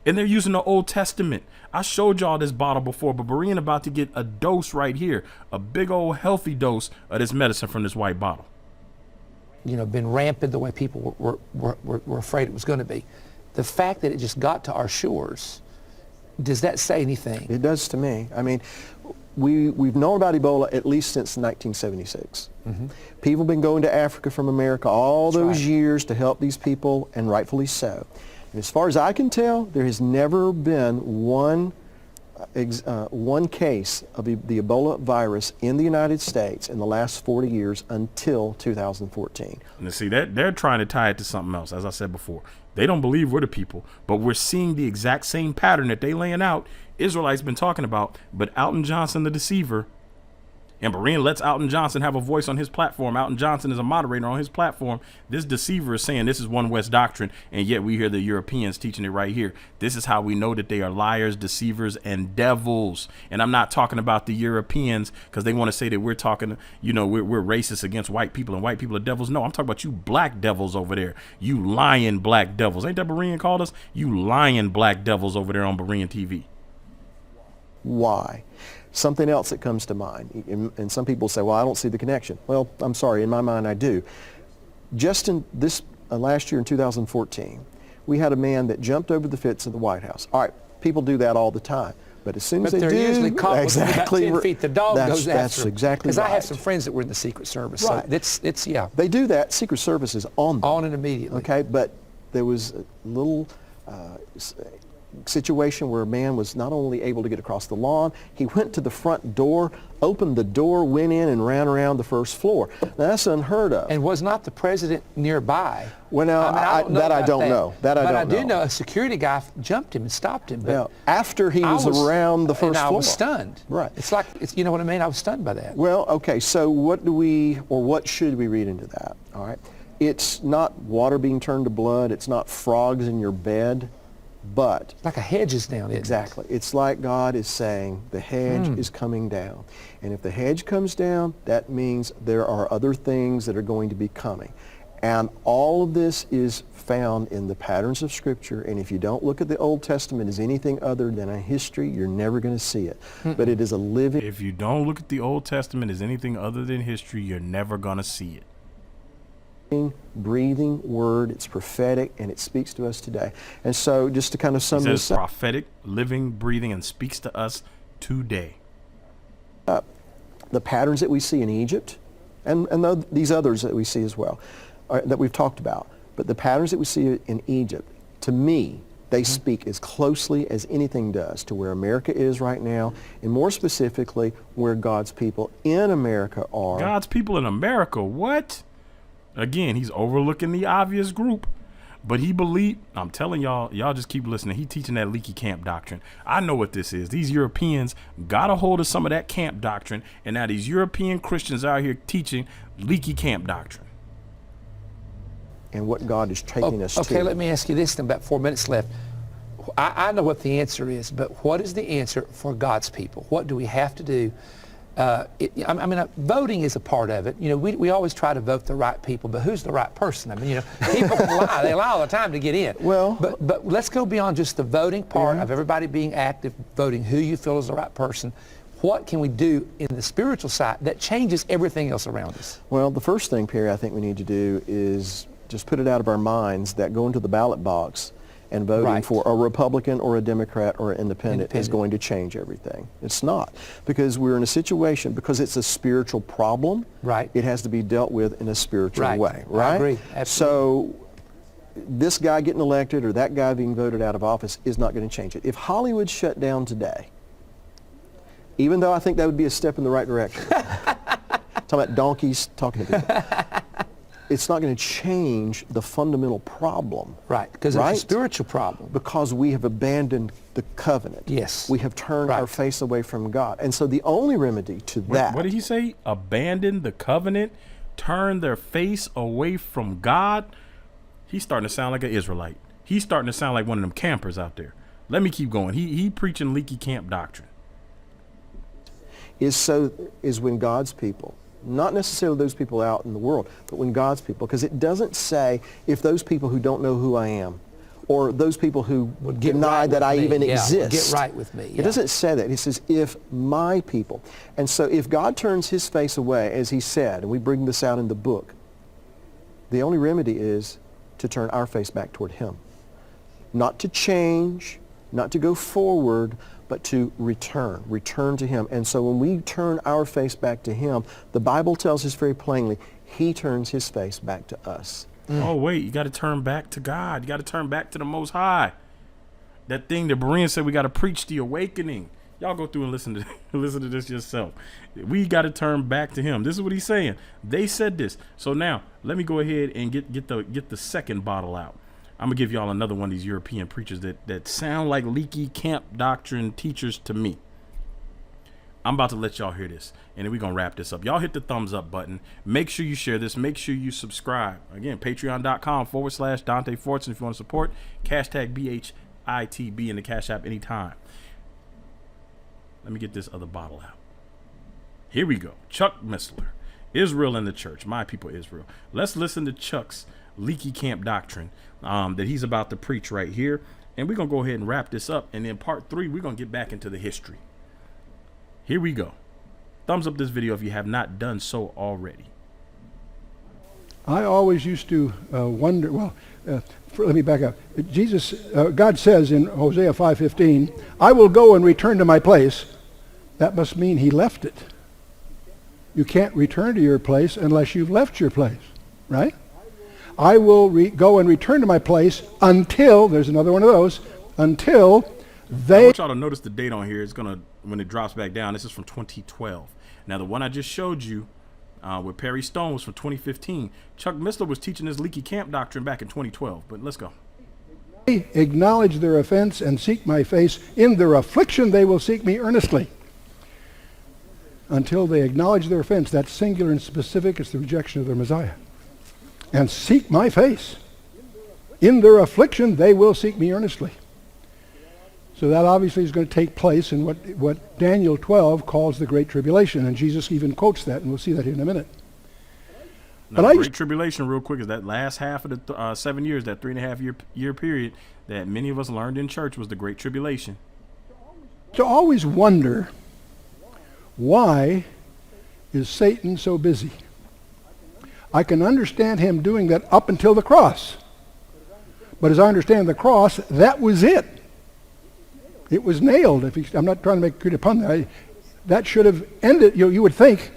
And they're using the Old Testament. I showed y'all this bottle before, but Berean about to get a dose right here. A big old healthy dose of this medicine from this white bottle. You know, been rampant the way people were afraid it was going to be. The fact that it just got to our shores, does that say anything? It does to me. I mean, we've known about Ebola at least since 1976. People have been going to Africa from America all those years to help these people, and rightfully so. And as far as I can tell, there has never been one case of the Ebola virus in the United States in the last 40 years until 2014. And see, they're trying to tie it to something else. As I said before, they don't believe we're the people, but we're seeing the exact same pattern that they laying out. Israelites been talking about, but Alton Johnson, the deceiver, and Berean lets Alton Johnson have a voice on his platform. Alton Johnson is a moderator on his platform. This deceiver is saying this is One West doctrine, and yet we hear the Europeans teaching it right here. This is how we know that they are liars, deceivers, and devils. And I'm not talking about the Europeans because they want to say that we're talking, you know, we're racist against white people and white people are devils. No, I'm talking about you black devils over there. You lying black devils. Ain't that Berean called us? You lying black devils over there on Berean TV. Why? Something else that comes to mind, and some people say, well, I don't see the connection. Well, I'm sorry, in my mind I do. Just in this last year in 2014, we had a man that jumped over the fence of the White House. All right, people do that all the time. But as soon as they do, they're usually caught exactly, about 10 feet. The dog goes after that's them. exactly right. Because I have some friends that were in the Secret Service. Right. So it's yeah. They do that. Secret Service is on them. On it immediately. Okay, but there was a little situation where a man was not only able to get across the lawn, he went to the front door, opened the door, went in, and ran around the first floor. Now, that's unheard of. And was not the president nearby? Well, now, I don't know. But I do know a security guy jumped him and stopped him. But now, after he was around the first floor. I was stunned. Right. It's like, you know what I mean? I was stunned by that. Well, okay, so what should we read into that? All right. It's not water being turned to blood. It's not frogs in your bed. But like a hedge is down. Exactly. It's like God is saying the hedge is coming down. And if the hedge comes down, that means there are other things that are going to be coming. And all of this is found in the patterns of Scripture. And if you don't look at the Old Testament as anything other than a history, you're never going to see it. But it is a living... If you don't look at the Old Testament as anything other than history, you're never going to see it. Breathing word. It's prophetic, and it speaks to us today. And so just to kind of sum this up, prophetic, living, breathing, and speaks to us today. The patterns that we see in Egypt and these others that we see as well, that we've talked about, but the patterns that we see in Egypt, to me, they speak as closely as anything does to where America is right now, and more specifically where God's people in America are. God's people in America? What? Again, he's overlooking the obvious group, but he believed, I'm telling y'all just keep listening. He teaching that leaky camp doctrine. I know what this is. These Europeans got a hold of some of that camp doctrine, and now these European Christians out here teaching leaky camp doctrine. And what God is taking us to. Okay, let me ask you this in about 4 minutes left. I know what the answer is, but what is the answer for God's people? What do we have to do? Voting is a part of it. You know, we always try to vote the right people, but who's the right person? I mean, you know, people can lie. They lie all the time to get in. Well, but let's go beyond just the voting part of everybody being active, voting who you feel is the right person. What can we do in the spiritual side that changes everything else around us? Well, the first thing, Perry, I think we need to do is just put it out of our minds that going to the ballot box and voting for a Republican or a Democrat or an independent is going to change everything. It's not. Because we're in a situation, because it's a spiritual problem, it has to be dealt with in a spiritual way, right? I agree. Absolutely. So this guy getting elected or that guy being voted out of office is not going to change it. If Hollywood shut down today, even though I think that would be a step in the right direction, talking about donkeys talking to people, it's not going to change the fundamental problem. Right, because it's a spiritual problem. Because we have abandoned the covenant. Yes. We have turned our face away from God. And so the only remedy to that... What did he say? Abandon the covenant? Turn their face away from God? He's starting to sound like an Israelite. He's starting to sound like one of them campers out there. Let me keep going. He preaching leaky camp doctrine. is when God's people, not necessarily those people out in the world, but when God's people, because it doesn't say if those people who don't know who I am, or those people who Would get deny right that with I me. even Yeah, would exist. get right with me. It doesn't say that. It says, if my people. And so if God turns his face away, as he said, and we bring this out in the book, the only remedy is to turn our face back toward him. Not to change, not to go forward, but to return to him. And so when we turn our face back to him, the Bible tells us very plainly, he turns his face back to us. Oh, wait, you got to turn back to God. You got to turn back to the Most High. That thing that Berean said, we got to preach the awakening. Y'all go through and listen to this yourself. We got to turn back to him. This is what he's saying. They said this. So now let me go ahead and get the second bottle out. I'm going to give y'all another one of these European preachers that sound like leaky camp doctrine teachers to me. I'm about to let y'all hear this, and then we're going to wrap this up. Y'all hit the thumbs up button. Make sure you share this. Make sure you subscribe. Again, patreon.com/Dante Fortson if you want to support. Hashtag BHITB in the Cash App anytime. Let me get this other bottle out. Here we go. Chuck Missler, Israel and the Church, my people Israel. Let's listen to Chuck's leaky camp doctrine that he's about to preach right here. And we're going to go ahead and wrap this up. And then part 3, we're going to get back into the history. Here we go. Thumbs up this video if you have not done so already. I always used to wonder, let me back up. God says in Hosea 5:15, I will go and return to my place. That must mean he left it. You can't return to your place unless you've left your place, right? I will go and return to my place until, there's another one of those, until I want y'all to notice the date on here. It's going to, when it drops back down, this is from 2012. Now, the one I just showed you with Perry Stone was from 2015. Chuck Missler was teaching this leaky camp doctrine back in 2012. But let's go. Acknowledge their offense and seek my face. In their affliction they will seek me earnestly. Until they acknowledge their offense, that's singular and specific, it's the rejection of their Messiah. And seek my face. In their affliction they will seek me earnestly. So that obviously is going to take place in what Daniel 12 calls the Great Tribulation, and Jesus even quotes that, and we'll see that here in a minute. Now, the Great Tribulation, real quick, is that last half of the 7 years, that 3.5 year period that many of us learned in church was the Great Tribulation. To always wonder, why is Satan so busy? I can understand him doing that up until the cross. But as I understand the cross, that was it. It was nailed. I'm not trying to make a crude pun there. That should have ended. You would think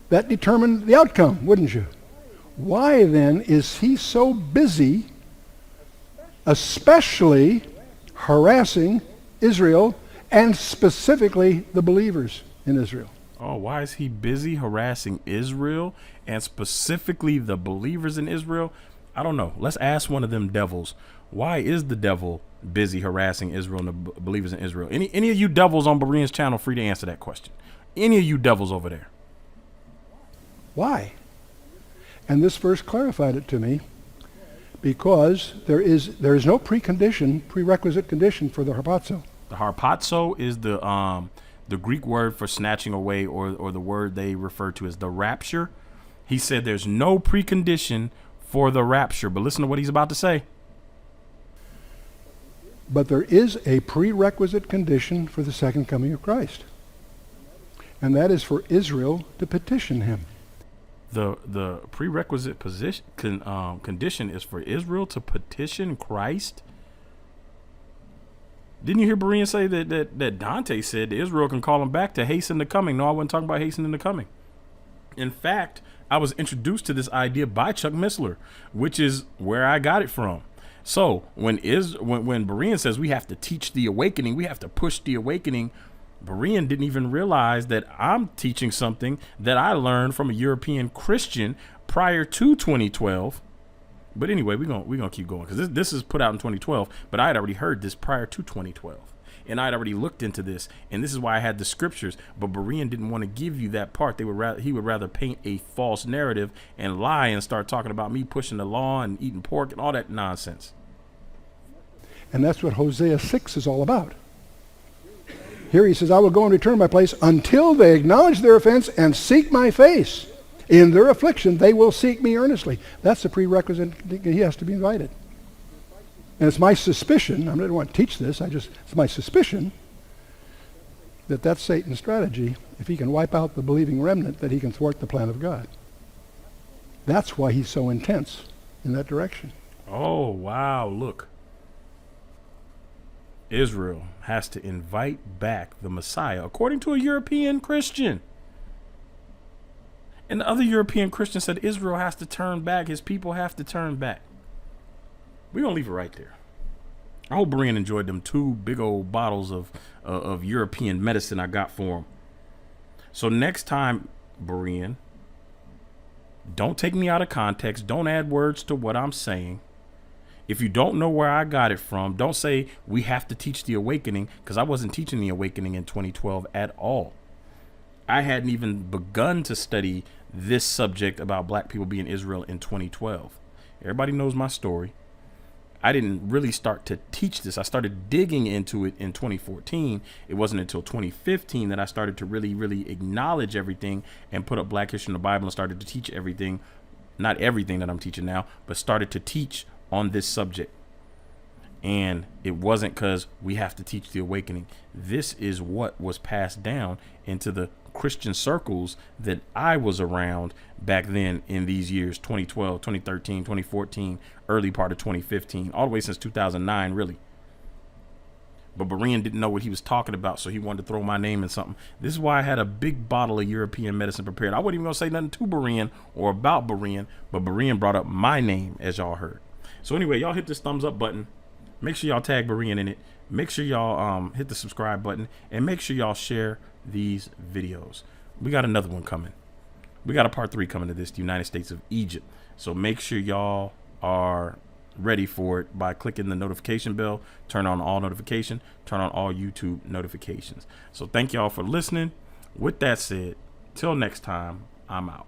that determined the outcome, wouldn't you? Why then is he so busy, especially harassing Israel and specifically the believers in Israel? Oh, why is he busy harassing Israel and specifically the believers in Israel? I don't know. Let's ask one of them devils. Why is the devil busy harassing Israel and the believers in Israel? Any of you devils on Berean's channel, free to answer that question. Any of you devils over there. Why? And this verse clarified it to me, because there is no prerequisite condition for the harpazo. The harpazo is the Greek word for snatching away, or the word they refer to as the rapture. He said there's no precondition for the rapture, but listen to what he's about to say. But there is a prerequisite condition for the second coming of Christ. And that is for Israel to petition him. The prerequisite condition is for Israel to petition Christ? Didn't you hear Berean say that Dante said that Israel can call him back to hasten the coming? No, I wasn't talking about hastening the coming. In fact, I was introduced to this idea by Chuck Missler, which is where I got it from. So when Berean says we have to teach the awakening, we have to push the awakening, Berean didn't even realize that I'm teaching something that I learned from a European Christian prior to 2012. But anyway, we're gonna keep going, because this is put out in 2012, but I had already heard this prior to 2012. And I had already looked into this, and this is why I had the scriptures. But Berean didn't want to give you that part. He would rather paint a false narrative and lie and start talking about me pushing the law and eating pork and all that nonsense. And that's what Hosea 6 is all about. Here he says, I will go and return to my place until they acknowledge their offense and seek my face. In their affliction, they will seek me earnestly. That's the prerequisite. He has to be invited. And it's my suspicion, I don't want to teach this, it's my suspicion that that's Satan's strategy. If he can wipe out the believing remnant, that he can thwart the plan of God. That's why he's so intense in that direction. Oh, wow, look. Israel has to invite back the Messiah, according to a European Christian. And the other European Christian said Israel has to turn back. His people have to turn back. We're going to leave it right there. I hope Berean enjoyed them 2 big old bottles of European medicine I got for him. So next time, Berean, don't take me out of context. Don't add words to what I'm saying. If you don't know where I got it from, don't say we have to teach the awakening, because I wasn't teaching the awakening in 2012 at all. I hadn't even begun to study this subject about black people being Israel in 2012. Everybody knows my story. I didn't really start to teach this. I started digging into it in 2014. It wasn't until 2015 that I started to really acknowledge everything and put up Black History in the Bible and started to teach everything, not everything that I'm teaching now, but started to teach on this subject. And it wasn't because we have to teach the awakening. This is what was passed down into the Christian circles that I was around back then in these years, 2012, 2013, 2014, early part of 2015, all the way since 2009, really. But Berean didn't know what he was talking about, so he wanted to throw my name in something. This is why I had a big bottle of European medicine prepared. I wasn't even going to say nothing to Berean or about Berean, but Berean brought up my name, as y'all heard. So anyway, y'all hit this thumbs up button. Make sure y'all tag Berean in it. Make sure y'all hit the subscribe button, and make sure y'all share these videos. We got another one coming. We got a part 3 coming to this, the United States of Egypt. So make sure y'all are ready for it by clicking the notification bell, turn on all notification, turn on all YouTube notifications. So thank y'all for listening. With that said, till next time, I'm out.